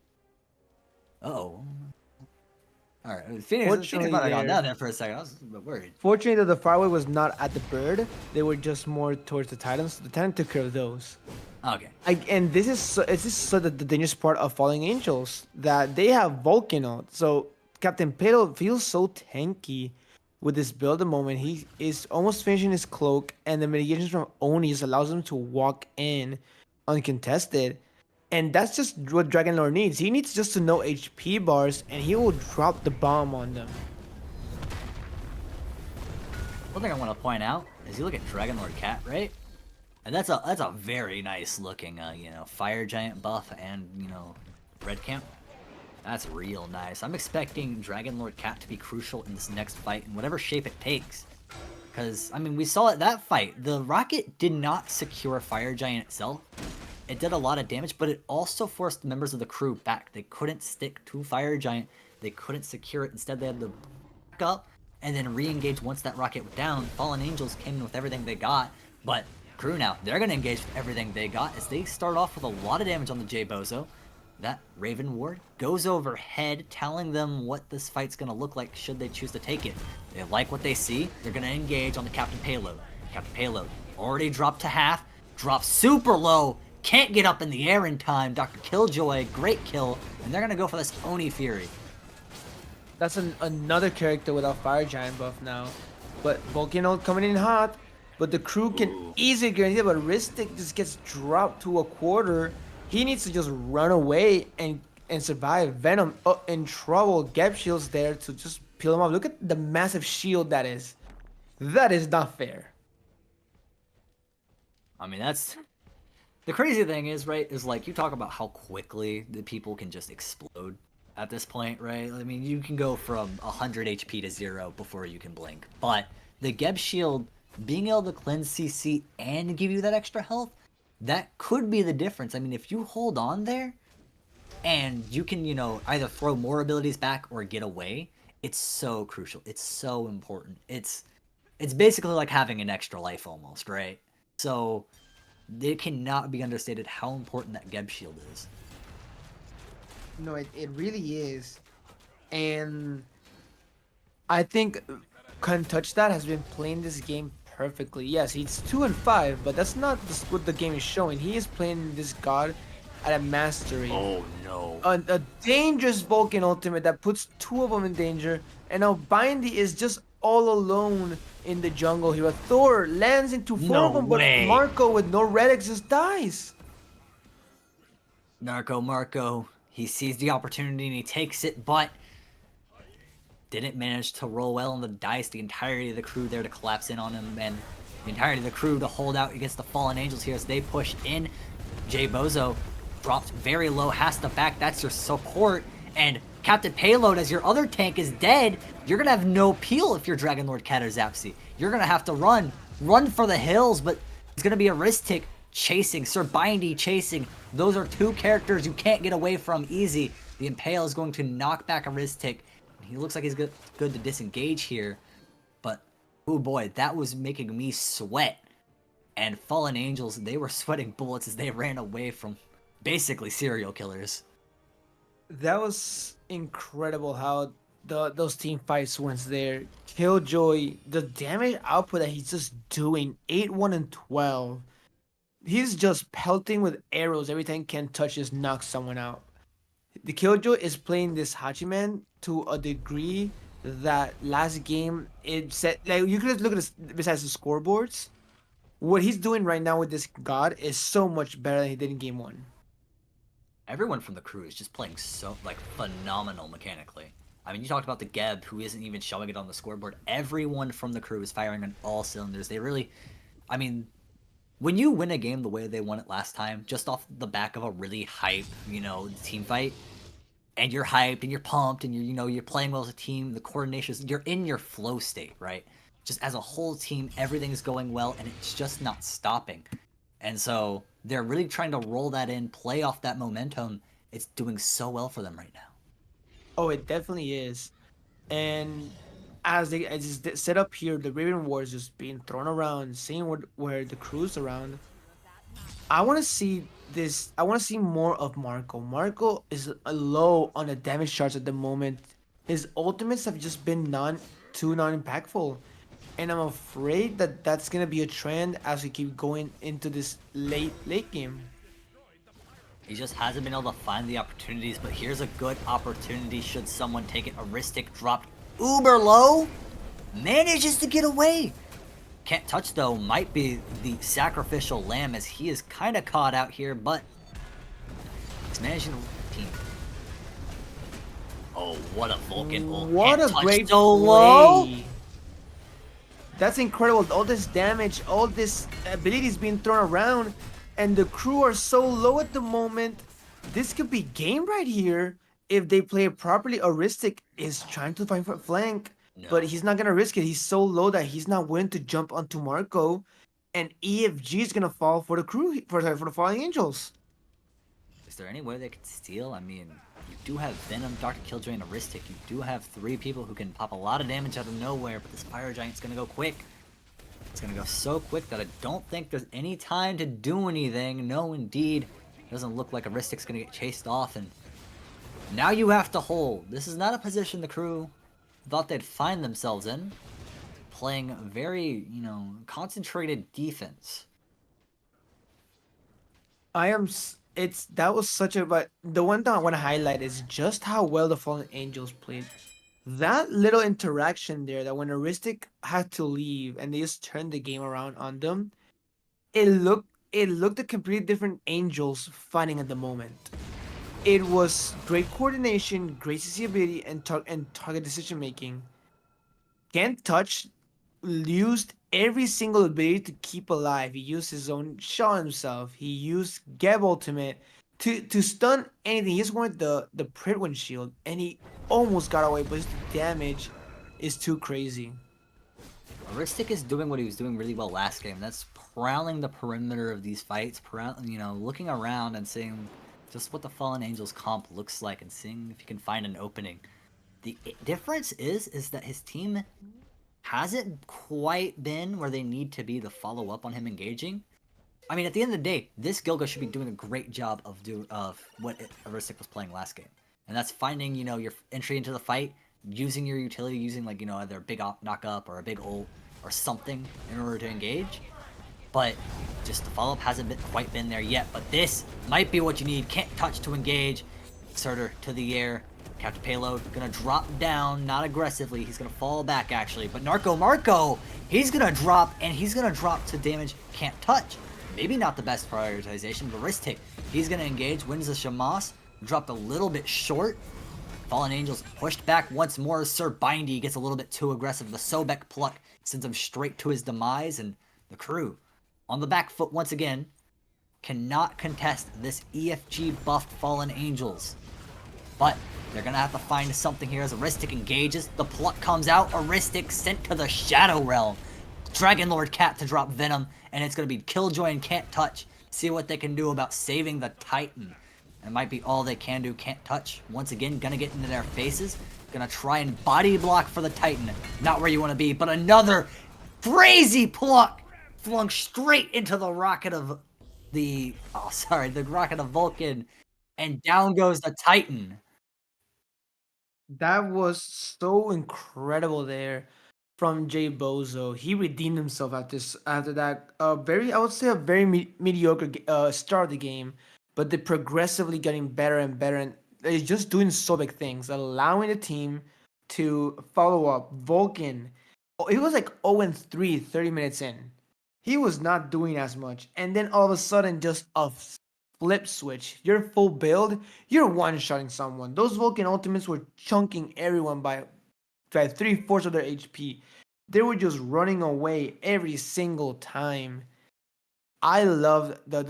Uh-oh. Alright, Phoenix might have gone down there for a second. I was a bit worried. Fortunately that the Fireway was not at the bird. They were just more towards the Titans. The Titan took care of those. Okay. And this is the dangerous part of Falling Angels, that they have Vulcan ult. So Captain Payload feels so tanky with this build at the moment. He is almost finishing his cloak, and the mitigations from Oni just allows him to walk in uncontested. And that's just what Dragon Lord needs. He needs just to know HP bars, and he will drop the bomb on them. One thing I want to point out is you look at Dragon Lord Cat, right? And that's a very nice looking, Fire Giant buff and, Red Camp. That's real nice. I'm expecting Dragon Lord Cat to be crucial in this next fight in whatever shape it takes. Because, I mean, we saw it that fight. The Rocket did not secure Fire Giant itself. It did a lot of damage, but it also forced members of the crew back. They couldn't stick to Fire Giant. They couldn't secure it. Instead, they had to back up and then re-engage once that rocket went down. Fallen Angels came in with everything they got, but Crew now, they're going to engage with everything they got as they start off with a lot of damage on the J Bozo. That Raven Ward goes overhead, telling them what this fight's going to look like should they choose to take it. They like what they see, they're going to engage on the Captain Payload. Captain Payload already dropped to half, drops super low, can't get up in the air in time. Dr. Killjoy, great kill, and they're going to go for this Oni Fury. That's another character without Fire Giant buff now. But Volcano coming in hot. But the crew can easily guarantee, but Ristic just gets dropped to a quarter. He needs to just run away and survive. Venom in trouble. Gap Shield's there to just peel him off. Look at the massive shield that is. That is not fair. I mean, that's... The crazy thing is, right, is like, you talk about how quickly the people can just explode at this point, right? I mean, you can go from 100 HP to 0 before you can blink. But the Geb Shield, being able to cleanse CC and give you that extra health, that could be the difference. I mean, if you hold on there, and you can, you know, either throw more abilities back or get away, it's so crucial. It's so important. It's basically like having an extra life almost, right? So it cannot be understated how important that Geb Shield is. No, it really is. And I think Can Touch That has been playing this game perfectly. Yes, he's 2-5, but that's not what the game is showing. He is playing this god at a mastery. Oh no. A dangerous Vulcan ultimate that puts two of them in danger. And now Bindy is just all alone in the jungle here. Thor lands into four No of them, way. but Marco with no Redix just dies. Marco, he sees the opportunity and he takes it, but didn't manage to roll well on the dice. The entirety of the crew there to collapse in on him, and the entirety of the crew to hold out against the Fallen Angels here as they push in. J Bozo dropped very low, has to back. That's your support, and Captain Payload, as your other tank is dead, you're gonna have no peel if you're Dragon Lord Cat or Zapsy. You're gonna have to run for the hills, but it's gonna be a Ristic chasing, Sir Bindy chasing. Those are two characters you can't get away from easy. The Impale is going to knock back a Ristic. He looks like he's good to disengage here, but oh boy, that was making me sweat. And Fallen Angels, they were sweating bullets as they ran away from basically serial killers. That was incredible how those team fights went there. Killjoy, the damage output that he's just doing, 8-1 and 12. He's just pelting with arrows. Every time Ken touches knocks someone out. The Killjoy is playing this Hachiman to a degree that last game it said, like, you could just look at this besides the scoreboards. What he's doing right now with this god is so much better than he did in game 1. Everyone from the crew is just playing so, like, phenomenal mechanically. I mean, you talked about the Geb, who isn't even showing it on the scoreboard. Everyone from the crew is firing on all cylinders. They really, I mean, when you win a game the way they won it last time, just off the back of a really hype, you know, team fight, and you're hyped and you're pumped and you're playing well as a team, the coordination, you're in your flow state, right? Just as a whole team, everything's going well and it's just not stopping. And so they're really trying to roll that in, play off that momentum. It's doing so well for them right now. Oh, it definitely is. And as it's set up here, the Raven War is just being thrown around, seeing where the crew's around. I want to see this. I want to see more of Marco. Marco is low on the damage charts at the moment. His ultimates have just been too non-impactful. And I'm afraid that that's going to be a trend as we keep going into this late game. He just hasn't been able to find the opportunities, but here's a good opportunity should someone take it. Aristic dropped uber low, manages to get away. Can't touch though, might be the sacrificial lamb as he is kind of caught out here, but he's managing the team. Oh, what a Vulcan ult. What Can't a touch great so low. play. That's incredible. All this damage, all this abilities being thrown around, and the crew are so low at the moment. This could be game right here if they play it properly. Aristic is trying to find for flank, but he's not gonna risk it. He's so low that he's not willing to jump onto Marco, and EFG is gonna fall for the crew for the Falling Angels. Is there any way they could steal? I mean, You do have Venom, Dr. Killjoy, and Aristic. You do have 3 people who can pop a lot of damage out of nowhere, but this Fire Giant's gonna go quick. It's gonna go so quick that I don't think there's any time to do anything. No, indeed. It doesn't look like Aristic's gonna get chased off, and now you have to hold. This is not a position the crew thought they'd find themselves in. Playing very, concentrated defense. It's that was such a but the one thing I want to highlight is just how well the Fallen Angels played. That little interaction there, that when Aristic had to leave and they just turned the game around on them, it looked a completely different Angels fighting at the moment. It was great coordination, great CC ability, and target decision making. Can't touch used every single ability to keep alive. He used his own shot himself. He used Geb ultimate to stun anything. He just wanted the Pridwin shield, and he almost got away, but his damage is too crazy. Aristic is doing what he was doing really well last game. That's prowling the perimeter of these fights, looking around and seeing just what the Fallen Angels comp looks like and seeing if he can find an opening. The difference is that his team hasn't quite been where they need to be to follow up on him engaging. I mean, at the end of the day, this Gilga should be doing a great job of what Aristic was playing last game, and that's finding your entry into the fight, using your utility, using either a big knock up or a big ult or something in order to engage. But just the follow up hasn't quite been there yet. But this might be what you need. Can't touch to engage. Surtur to the air. Captain Payload gonna drop down, not aggressively. He's gonna fall back actually. But Narco Marco, he's gonna drop, and he's gonna drop to damage can't touch. Maybe not the best prioritization, but Ristic. He's gonna engage, wins the Shamas, dropped a little bit short. Fallen Angels pushed back once more. Sir Bindy gets a little bit too aggressive. The Sobek pluck sends him straight to his demise, and the crew, on the back foot once again, cannot contest this EFG buffed Fallen Angels. But they're gonna have to find something here as Aristic engages. The pluck comes out. Aristic sent to the Shadow Realm. Dragon Lord Cat to drop Venom, and it's gonna be Killjoy and Can't Touch. See what they can do about saving the Titan. It might be all they can do. Can't touch. Once again, gonna get into their faces. Gonna try and body block for the Titan. Not where you want to be, but another crazy pluck flung straight into the rocket of the rocket of Vulcan, and down goes the Titan. That was so incredible there from Jay Bozo. He redeemed himself after that. Very, I would say, a very mediocre start of the game, but they progressively getting better and better, and he's just doing so big things, allowing the team to follow up. Vulcan, it was like 0 and 3, 30 minutes in. He was not doing as much, and then all of a sudden, just a flip switch. Your full build, you're one-shotting someone. Those Vulcan ultimates were chunking everyone by 3/4 of their HP. They were just running away every single time. I love how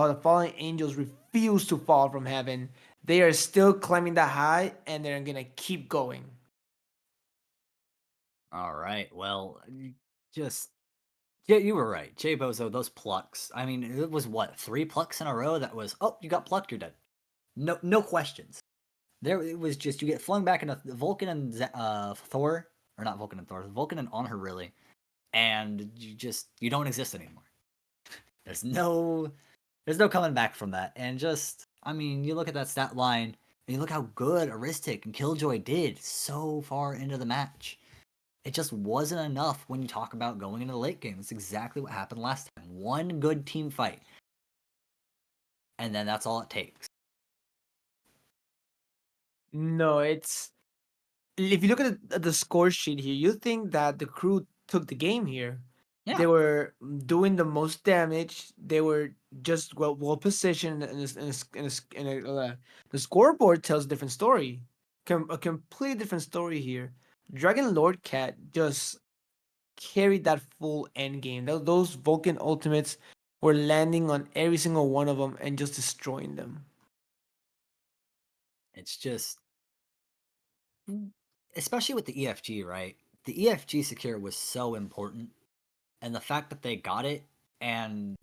the fallen angels refuse to fall from heaven. They are still climbing that high, and they're gonna keep going. All right, well, just yeah, you were right, Jay Bozo. Those plucks. I mean, it was what 3 plucks in a row. That was you got plucked, you're dead. No questions. There, it was just you get flung back into Vulcan and Thor, or not Vulcan and Thor, Vulcan and on her really, and you don't exist anymore. There's no coming back from that, and just I mean, you look at that stat line and you look how good Aristic and Killjoy did so far into the match. It just wasn't enough when you talk about going into the late game. It's exactly what happened last time. One good team fight, and then that's all it takes. No, it's if you look at the score sheet here, you think that the crew took the game here. Yeah, They were doing the most damage. They were just well positioned, the scoreboard tells a different story. A completely different story here. Dragon Lord Cat just carried that full end game. Those Vulcan ultimates were landing on every single one of them and just destroying them. it's just especially with the EFG, right? The EFG secure was so important, and the fact that they got it, and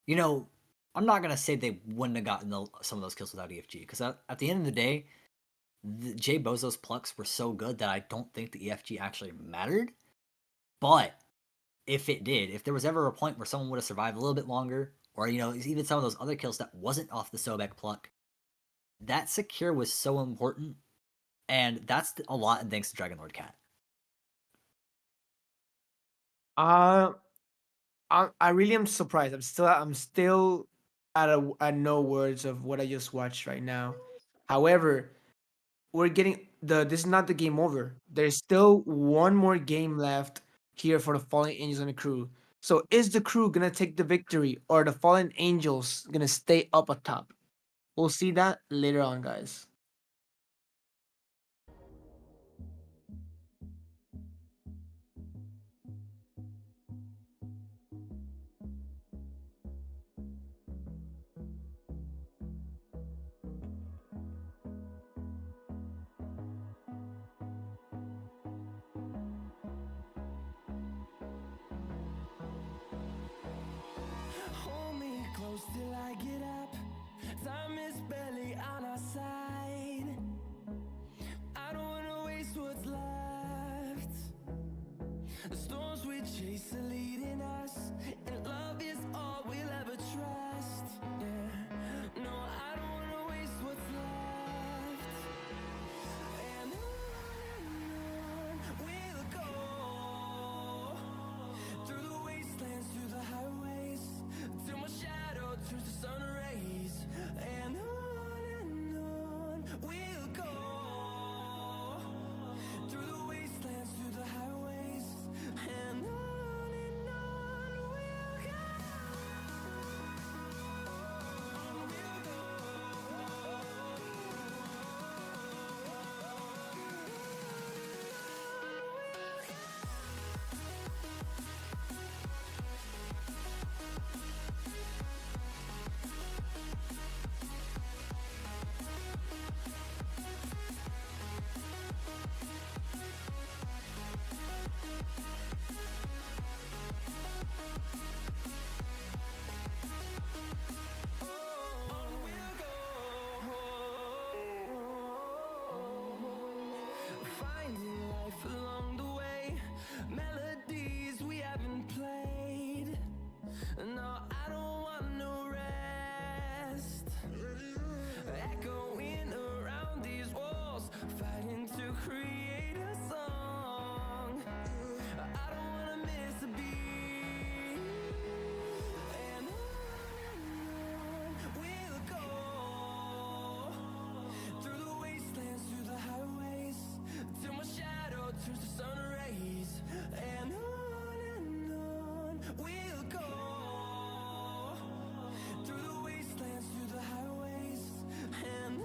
you know, I'm not gonna say they wouldn't have gotten some of those kills without EFG, because at the end of the day, Jay Bozo's plucks were so good that I don't think the EFG actually mattered. But if it did, if there was ever a point where someone would have survived a little bit longer, or even some of those other kills that wasn't off the Sobek pluck, that secure was so important, and that's a lot. And thanks to Dragon Lord Cat. Uh, I really am surprised. I'm still at no words of what I just watched right now. However, we're getting this is not the game over. There's still one more game left here for the Fallen Angels and the crew. So is the crew gonna take the victory or the Fallen Angels gonna stay up atop? We'll see that later on, guys. Hold me close till I get up. Time is barely on our side. I don't wanna waste what's left. The storms we chase are leading us, and love is all we'll ever trust. Yeah, no, I don't wanna waste what's left. And on we'll go, through the wastelands, through the highways, till my shadow turns to sun rays. And on we'll go, through the wastelands, through the highways, and on we'll go. Finding life along the way, melodies we haven't played. No, I don't want no rest. Echoing around these walls, fighting to create a song. I don't wanna miss a beat. And on we'll go, through the wastelands, through the highways, till my shadow turns to sun rays. And on we'll go, through the wastelands, through the highways, and on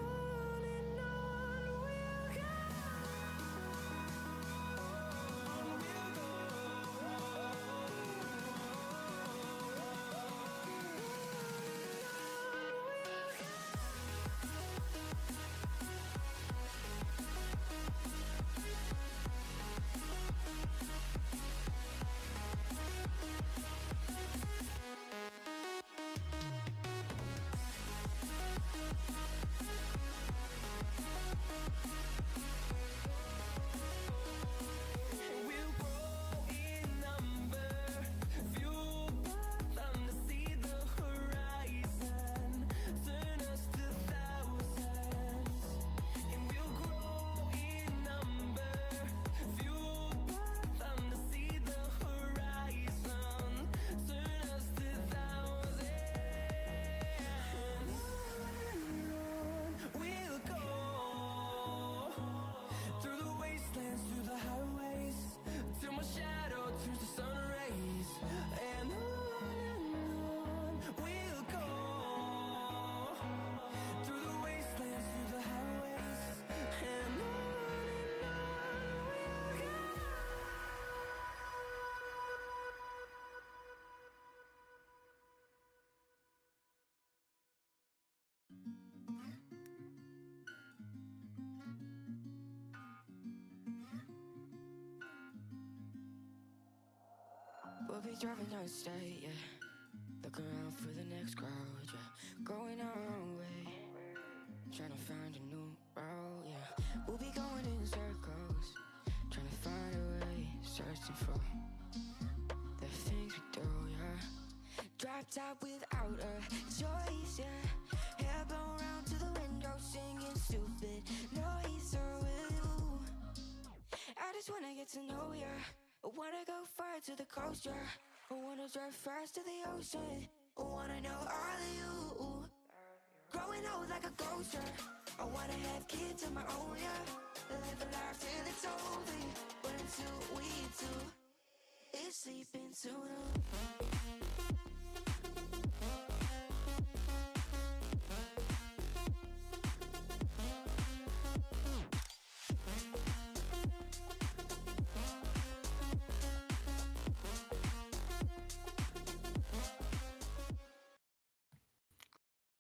we'll go. We'll grow in number, fueled by them to see the horizon, turn us to thousands. And we'll grow in number, fueled by them to see the horizon, turn us to thousands. And on we'll go, through the wastelands, through the highways, till my shadow turns to sun rays. And on we'll go, through the wastelands, through the highways, and on we'll go. We'll be driving down the state, yeah. Look around for the next crowd, yeah. Going our own way, trying to find a new route, yeah. searching for the things we do, yeah. Drop top without a choice, yeah. Hair blown round to the window, singing stupid noise. Or will you? I just wanna get to know ya. I wanna go far to the coast, yeah. I wanna drive fast to the ocean. I wanna know all of you. Growing old like a ghost, yeah. I wanna have kids of my own, yeah. Live a life till it's over. But until we do, it's sleeping soon.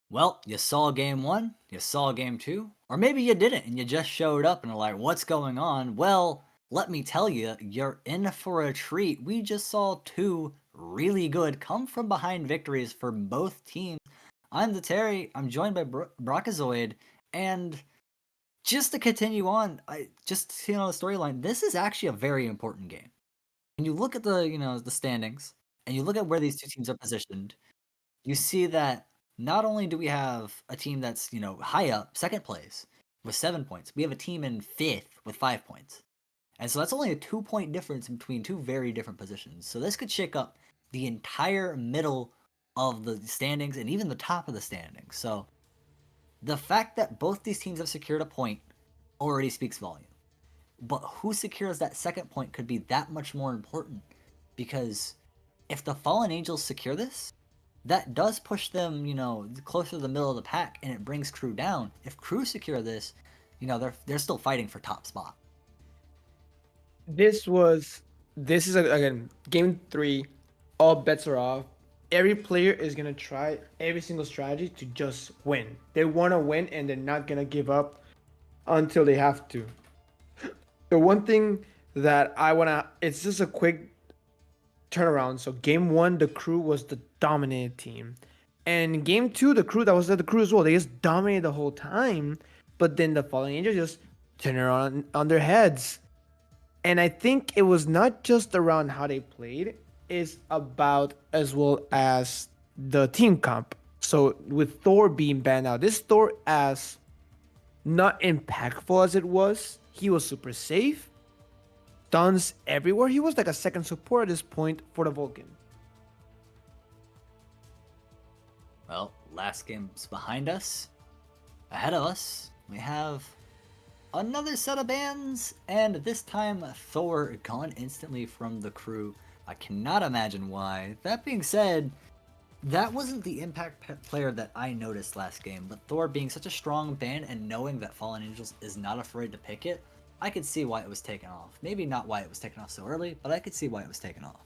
Well, you saw game one, you saw game two, or maybe you didn't and you just showed up and are like, what's going on? Well, let me tell you, you're in for a treat. We just saw two really good come from behind victories for both teams. I'm the Terry, I'm joined by Brockazoid, and just to continue on, just seeing on the storyline, this is actually a very important game. When you look at the standings, and you look at where these two teams are positioned, you see that not only do we have a team that's, high up, second place, with 7 points, we have a team in fifth with 5 points. And so that's only a 2 point difference between two very different positions. So this could shake up the entire middle of the standings and even the top of the standings. So the fact that both these teams have secured a point already speaks volume. But who secures that second point could be that much more important, because if the Fallen Angels secure this, that does push them, closer to the middle of the pack, and it brings Crew down. If Crew secure this, they're still fighting for top spot. This is again game 3. All bets are off. Every player is gonna try every single strategy to just win. They want to win and they're not gonna give up until they have to. The one thing that I wanna, it's just a quick turnaround. So game 1, the Crew was the dominant team, and game 2, the Crew, that was the Crew as well. They just dominated the whole time, but then the Fallen Angels just turned around on their heads. And I think it was not just around how they played, it's about as well as the team comp. So with Thor being banned out, this Thor, as not impactful as it was, he was super safe. Stuns everywhere. He was like a second support at this point for the Vulcan. Well, last game's behind us. Ahead of us, we have another set of bans, and this time Thor gone instantly from the Crew. I cannot imagine why. That being said, that wasn't the impact player that I noticed last game, but Thor being such a strong ban and knowing that Fallen Angels is not afraid to pick it, I could see why it was taken off. Maybe not why it was taken off so early, but I could see why it was taken off.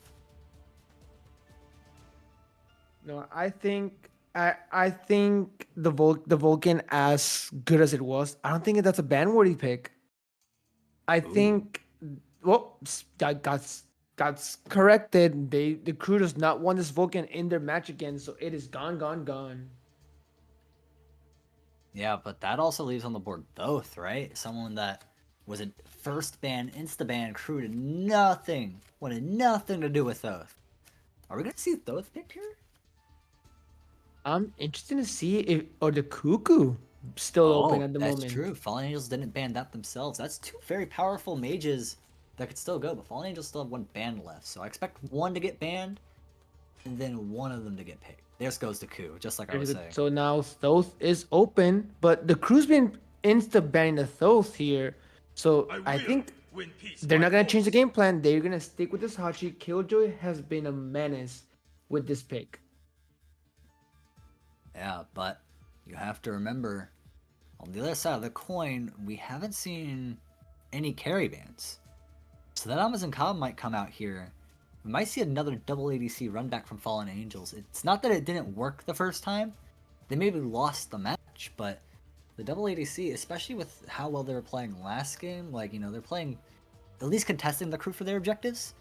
No, I think the Vulcan, as good as it was, I don't think that's a ban worthy pick. I think, well, that got corrected. The Crew does not want this Vulcan in their match again, so it is gone, gone, gone. Yeah, but that also leaves on the board Thoth, right? Someone that was a first ban, insta-ban, Crew did nothing, wanted nothing to do with Thoth. Are we gonna see Thoth picked here? I'm interested to see if, or the Cuckoo still open at the That's moment. true. Fallen Angels didn't ban that themselves. That's two very powerful mages that could still go, but Fallen Angels still have one ban left, so I expect one to get banned, and then one of them to get picked. There goes the coup, just like I was saying. So now Thoth is open, but the Crew's been insta banning the Thoth here. So I think they're not gonna change the game plan. They're gonna stick with this Hachi. Killjoy has been a menace with this pick. Yeah, but you have to remember, on the other side of the coin, we haven't seen any carry bans. So that Amazon Cobb might come out here. We might see another double ADC run back from Fallen Angels. It's not that it didn't work the first time. They maybe lost the match, but the double ADC, especially with how well they were playing last game, they're playing, at least contesting the Crew for their objectives.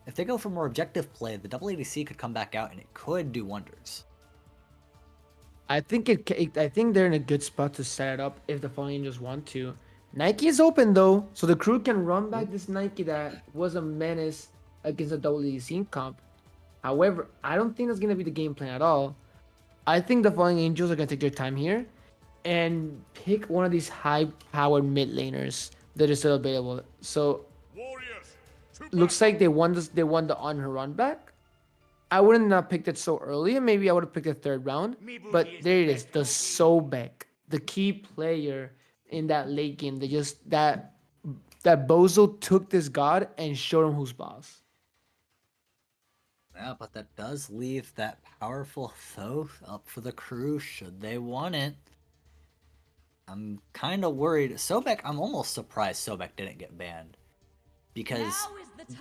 If they go for more objective play, the double ADC could come back out and it could do wonders. I think they're in a good spot to set it up if the Fallen Angels want to. Nike is open though, so the crew can run back this Nike that was a menace against the WDC comp. However, I don't think that's gonna be the game plan at all. I think the Falling Angels are gonna take their time here and pick one of these high-powered mid laners that is still available. So looks like they won this. They won the on her run back. I wouldn't have picked it so early, and maybe I would have picked the third round. But there it is, the Sobek, the key player in that late game. They just that Bozo took this god and showed him who's boss. Yeah, but that does leave that powerful Thoth up for the crew should they want it. I'm kind of worried. Sobek, I'm almost surprised Sobek didn't get banned. Because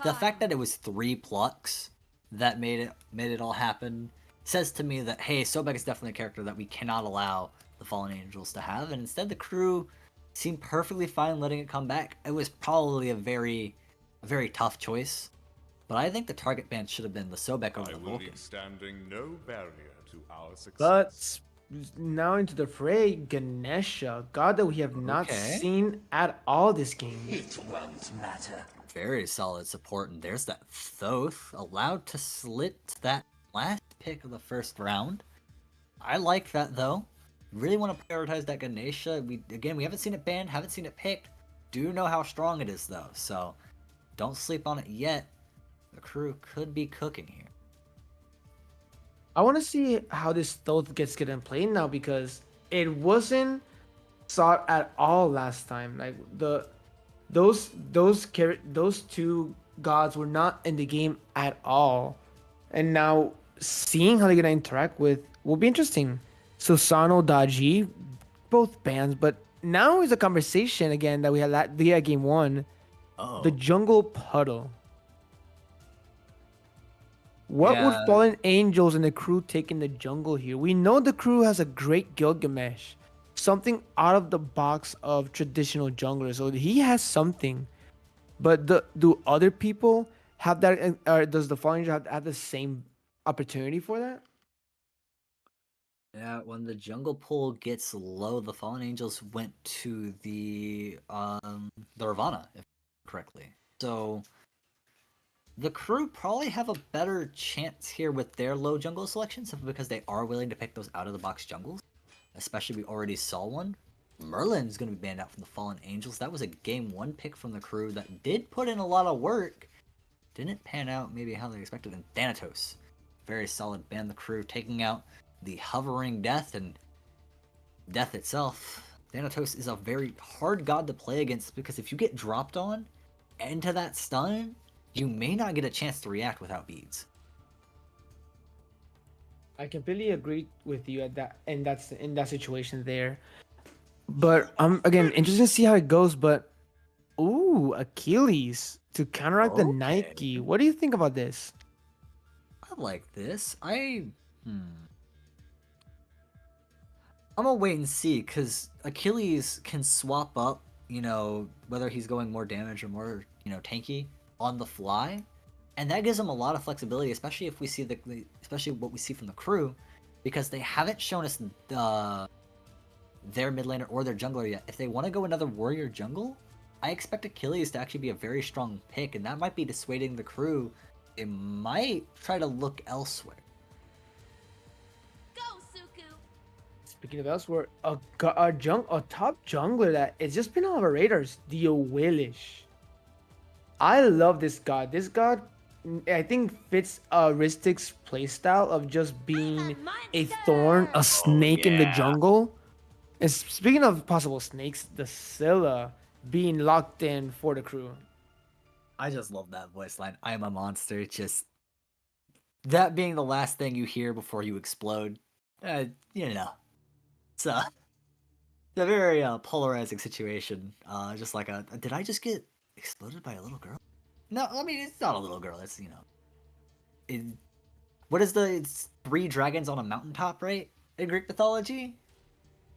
the fact that it was 3 plucks that made it all happen says to me that, hey, Sobek is definitely a character that we cannot allow the Fallen Angels to have, and instead the crew seemed perfectly fine letting it come back. It was probably a very tough choice, but I think the target ban should have been the Sobek over I the will Vulcan. leave standing no barrier to our success. But now into the fray, Ganesha, god that we have not Okay. seen at all this game. It won't matter. Very solid support, and there's that Thoth allowed to slit that last pick of the first round. I like that though. Really want to prioritize that Ganesha. We haven't seen it banned, haven't seen it picked. Do know how strong it is though, so don't sleep on it yet. The crew could be cooking here. I want to see how this Thoth gets getting played now because it wasn't sought at all last time. Like those two gods were not in the game at all, and now seeing how they're gonna interact with will be interesting. Susano Daji, both bans, but now is a conversation again that we had via game one. Oh, The jungle puddle. What would yeah. Fallen Angels and the crew take in the jungle here? We know the crew has a great Gilgamesh, something out of the box of traditional junglers. So he has something, but do other people have that? Or does the Fallen Angel have the same opportunity for that? Yeah, when the jungle pool gets low, the Fallen Angels went to the Ravana, if correctly. So the crew probably have a better chance here with their low jungle selection simply because they are willing to pick those out of the box jungles. Especially we already saw one. Merlin's going to be banned out from the Fallen Angels. That was a game 1 pick from the crew that did put in a lot of work. Didn't pan out maybe how they expected. And Thanatos, very solid ban the crew, taking out the hovering death and death itself. Thanatos is a very hard god to play against because if you get dropped on into that stun, you may not get a chance to react without beads. I completely agree with you at that, and that's in that situation there. But I'm again interested to see how it goes. But ooh, Achilles to counteract the Okay. Nike. What do you think about this? I like this. I'm gonna wait and see because Achilles can swap up, whether he's going more damage or more, tanky on the fly, and that gives him a lot of flexibility, especially if we see especially what we see from the crew, because they haven't shown us their mid laner or their jungler yet. If they want to go another warrior jungle, I expect Achilles to actually be a very strong pick, and that might be dissuading the crew. They might try to look elsewhere. Go, Suku! Speaking of elsewhere, a top jungler that it's just been on our radars, the Owilish. I love this god. This god, I think, fits Ristic's playstyle of just being a thorn, a snake in the yeah. jungle. And speaking of possible snakes, the Scylla being locked in for the crew. I just love that voice line. I am a monster. Just that being the last thing you hear before you explode. It's a very polarizing situation. Just like did I just get exploded by a little girl? No, I mean it's not a little girl. It's what is it's 3 dragons on a mountaintop, right? In Greek mythology?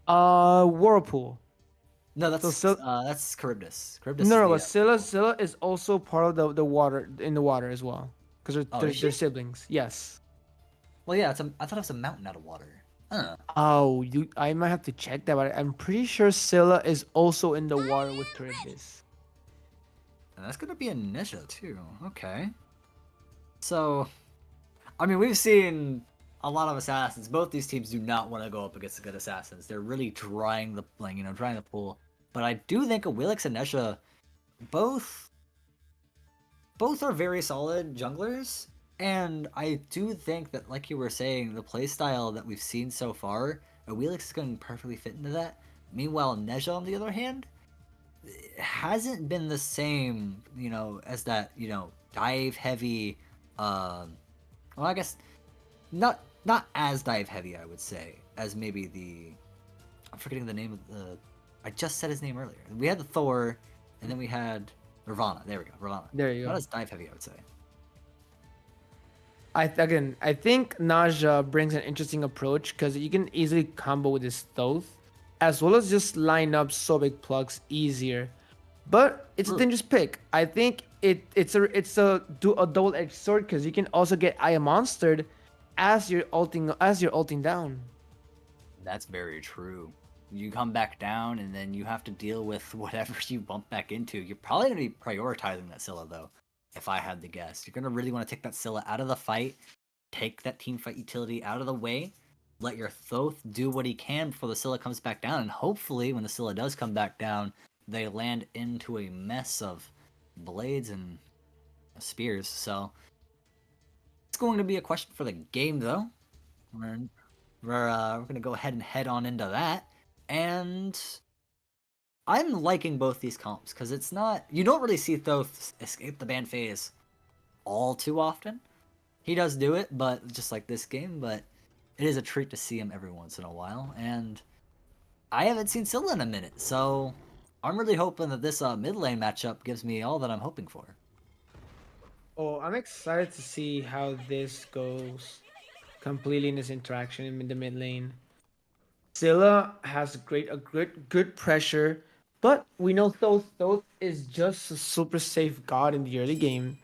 Whirlpool. No, that's So that's Charybdis. Charybdis no, is no, the but Scylla is also part of the water in the water as well, because Oh, they're is she? siblings. Yes. Well, yeah, I thought it was a mountain out of water. Huh. Oh, I might have to check that, but I'm pretty sure Scylla is also in the water with Charybdis. And that's gonna be a Nisha too. Okay. So, I mean, we've seen a lot of assassins. Both these teams do not want to go up against the good assassins. They're really drying the like, drying the pool. But I do think Awilix and Nesha both are very solid junglers. And I do think that, like you were saying, the playstyle that we've seen so far, Awilix is going to perfectly fit into that. Meanwhile, Neja, on the other hand, hasn't been the same, as that, dive heavy. Well, I guess not as dive heavy, I would say, as maybe the. I'm forgetting the name of the. I just said his name earlier. We had the Thor, and then we had Nirvana. There we go, Nirvana. There you Not go. as dive heavy, I would say. I think Naja brings an interesting approach because you can easily combo with his Thoth, as well as just line up Sobek plugs easier. But it's a True. dangerous pick. I think it's a double-edged sword because you can also get Aya monstered as you're ulting down. That's very true. You come back down, and then you have to deal with whatever you bump back into. You're probably going to be prioritizing that Scylla, though, if I had to guess. You're going to really want to take that Scylla out of the fight, take that team fight utility out of the way, let your Thoth do what he can before the Scylla comes back down, and hopefully, when the Scylla does come back down, they land into a mess of blades and spears. So, it's going to be a question for the game, though. We're we're gonna go ahead and head on into that, and I'm liking both these comps because it's not you don't really see Thoth escape the ban phase all too often. He does do it, but just like this game, but it is a treat to see him every once in a while, and I haven't seen Scylla in a minute, so I'm really hoping that this mid lane matchup gives me all that I'm hoping for. Oh, I'm excited to see how this goes completely in this interaction in the mid lane. Scylla has good pressure, but we know Thoth is just a super safe god in the early game.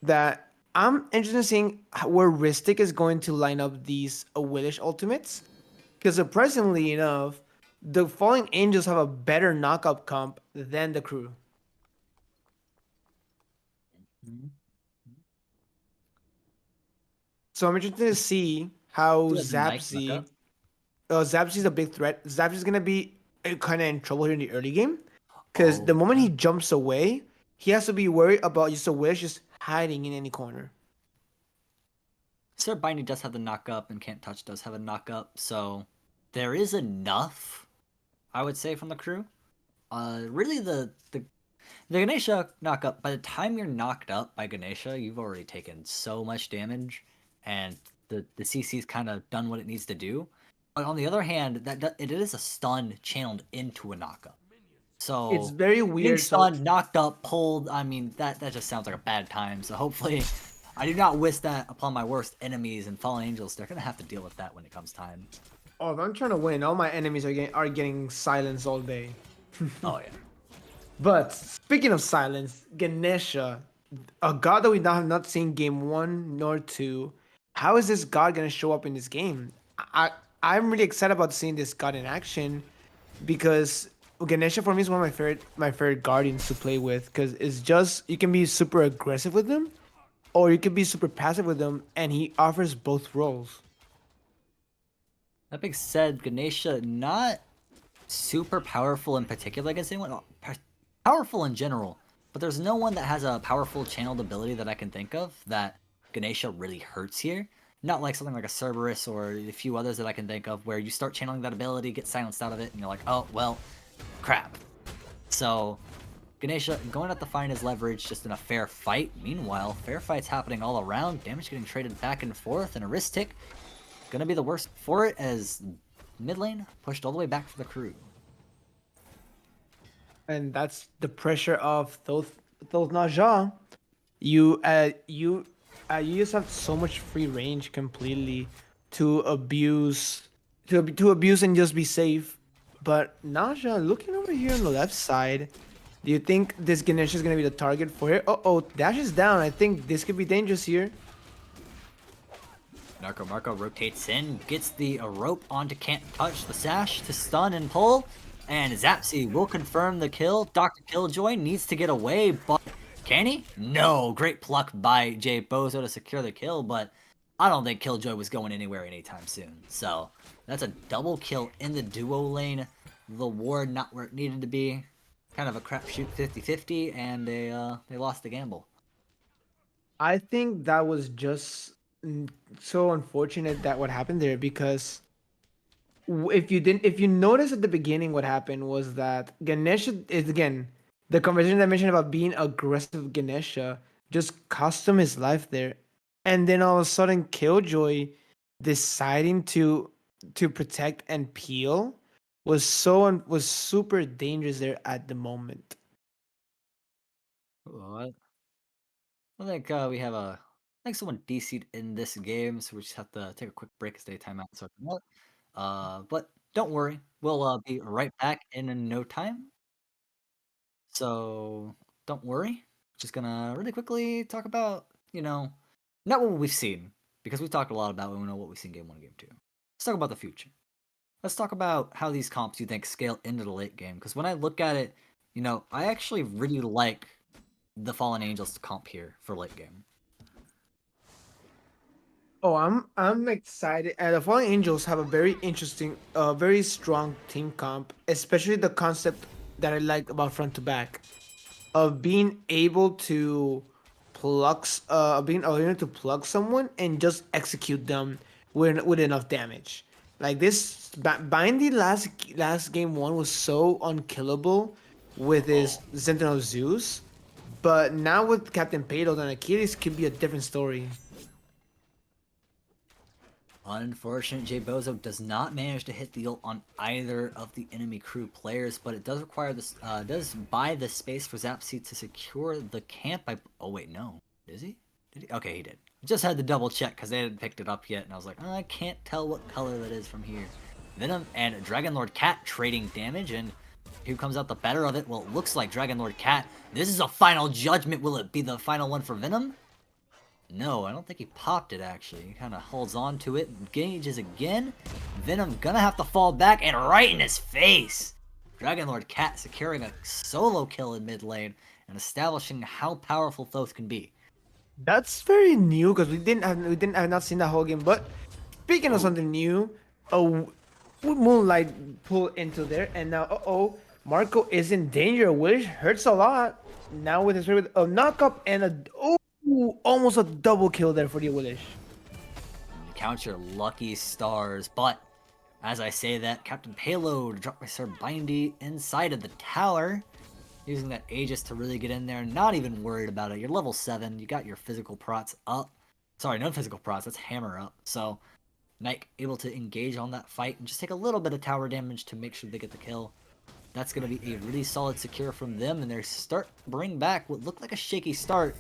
That I'm interested in seeing where Ristic is going to line up these Awilish ultimates. Because surprisingly enough, the Falling Angels have a better knockup comp than the crew. Mm-hmm. So I'm interested to see how Do have the Nike look Zapsy. up. Zapsy's a big threat. Zapsy's gonna be kind of in trouble here in the early game, because Oh, the moment yeah. he jumps away, he has to be worried about just a wish just hiding in any corner. Sir Binding does have the knock up, and Can't Touch does have a knock up, so there is enough, I would say, from the crew. Really, the Ganesha knock up. By the time you're knocked up by Ganesha, you've already taken so much damage, and the CC's kind of done what it needs to do. But on the other hand, it is a stun channeled into a knockup. It's So very getting weird. So stunned, knocked up, pulled. I mean, that just sounds like a bad time. So hopefully, I do not wish that upon my worst enemies and fallen angels. They're gonna have to deal with that when it comes time. oh, if I'm trying to win, all my enemies are getting silenced all day. Oh yeah. But speaking of silence, Ganesha, a god that we have not seen game one nor two. How is this god gonna show up in this game? I'm really excited about seeing this god in action because Ganesha for me is one of my favorite guardians to play with because it's just you can be super aggressive with them or you can be super passive with them and he offers both roles. That being said, Ganesha not super powerful in particular against anyone. Powerful in general, but there's no one that has a powerful channeled ability that I can think of that Ganesha really hurts here. Not like something like a Cerberus or a few others that I can think of where you start channeling that ability, get silenced out of it, and you're like, oh, well, crap. So, Ganesha going out to find his leverage just in a fair fight. Meanwhile, fair fights happening all around, damage getting traded back and forth, and a wrist tick gonna be the worst for it as mid lane pushed all the way back for the crew. And that's the pressure of those Naja. You just have so much free range completely to abuse to abuse and just be safe. But Naja, looking over here on the left side, do you think this Ganesh is gonna be the target for it? Oh, Dash is down. I think this could be dangerous here. Marco rotates in, gets the rope onto Can't Touch, the sash to stun and pull, and Zapsy will confirm the kill. Dr. Killjoy needs to get away, but can he? No, great pluck by Jay Bozo to secure the kill, but I don't think Killjoy was going anywhere anytime soon. So that's a double kill in the duo lane. The ward not where it needed to be. Kind of a crapshoot 50-50, and they lost the gamble. I think that was just so unfortunate that what happened there because if you notice at the beginning, what happened was that Ganesha is again the conversation I mentioned about being aggressive. Ganesha just cost him his life there, and then all of a sudden, Killjoy deciding to protect and peel was super dangerous there at the moment. What? I think we have I think someone DC'd in this game, so we just have to take a quick break, stay timeout. So, but don't worry, we'll be right back in no time. So don't worry. Just gonna really quickly talk about, not what we've seen, because we've talked a lot about what we've seen game one, game two. Let's talk about the future. Let's talk about how these comps you think scale into the late game. Because when I look at it, I actually really like the Fallen Angels comp here for late game. Oh, I'm excited. The Fallen Angels have a very interesting, very strong team comp, especially the concept that I like about front to back of being able to being able to plug someone and just execute them with enough damage. Like this, Bindy last game one was so unkillable with his Sentinel Zeus, but now with Captain Payload and Achilles could be a different story. Unfortunate, Jay Bozo does not manage to hit the ult on either of the enemy crew players, but it does require this, does buy the space for Zapsy to secure the camp. Oh wait, no, is he? Did he? Okay, he did. Just had to double check because they hadn't picked it up yet, and I was like, I can't tell what color that is from here. Venom and Dragon Lord Cat trading damage, and who comes out the better of it? Well, it looks like Dragon Lord Cat. This is a final judgment. Will it be the final one for Venom? No, I don't think he popped it, actually. He kind of holds on to it, engages again. Venom gonna have to fall back, and right in his face! Dragon Lord Cat securing a solo kill in mid lane, and establishing how powerful Thoth can be. That's very new because we didn't have not seen that whole game. But speaking of something new, oh, Moonlight pull into there, and now Marco is in danger, which hurts a lot. Now with his a knock up and almost a double kill there for the Willish. Count your lucky stars, but as I say that, Captain Payload dropped my Sir Bindy inside of the tower, using that Aegis to really get in there, not even worried about it. You're level 7, you got your physical prots up. Sorry, no physical prots, that's hammer up. So, Knight able to engage on that fight and just take a little bit of tower damage to make sure they get the kill. That's going to be a really solid secure from them, and they start bring back what looked like a shaky start,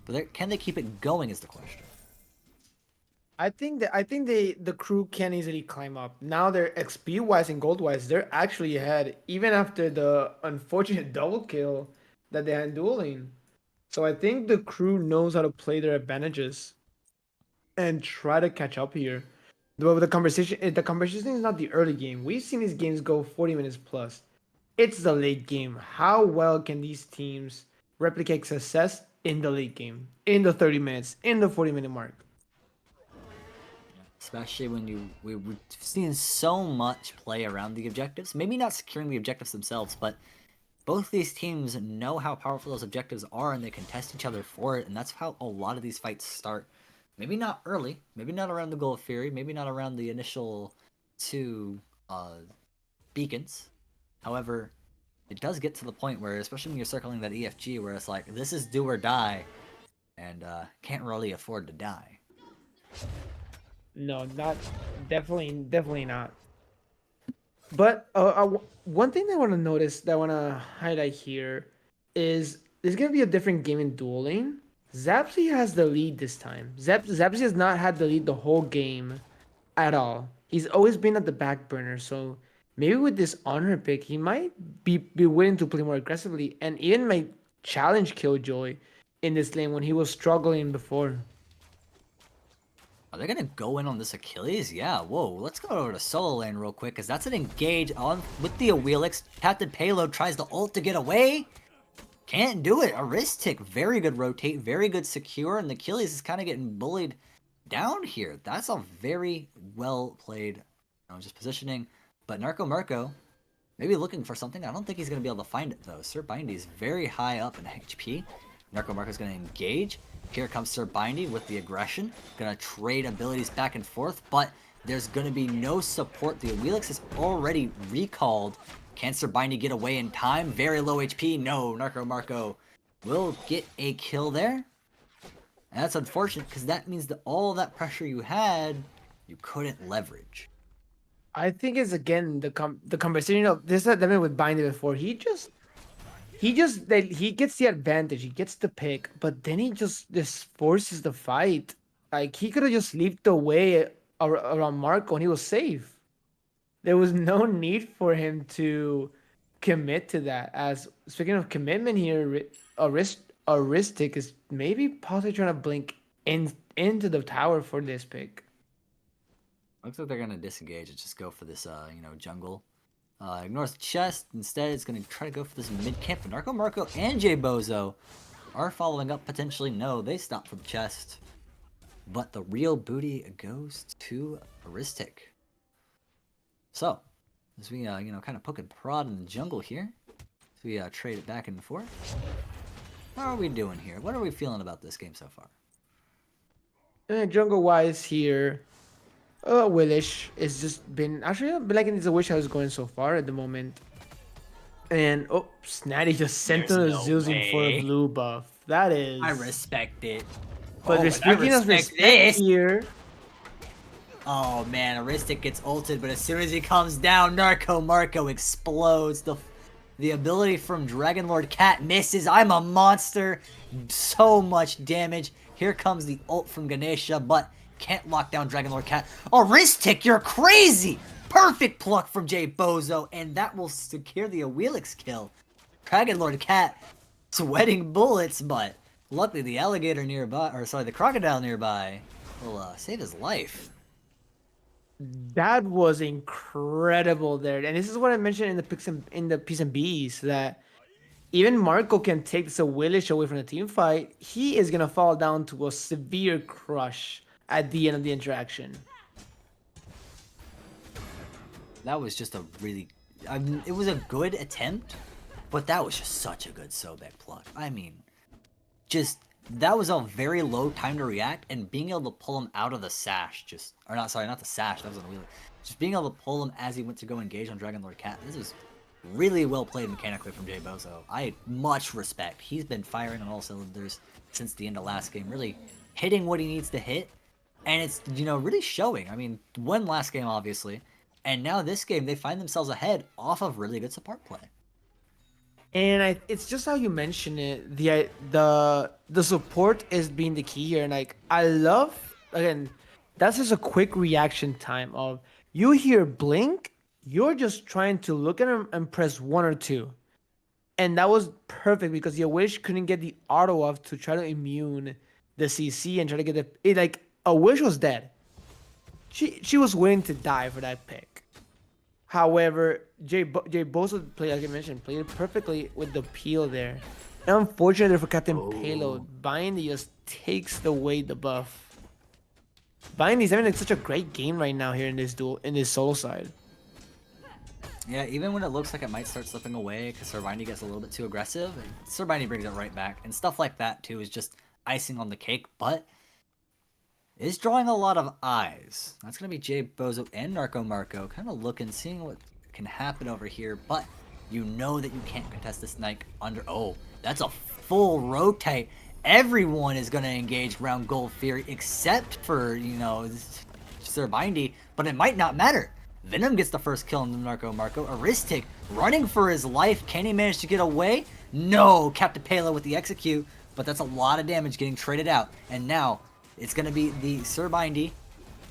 but can they keep it going is the question. I think the crew can easily climb up. Now they're XP wise and gold wise, they're actually ahead, even after the unfortunate double kill that they had dueling. So I think the crew knows how to play their advantages and try to catch up here. The conversation is not the early game. We've seen these games go 40 minutes plus. It's the late game. How well can these teams replicate success in the late game, in the 30 minutes, in the 40-minute mark? Especially when we've seen so much play around the objectives. Maybe not securing the objectives themselves, but both these teams know how powerful those objectives are, and they can test each other for it, and that's how a lot of these fights start. Maybe not early, maybe not around the Goal of Fury, maybe not around the initial 2 beacons. However, it does get to the point where, especially when you're circling that EFG, where it's like, this is do or die, and can't really afford to die. No, not definitely not. But one thing I want to notice that I want to highlight here is there's gonna be a different game in dueling. Zapsy has the lead this time. Zapsy has not had the lead the whole game at all. He's always been at the back burner. So maybe with this honor pick, he might be willing to play more aggressively and even might challenge Killjoy in this lane when he was struggling before. Are they gonna go in on this Achilles? Yeah, whoa, let's go over to solo lane real quick, because that's an engage on with the Awilix. Captain Payload tries the ult to get away. Can't do it. Aristic, very good rotate, very good secure, and the Achilles is kind of getting bullied down here. That's a very well played, just positioning. But Narco Marco, maybe looking for something. I don't think he's going to be able to find it, though. Sir Bindy is very high up in HP. Narco Marco's going to engage. Here comes Sir Bindy with the aggression. Going to trade abilities back and forth, but there's going to be no support. The Awilix is already recalled. Can Sir Bindy get away in time? Very low HP. No, Narco Marco will get a kill there. And that's unfortunate, because that means that all that pressure you had, you couldn't leverage. I think it's again the conversation of this that happened with Bindy before. He gets the advantage, he gets the pick, but then he just forces the fight. Like he could have just leaped away around Marco and he was safe. There was no need for him to commit to that. As speaking of commitment here, Aristic is maybe possibly trying to blink into the tower for this pick. Looks like they're gonna disengage and just go for this, jungle. Ignores the chest. Instead, it's gonna try to go for this mid camp. But Narco Marco and J Bozo are following up potentially. No, they stop for the chest. But the real booty goes to Aristic. So, as we, kind of poke and prod in the jungle here, as we trade it back and forth. How are we doing here? What are we feeling about this game so far? Jungle wise here, Willish is just been actually been liking this wish I was going so far at the moment. And oh, Snatty just sent There's the no Zuzing for a way. blue buff. That is. I respect it. But Oh, speaking of respect this. here, Oh man, Aristic gets ulted, but as soon as he comes down, Narco Marco explodes. The ability from Dragon Lord Cat misses. I'm a monster. So much damage. Here comes the ult from Ganesha, but can't lock down Dragon Lord Cat. Aristic, you're crazy! Perfect pluck from J Bozo, and that will secure the Awilix kill. Dragon Lord Cat sweating bullets, but luckily the alligator nearby, the crocodile nearby will save his life. that was incredible there. And this is what I mentioned in the P's and B's, that even Marco can take this Willish away from the team fight. He is gonna fall down to a severe crush at the end of the interaction. That was just a really, it was a good attempt, but that was just such a good Sobek pluck. I mean, that was a very low time to react, and being able to pull him out of the sash, not the sash, that was unwheeling. Just being able to pull him as he went to go engage on Dragon Lord Cat, this was really well played mechanically from J Bozo. I much respect. He's been firing on all cylinders since the end of last game, really hitting what he needs to hit, and it's, really showing. I mean, won last game, obviously, and now this game, they find themselves ahead off of really good support play. And it's just how you mention it. The support is being the key here, and like I love again, that's just a quick reaction time of you hear blink, you're just trying to look at him and press 1 or 2, and that was perfect because your wish couldn't get the auto off to try to immune the CC and try to get a wish was dead. She was willing to die for that pick. However, Jay Bozo played, like I mentioned, played it perfectly with the peel there. And unfortunately for Captain Payload, Bindy just takes away the buff. Bindy's having such a great game right now here in this solo side. Yeah, even when it looks like it might start slipping away because Sir Bindy gets a little bit too aggressive, Sir Bindy brings it right back. And stuff like that, too, is just icing on the cake, but is drawing a lot of eyes. That's going to be J Bozo and Narco Marco kind of looking, seeing what can happen over here, but you know that you can't contest this Nike under... Oh, that's a full rotate. Everyone is going to engage around Gold Fury except for, Sir Bindy, but it might not matter. Venom gets the first kill on the Narco Marco. Aristic running for his life. Can he manage to get away? No, Captain Payload with the execute, but that's a lot of damage getting traded out. And now it's going to be the Sir Bindy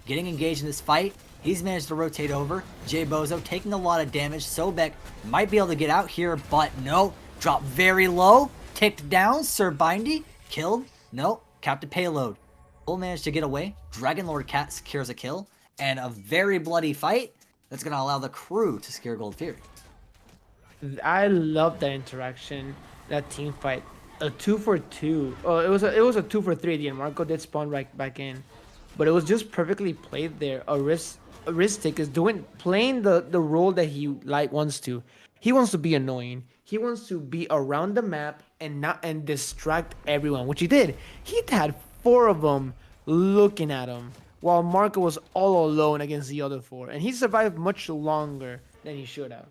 getting engaged in this fight. He's managed to rotate over. J Bozo taking a lot of damage. Sobek might be able to get out here, but no. Dropped very low. Ticked down. Sir Bindy killed. No. Captain Payload will manage to get away. Dragon Lord Cat secures a kill, and a very bloody fight that's going to allow the crew to secure Gold Fury. I love that interaction, that team fight. A 2 for 2. Oh, it was a 2 for 3 at the end. Marco did spawn right back in, but it was just perfectly played there. Aristic is playing the role that he wants to. He wants to be annoying. He wants to be around the map and distract everyone, which he did. He had 4 of them looking at him, while Marco was all alone against the other 4, and he survived much longer than he should have.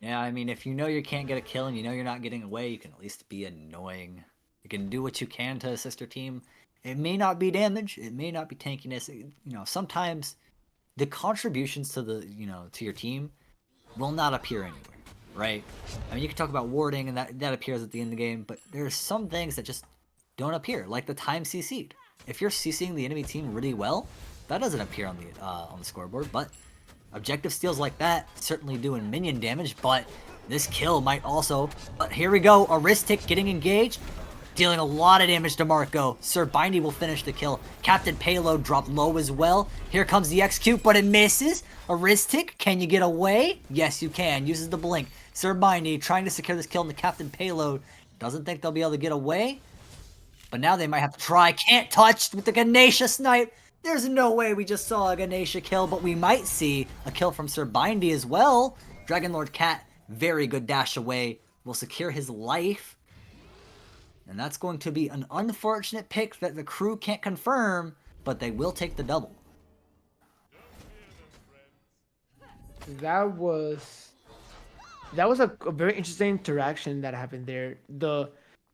Yeah, I mean, if you know you can't get a kill and you know you're not getting away, you can at least be annoying. You can do what you can to assist your team. It may not be damage, it may not be tankiness. Sometimes the contributions to to your team will not appear anywhere, right? I mean, you can talk about warding and that appears at the end of the game, but there's some things that just don't appear, like the time CC'd. If you're CCing the enemy team really well, that doesn't appear on the scoreboard, but objective steals like that certainly doing minion damage, but this kill might also... But here we go, Aristic getting engaged, dealing a lot of damage to Marco. Sir Bindy will finish the kill. Captain Payload dropped low as well. Here comes the execute, but it misses. Aristic, can you get away? Yes, you can. Uses the blink. Sir Bindy trying to secure this kill on the Captain Payload. Doesn't think they'll be able to get away. But now they might have to try. Can't touch with the Ganesha snipe. There's no way we just saw a Ganesha kill, but we might see a kill from Sir Bindy as well. Dragon Lord Cat, very good dash away, will secure his life. And that's going to be an unfortunate pick that the crew can't confirm, but they will take the double. That was a very interesting interaction that happened there. The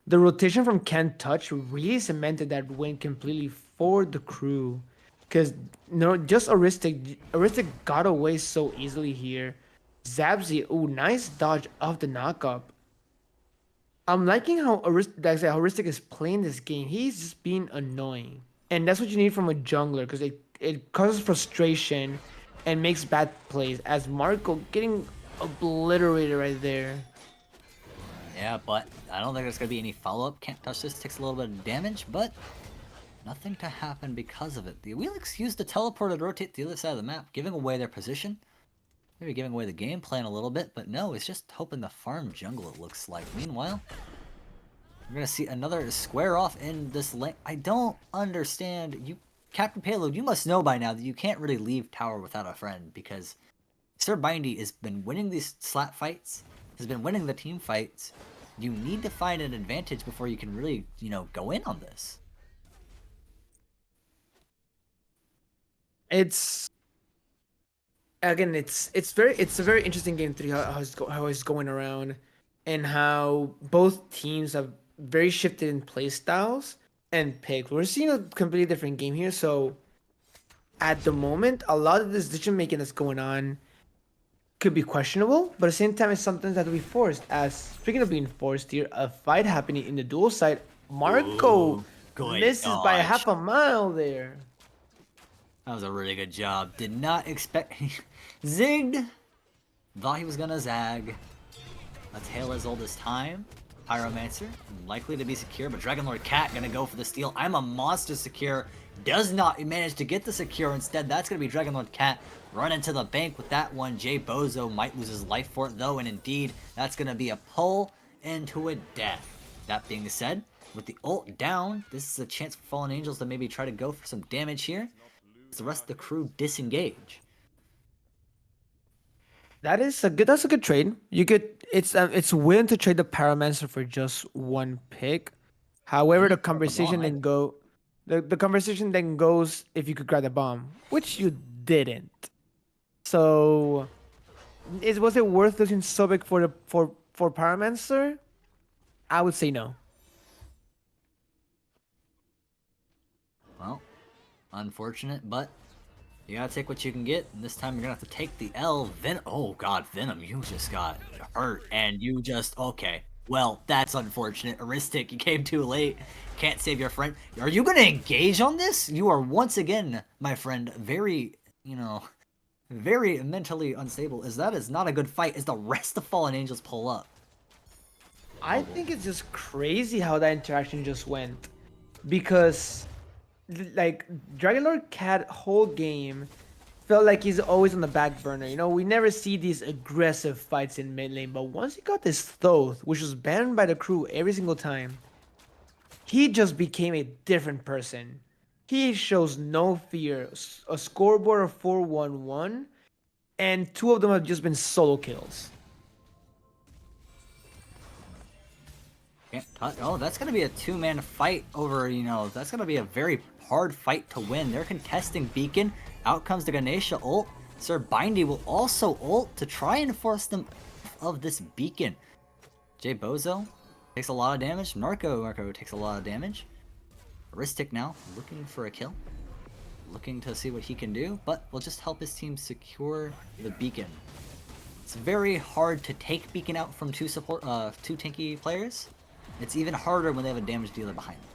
rotation from Can't Touch really cemented that win completely for the crew. Because just Aristic got away so easily here. Zabzi, ooh, nice dodge of the knockup. I'm liking how Aristic is playing this game. He's just being annoying. And that's what you need from a jungler, because it causes frustration and makes bad plays. As Marco getting obliterated right there. Yeah, but I don't think there's going to be any follow-up. Can't touch this, takes a little bit of damage, but nothing to happen because of it. The Wheelix used the teleport to rotate to the other side of the map, giving away their position. Maybe giving away the game plan a little bit, but no, it's just hoping to farm jungle, it looks like. Meanwhile, we're going to see another square off in this lane. I don't understand. Captain Payload, you must know by now that you can't really leave tower without a friend, because Sir Bindy has been winning these slap fights, has been winning the team fights. You need to find an advantage before you can really, go in on this. It's a very interesting game 3, how it's going around, and how both teams have very shifted in play styles and picks. We're seeing a completely different game here. So at the moment, a lot of the decision making that's going on could be questionable, but at the same time, it's something that we forced. As speaking of being forced here, a fight happening in the dual side. Marco misses by half a mile there. That was a really good job. Did not expect... Zigged! Thought he was gonna zag. A tale as old as time. Pyromancer, likely to be secure, but Dragon Lord Cat gonna go for the steal. I'm a monster secure. Does not manage to get the secure. Instead, that's gonna be Dragon Lord Cat. Run into the bank with that one. Jay Bozo might lose his life for it, though, and indeed, that's gonna be a pull into a death. That being said, with the ult down, this is a chance for Fallen Angels to maybe try to go for some damage here. The rest of the crew disengage. That's a good trade. It's willing to trade the Pyromancer for just one pick. However, the conversation then goes if you could grab the bomb, which you didn't. So, was it worth losing so big for Pyromancer? I would say no. Well, unfortunate, but you gotta take what you can get, and this time you're gonna have to take the L. Oh god, Venom, you just got hurt, and you just... Okay, well, that's unfortunate. Aristic, you came too late. Can't save your friend. Are you gonna engage on this? You are once again, my friend, very, very mentally unstable. That is not a good fight as the rest of Fallen Angels pull up. I think it's just crazy how that interaction just went. because like Dragon Lord Cat whole game felt like he's always on the back burner. You know, we never see these aggressive fights in mid lane, but once he got this Thoth, which was banned by the crew every single time, he just became a different person. He shows no fear. A scoreboard of 4-1-1, and two of them have just been solo kills. Can't touch. Oh, that's going to be a two-man fight over, that's going to be a very hard fight to win. They're contesting Beacon. Out comes the Ganesha ult. Sir Bindy will also ult to try and force them of this Beacon. Jay Bozo takes a lot of damage. Marco takes a lot of damage. Aristic now looking for a kill. Looking to see what he can do, but will just help his team secure the Beacon. It's very hard to take Beacon out from two tanky players. It's even harder when they have a damage dealer behind them.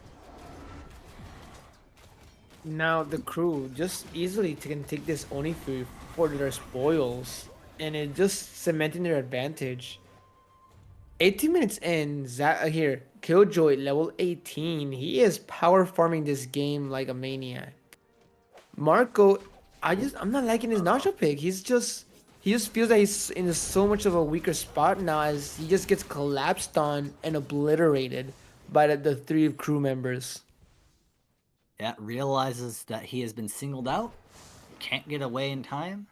Now the crew just easily can take this Oni for their spoils, and it just cementing their advantage. 18 minutes in, here, Killjoy level 18. He is power farming this game like a maniac. Marco, I'm not liking his Nacho pick. He just feels that he's in so much of a weaker spot now, as he just gets collapsed on and obliterated by the three crew members. Yeah, realizes that he has been singled out. Can't get away in time.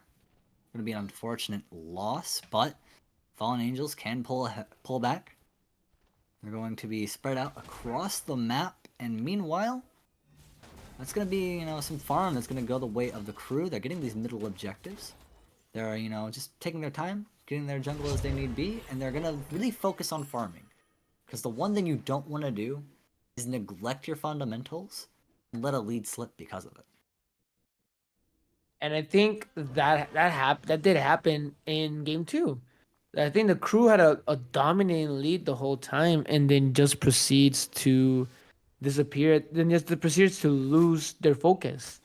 Gonna be an unfortunate loss, but Fallen Angels can pull back. They're going to be spread out across the map, and meanwhile, that's going to be, some farm that's going to go the way of the crew. They're getting these middle objectives. They're, just taking their time, getting their jungle as they need be, and they're going to really focus on farming. Because the one thing you don't want to do is neglect your fundamentals and let a lead slip because of it. And I think that did happen in game 2. I think the crew had a dominating lead the whole time, and then just proceeds to disappear. Then just proceeds to lose their focus.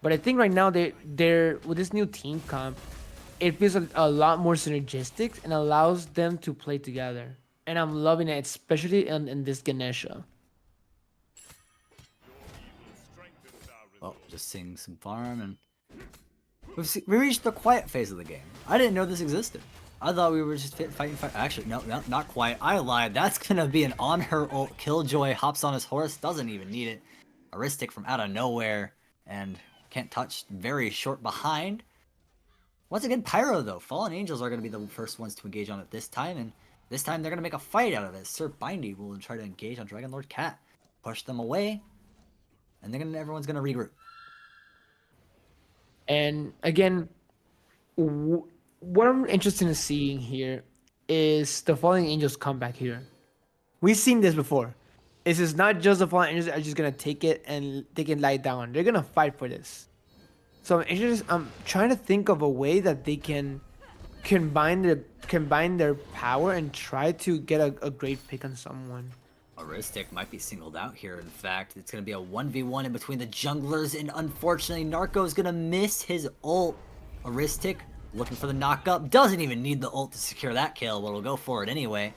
But I think right now they're with this new team comp, it feels a lot more synergistic and allows them to play together. And I'm loving it, especially in this Ganesha. Well, just seeing some farm, and we reached the quiet phase of the game. I didn't know this existed. I thought we were just fighting. Actually, no, not quiet. I lied. That's gonna be an on her ult. Killjoy hops on his horse, doesn't even need it. Aristic from out of nowhere, and can't touch. Very short behind. Once again, Pyro though. Fallen Angels are gonna be the first ones to engage on it this time, and this time they're gonna make a fight out of it. Sir Bindy will try to engage on Dragon Lord Cat, push them away, and then everyone's gonna regroup. And again, what I'm interested in seeing here is the Fallen Angels come back here. We've seen this before. This is not just the Fallen Angels that are just gonna take it and they can lie down. They're gonna fight for this. So I'm trying to think of a way that they can combine their power and try to get a great pick on someone. Aristic might be singled out here. In fact, it's going to be a 1v1 in between the junglers, and unfortunately, Narco is going to miss his ult. Aristic looking for the knockup. Doesn't even need the ult to secure that kill, but will go for it anyway.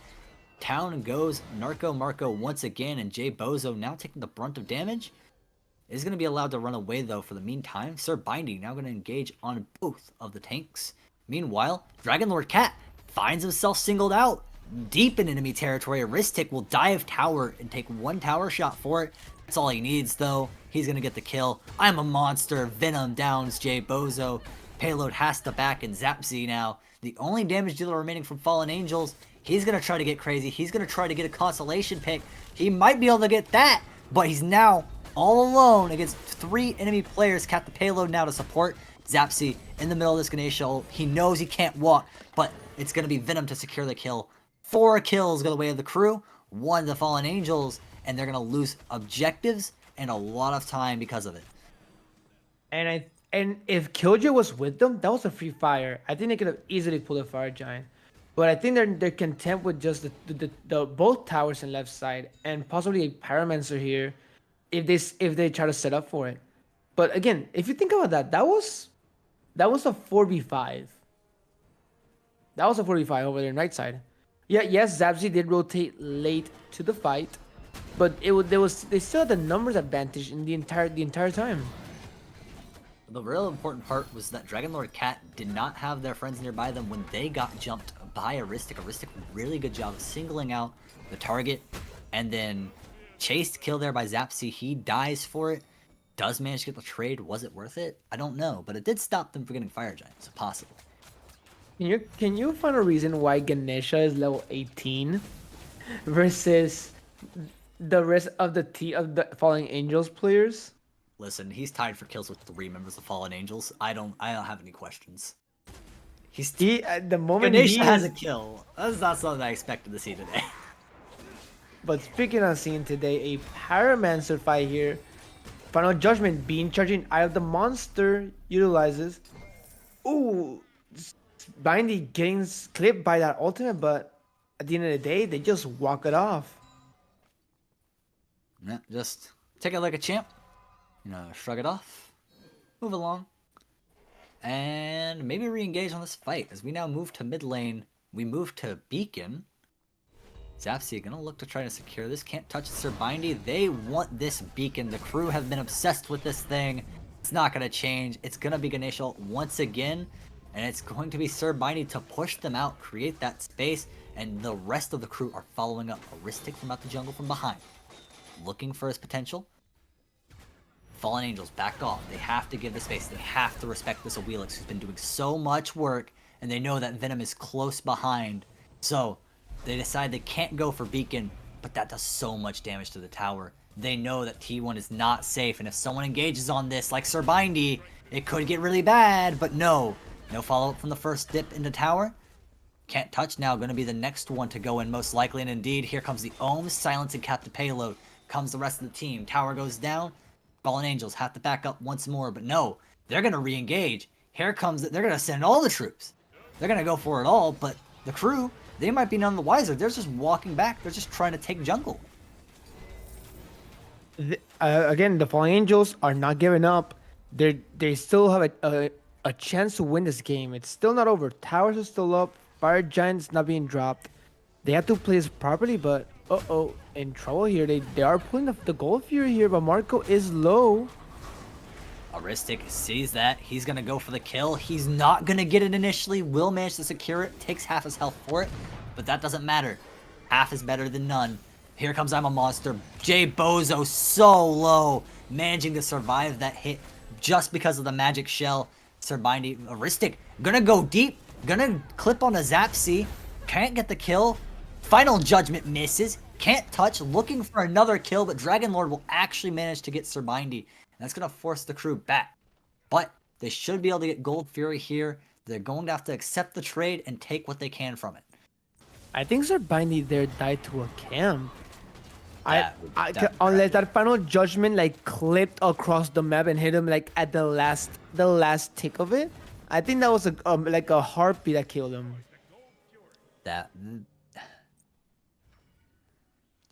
Down goes Marco once again, and Jay Bozo now taking the brunt of damage. Is going to be allowed to run away, though, for the meantime. Sir Bindy now going to engage on both of the tanks. Meanwhile, Dragon Lord Cat finds himself singled out. Deep in enemy territory, Aristic will dive tower and take one tower shot for it. That's all he needs, though. He's going to get the kill. I'm a monster. Venom downs Jay Bozo. Payload has to back and Zapsy now. The only damage dealer remaining from Fallen Angels. He's going to try to get crazy. He's going to try to get a consolation pick. He might be able to get that, but he's now all alone against 3 enemy players. Cap the payload now to support Zapsy in the middle of this Ganesha ult. He knows he can't walk, but it's going to be Venom to secure the kill. 4 kills go the way of the crew, 1 the Fallen Angels, and they're going to lose objectives and a lot of time because of it. And if Killjoy was with them, that was a free fire. I think they could have easily pulled a Fire Giant. But I think they're content with just the both towers and left side, and possibly a Pyromancer here if they try to set up for it. But again, if you think about that, that was a 4v5. That was a 4v5 over there on right side. Yeah, yes, Zapsy did rotate late to the fight, but they still had the numbers advantage in the entire time. The real important part was that Dragon Lord Cat did not have their friends nearby them when they got jumped by Aristic. Aristic, really good job of singling out the target, and then chased kill there by Zapsy. He dies for it. Does manage to get the trade. Was it worth it? I don't know, but it did stop them from getting Fire Giant, so possible. Can you find a reason why Ganesha is level 18 versus the rest of the Falling Angels players? Listen, he's tied for kills with 3 members of Fallen Angels. I don't have any questions. He's He the moment Ganesha he has a is, kill. That's not something I expected to see today. but speaking of seeing today, a Pyromancer fight here. Final Judgment being charging out of the monster utilizes. Ooh, Bindy getting clipped by that ultimate, but at the end of the day, they just walk it off. Yeah, just take it like a champ. Shrug it off. Move along. And maybe re-engage on this fight. As we now move to mid lane, we move to Beacon. Zapsy gonna look to try to secure this. Can't touch Sir Bindy. They want this Beacon. The crew have been obsessed with this thing. It's not gonna change. It's gonna be Ganesha once again. And it's going to be Sir Bindy to push them out, create that space, and the rest of the crew are following up. Aristic from out the jungle from behind. Looking for his potential. Fallen Angels back off. They have to give the space. They have to respect this Awelix, who's been doing so much work, and they know that Venom is close behind. So they decide they can't go for Beacon, but that does so much damage to the tower. They know that T1 is not safe, and if someone engages on this, like Sir Bindy, it could get really bad, but no. No follow-up from the first dip into tower. Can't touch now, going to be the next one to go in most likely, and indeed, here comes the Ohm, silence and cap the payload. Comes the rest of the team. Tower goes down. Fallen Angels have to back up once more, but no, they're going to re-engage. Here comes, they're going to send all the troops. They're going to go for it all, but the crew, they might be none the wiser. They're just walking back. They're just trying to take jungle. Again, the Fallen Angels are not giving up. They still have a chance to win this game. It's still not over. Towers are still up. Fire Giant's not being dropped. They have to play this properly, but in trouble here. They are pulling the Gold Fury here, but Marco is low. Aristic sees that. He's going to go for the kill. He's not going to get it initially. Will manage to secure it. Takes half his health for it, but that doesn't matter. Half is better than none. Here comes I'm a Monster. Jay Bozo so low. Managing to survive that hit just because of the magic shell. Sir Bindy, Aristic, gonna go deep. Gonna clip on a Zapsy. Can't get the kill. Final Judgment misses. Can't touch. Looking for another kill, but Dragon Lord will actually manage to get Sir Bindy. And that's going to force the crew back. But they should be able to get Gold Fury here. They're going to have to accept the trade and take what they can from it. I think Sir Bindy there died to a camp. That Unless that Final Judgment like clipped across the map and hit him like at the last tick of it. I think that was like a heartbeat that killed him. That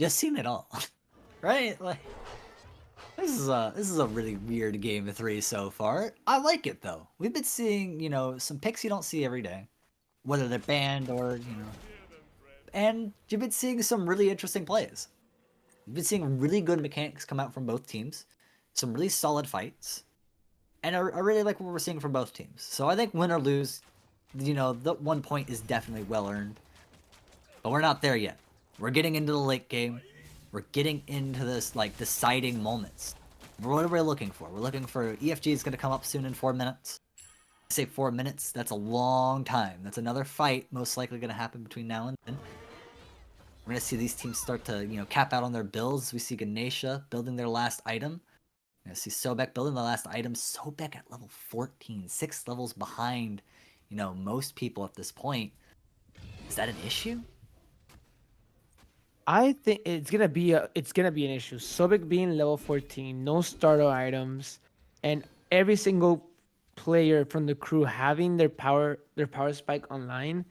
just seen it all, right? Like this is a really weird game of 3 so far. I like it though. We've been seeing some picks you don't see every day, whether they're banned or and you've been seeing some really interesting plays. You've been seeing really good mechanics come out from both teams, some really solid fights, and I really like what we're seeing from both teams. So I think win or lose, the 1 point is definitely well earned, but we're not there yet. We're getting into the late game. We're getting into this like deciding moments. What are we looking for? We're looking for EFG is going to come up soon in 4 minutes. I say 4 minutes. That's a long time. That's another fight most likely going to happen between now and then. We're going to see these teams start to cap out on their builds. We see Ganesha building their last item. We're going to see Sobek building the last item. Sobek at level 14, 6 levels behind most people at this point. Is that an issue? I think it's gonna be an issue. Sobek being level 14, no starter items, and every single player from the crew having their power spike online.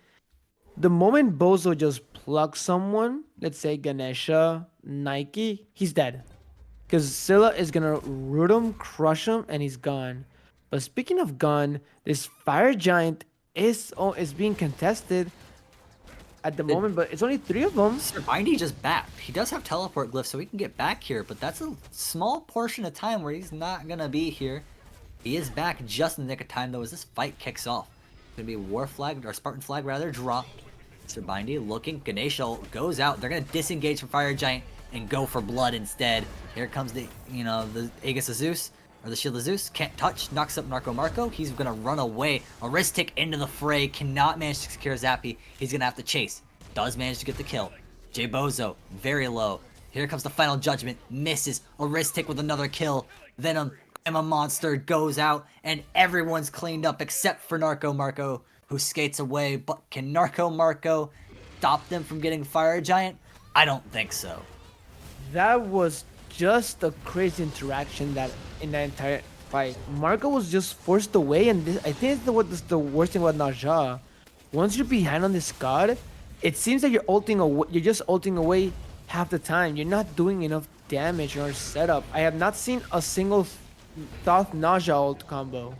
The moment Bozo just plugs someone, let's say Ganesha, Nike, he's dead. Because Scylla is gonna root him, crush him, and he's gone. But speaking of gone, this Fire Giant is being contested. at the moment, but it's only 3 of them. Sir Bindy just backed. He does have teleport glyphs, so he can get back here, but that's a small portion of time where he's not gonna be here. He is back just in the nick of time, though, as this fight kicks off. It's gonna be War Flag, or Spartan Flag rather, dropped. Sir Bindy looking. Ganesha goes out. They're gonna disengage from Fire Giant and go for blood instead. Here comes the Aegis of Zeus, or the Shield of Zeus. Can't touch, knocks up Narco Marco. He's gonna run away. Aristic into the fray, cannot manage to secure Zappy. He's gonna have to chase. Does manage to get the kill. J Bozo, very low. Here comes the final judgment, misses. Aristic with another kill. Venom, Emma Monster goes out, and everyone's cleaned up except for Narco Marco, who skates away. But can Narco Marco stop them from getting Fire Giant? I don't think so. That was just a crazy interaction that in that entire fight. Marco was just forced away, and I think it's the worst thing about Naja. Once you're behind on this god, it seems that you're ulting away. You're just ulting away half the time. You're not doing enough damage in our setup. I have not seen a single Thoth Naja ult combo.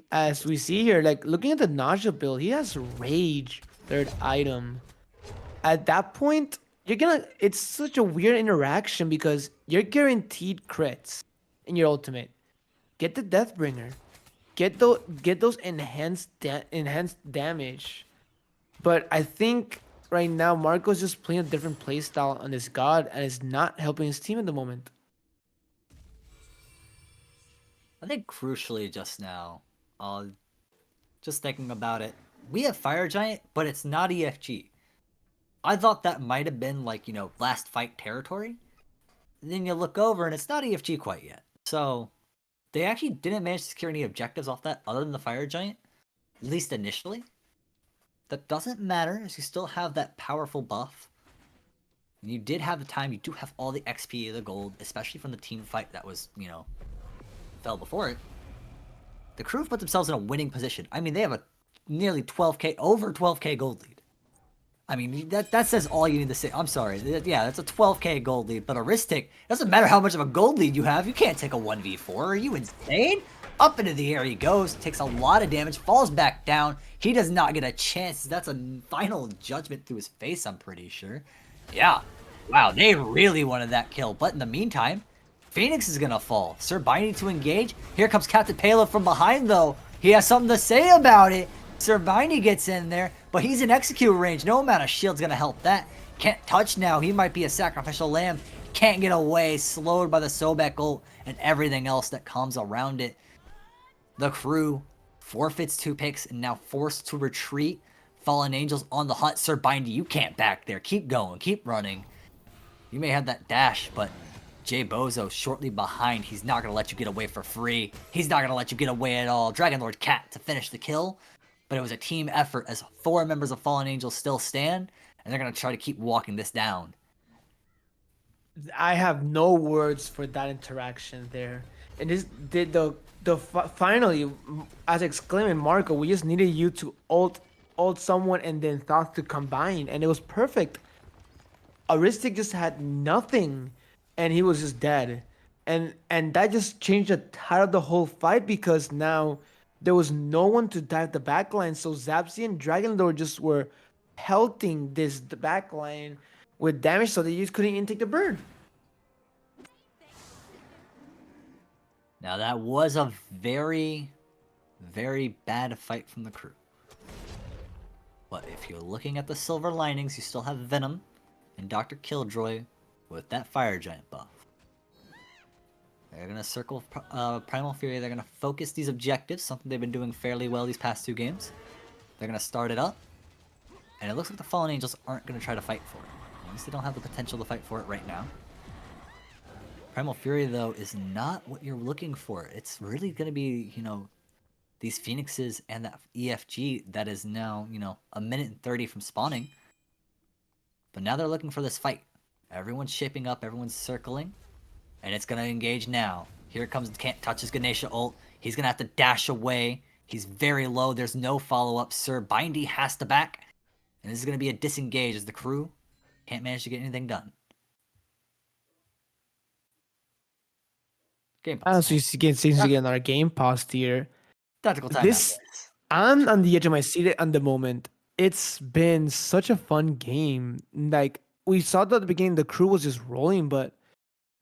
As we see here, like looking at the Naja build, he has Rage, third item. At that point, it's such a weird interaction because you're guaranteed crits in your ultimate. Get the Deathbringer. Get those enhanced damage. But I think right now Marco's just playing a different playstyle on this god and is not helping his team at the moment. I think crucially just now, just thinking about it, we have Fire Giant, but it's not EFG. I thought that might have been like, last fight territory. And then you look over and it's not EFG quite yet. So they actually didn't manage to secure any objectives off that other than the Fire Giant, at least initially. That doesn't matter, as you still have that powerful buff. And you did have the time, you do have all the XP, the gold, especially from the team fight that was, fell before it. The crew have put themselves in a winning position. I mean, they have a nearly 12k, over 12k gold lead. I mean, that says all you need to say. I'm sorry. Yeah, that's a 12k gold lead, but Aristic, doesn't matter how much of a gold lead you have, you can't take a 1v4. Are you insane? Up into the air he goes, takes a lot of damage, falls back down. He does not get a chance. That's a final judgment through his face, I'm pretty sure. Yeah. Wow, they really wanted that kill. But in the meantime, Phoenix is gonna fall. Sir Bindy to engage. Here comes Captain Palo from behind, though. He has something to say about it. Sir Bindy gets in there, but he's in execute range. No amount of shield's gonna help that. Can't touch now. He might be a sacrificial lamb. Can't get away. Slowed by the Sobek ult and everything else that comes around it. The crew forfeits 2 picks and now forced to retreat. Fallen Angels on the hunt. Sir Bindy, you can't back there. Keep going. Keep running. You may have that dash, but J Bozo shortly behind. He's not going to let you get away for free. He's not going to let you get away at all. Dragon Lord Cat to finish the kill. But it was a team effort as 4 members of Fallen Angels still stand. And they're going to try to keep walking this down. I have no words for that interaction there. And this did finally, as exclaiming Marco, we just needed you to ult someone and then Thoth to combine, and it was perfect. Aristic just had nothing, and he was just dead, and that just changed the tide of the whole fight because now there was no one to dive the backline, so Zapsy and Dragon Lord just were pelting the backline with damage, so they just couldn't even take the bird. Now that was a very, very bad fight from the crew. But if you're looking at the silver linings, you still have Venom and Dr. Killjoy with that Fire Giant buff. They're going to circle Primal Fury. They're going to focus these objectives, something they've been doing fairly well these past 2 games. They're going to start it up. And it looks like the Fallen Angels aren't going to try to fight for it. At least they don't have the potential to fight for it right now. Primal Fury, though, is not what you're looking for. It's really going to be, these Phoenixes and that EFG that is now, a minute and 30 from spawning. But now they're looking for this fight. Everyone's shaping up, everyone's circling, and it's going to engage now. Here comes, can't touch his Ganesha ult. He's going to have to dash away. He's very low. There's no follow-up. Sir Bindy has to back. And this is going to be a disengage as the crew can't manage to get anything done. Game Ah, pause. so you seems to get another game paused here. Tactical timeout. This I'm on the edge of my seat at the moment. It's been such a fun game. Like we saw that at the beginning, the crew was just rolling, but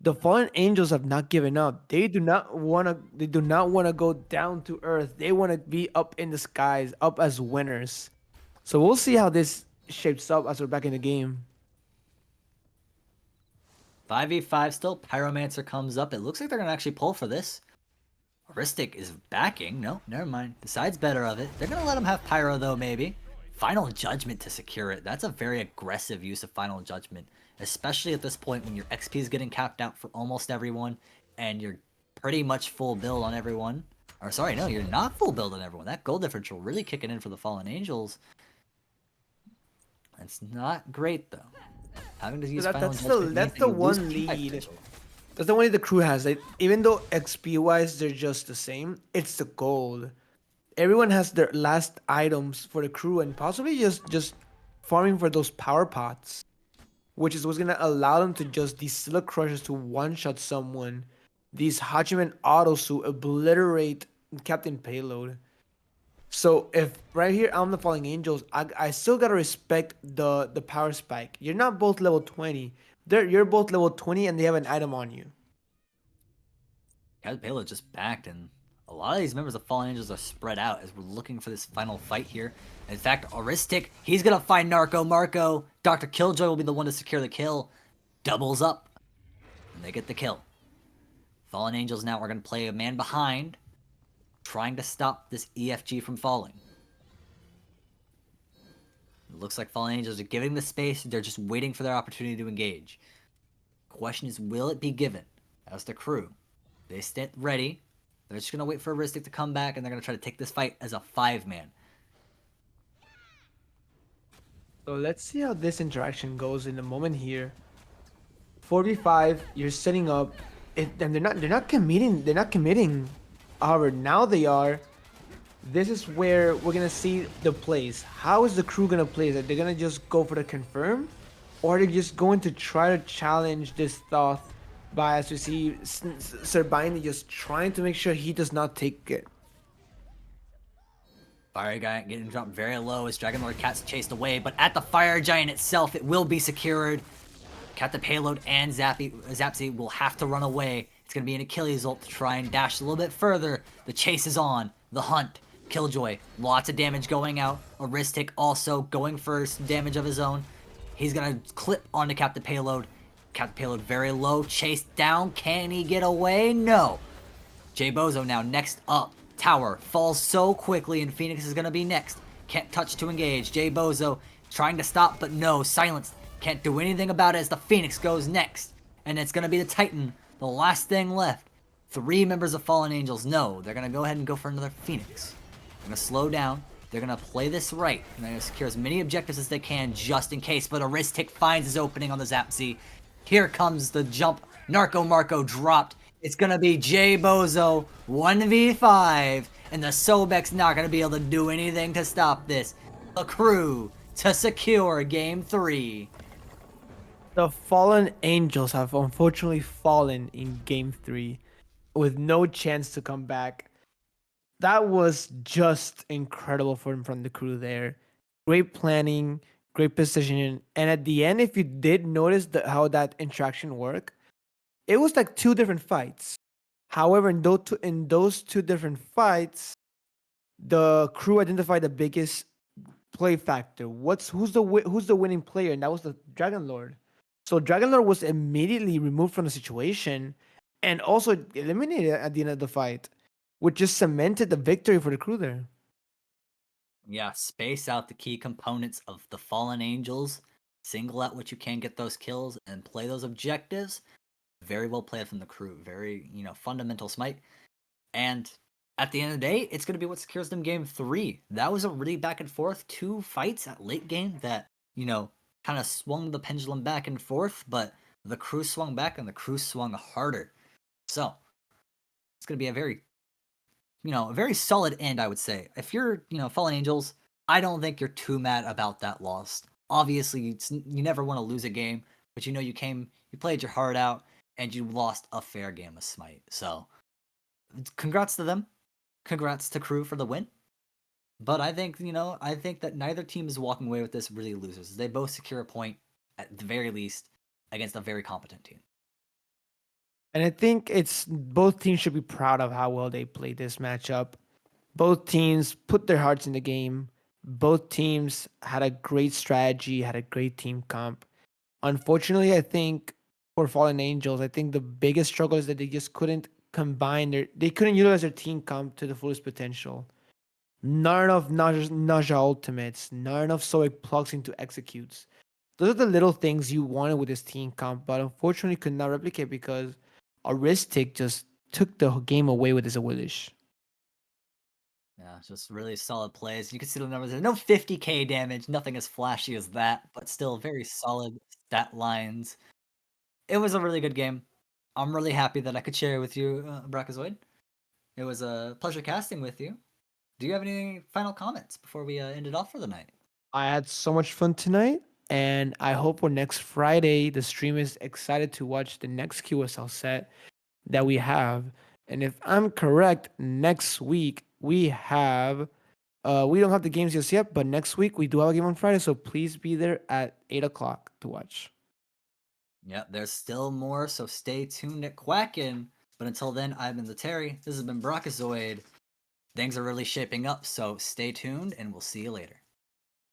the fallen angels have not given up. They do not want to. They do not want to go down to earth. They want to be up in the skies, up as winners. So we'll see how this shapes up as we're back in the game. 5v5 still. Pyromancer comes up. It looks like they're going to actually pull for this. Aristic is backing. No, never mind. Decides better of it. They're going to let him have Pyro, though, maybe. Final Judgment to secure it. That's a very aggressive use of Final Judgment, especially at this point when your XP is getting capped out for almost everyone, and you're pretty much full build on everyone. Or sorry, no, you're not full build on everyone. That gold differential really kicking in for the Fallen Angels. It's not great, though. Having to use Final Judgment means That's that the you lose one team fight lead. potential. That's the one lead the crew has. Like, even though XP wise they're just the same, it's the gold. Everyone has their last items for the crew and possibly just farming for those power pots, which is what's gonna allow them to just these Scylla Crushers to one-shot someone, these Hachiman autos to obliterate Captain Payload. So if right here I'm the Falling Angels, I still gotta respect the power spike. You're not both level 20. You're both level 20 and they have an item on you. Captain Payload just backed, and a lot of these members of Fallen Angels are spread out as we're looking for this final fight here. In fact, Aristic, he's gonna find Narco Marco. Dr. Killjoy will be the one to secure the kill. Doubles up, and they get the kill. Fallen Angels now are gonna play a man behind, trying to stop this EFG from falling. It looks like Fallen Angels are giving the space, they're just waiting for their opportunity to engage. Question is, will it be given? As the crew, they stand ready. They're just gonna wait for Aristic to come back, and they're gonna try to take this fight as a 5-man. So let's see how this interaction goes in a moment here. 4v5, you're setting up it, and they're not committing. However, now they are. This is where we're gonna see the plays. How is the crew gonna play? Is it they're gonna just go for the confirm, or are they just going to try to challenge this thought by, as we see, Serbine just trying to make sure he does not take it. Fire Giant getting dropped very low as Dragon Lord Cat's chased away, but at the Fire Giant itself, it will be secured. Captain Payload and Zapsy will have to run away. It's going to be an Achilles ult to try and dash a little bit further. The chase is on. The hunt. Killjoy. Lots of damage going out. Aristic also going for some damage of his own. He's going to clip onto Captain Payload. Captain Payload very low. Chased down. Can he get away? No. Jay Bozo now next up. Tower falls so quickly, and Phoenix is going to be next. Can't touch to engage. Jay Bozo trying to stop, but no. Silenced. Can't do anything about it as the Phoenix goes next. And it's going to be the Titan, the last thing left. 3 members of Fallen Angels. No, they're going to go ahead and go for another Phoenix. They're going to slow down. They're going to play this right. And they're going to secure as many objectives as they can just in case. But Aristic finds his opening on the Zapsy. Here comes the jump. Narco Marco dropped. It's going to be Jay Bozo 1v5. And the Sobek's not going to be able to do anything to stop this. The crew to secure game 3. The Fallen Angels have unfortunately fallen in game 3 with no chance to come back. That was just incredible from the crew there. Great planning, great positioning, and at the end, if you did notice how that interaction worked, it was like 2 different fights. However, in those 2 different fights, the crew identified the biggest play factor. Who's the winning player? And that was the Dragon Lord. So Dragon Lord was immediately removed from the situation and also eliminated at the end of the fight, which just cemented the victory for the crew there. Yeah, space out the key components of the Fallen Angels, single out what you can, get those kills, and play those objectives. Very well played from the crew. Very, fundamental Smite. And at the end of the day, it's going to be what secures them game 3. That was a really back and forth 2 fights at late game that, kind of swung the pendulum back and forth, but the crew swung back and the crew swung harder. So, it's going to be a very solid end, I would say. If you're, Fallen Angels, I don't think you're too mad about that loss. Obviously, you never want to lose a game, but you played your heart out. and you lost a fair game of Smite. So, congrats to them. Congrats to Crew for the win. But I think, I think that neither team is walking away with this really losers. They both secure a point, at the very least, against a very competent team. And I think it's both teams should be proud of how well they played this matchup. Both teams put their hearts in the game. Both teams had a great strategy, had a great team comp. Unfortunately, I think for Fallen Angels, I think the biggest struggle is that they just couldn't they couldn't utilize their team comp to the fullest potential. Not enough Naja ultimates, not enough Stoic plugs into executes. Those are the little things you wanted with this team comp, but unfortunately could not replicate because Aristic just took the game away with his Awilish. Yeah, just really solid plays. You can see the numbers there. No 50k damage, nothing as flashy as that, but still very solid stat lines. It was a really good game. I'm really happy that I could share it with you, Brackazoid. It was a pleasure casting with you. Do you have any final comments before we end it off for the night? I had so much fun tonight, and I hope for next Friday the stream is excited to watch the next QSL set that we have. And if I'm correct, next week we don't have the games just yet, but next week we do have a game on Friday, so please be there at 8 o'clock to watch. Yep, there's still more, so stay tuned at Quackin'. But until then, I've been the Terry. This has been Brockazoid. Things are really shaping up, so stay tuned, and we'll see you later.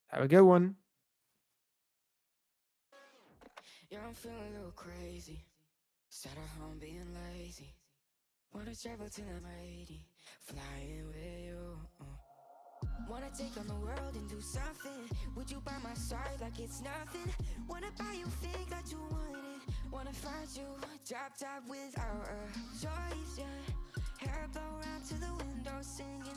Have a good one. Yeah, I'm feeling a little crazy. Sat at home being lazy. Wanna travel till I'm 80, flying with you. Wanna take on the world and do something. Would you by my side like it's nothing? Wanna buy you think that you want it. Wanna find you drop top without a choice, yeah. Hair blow round to the window singing.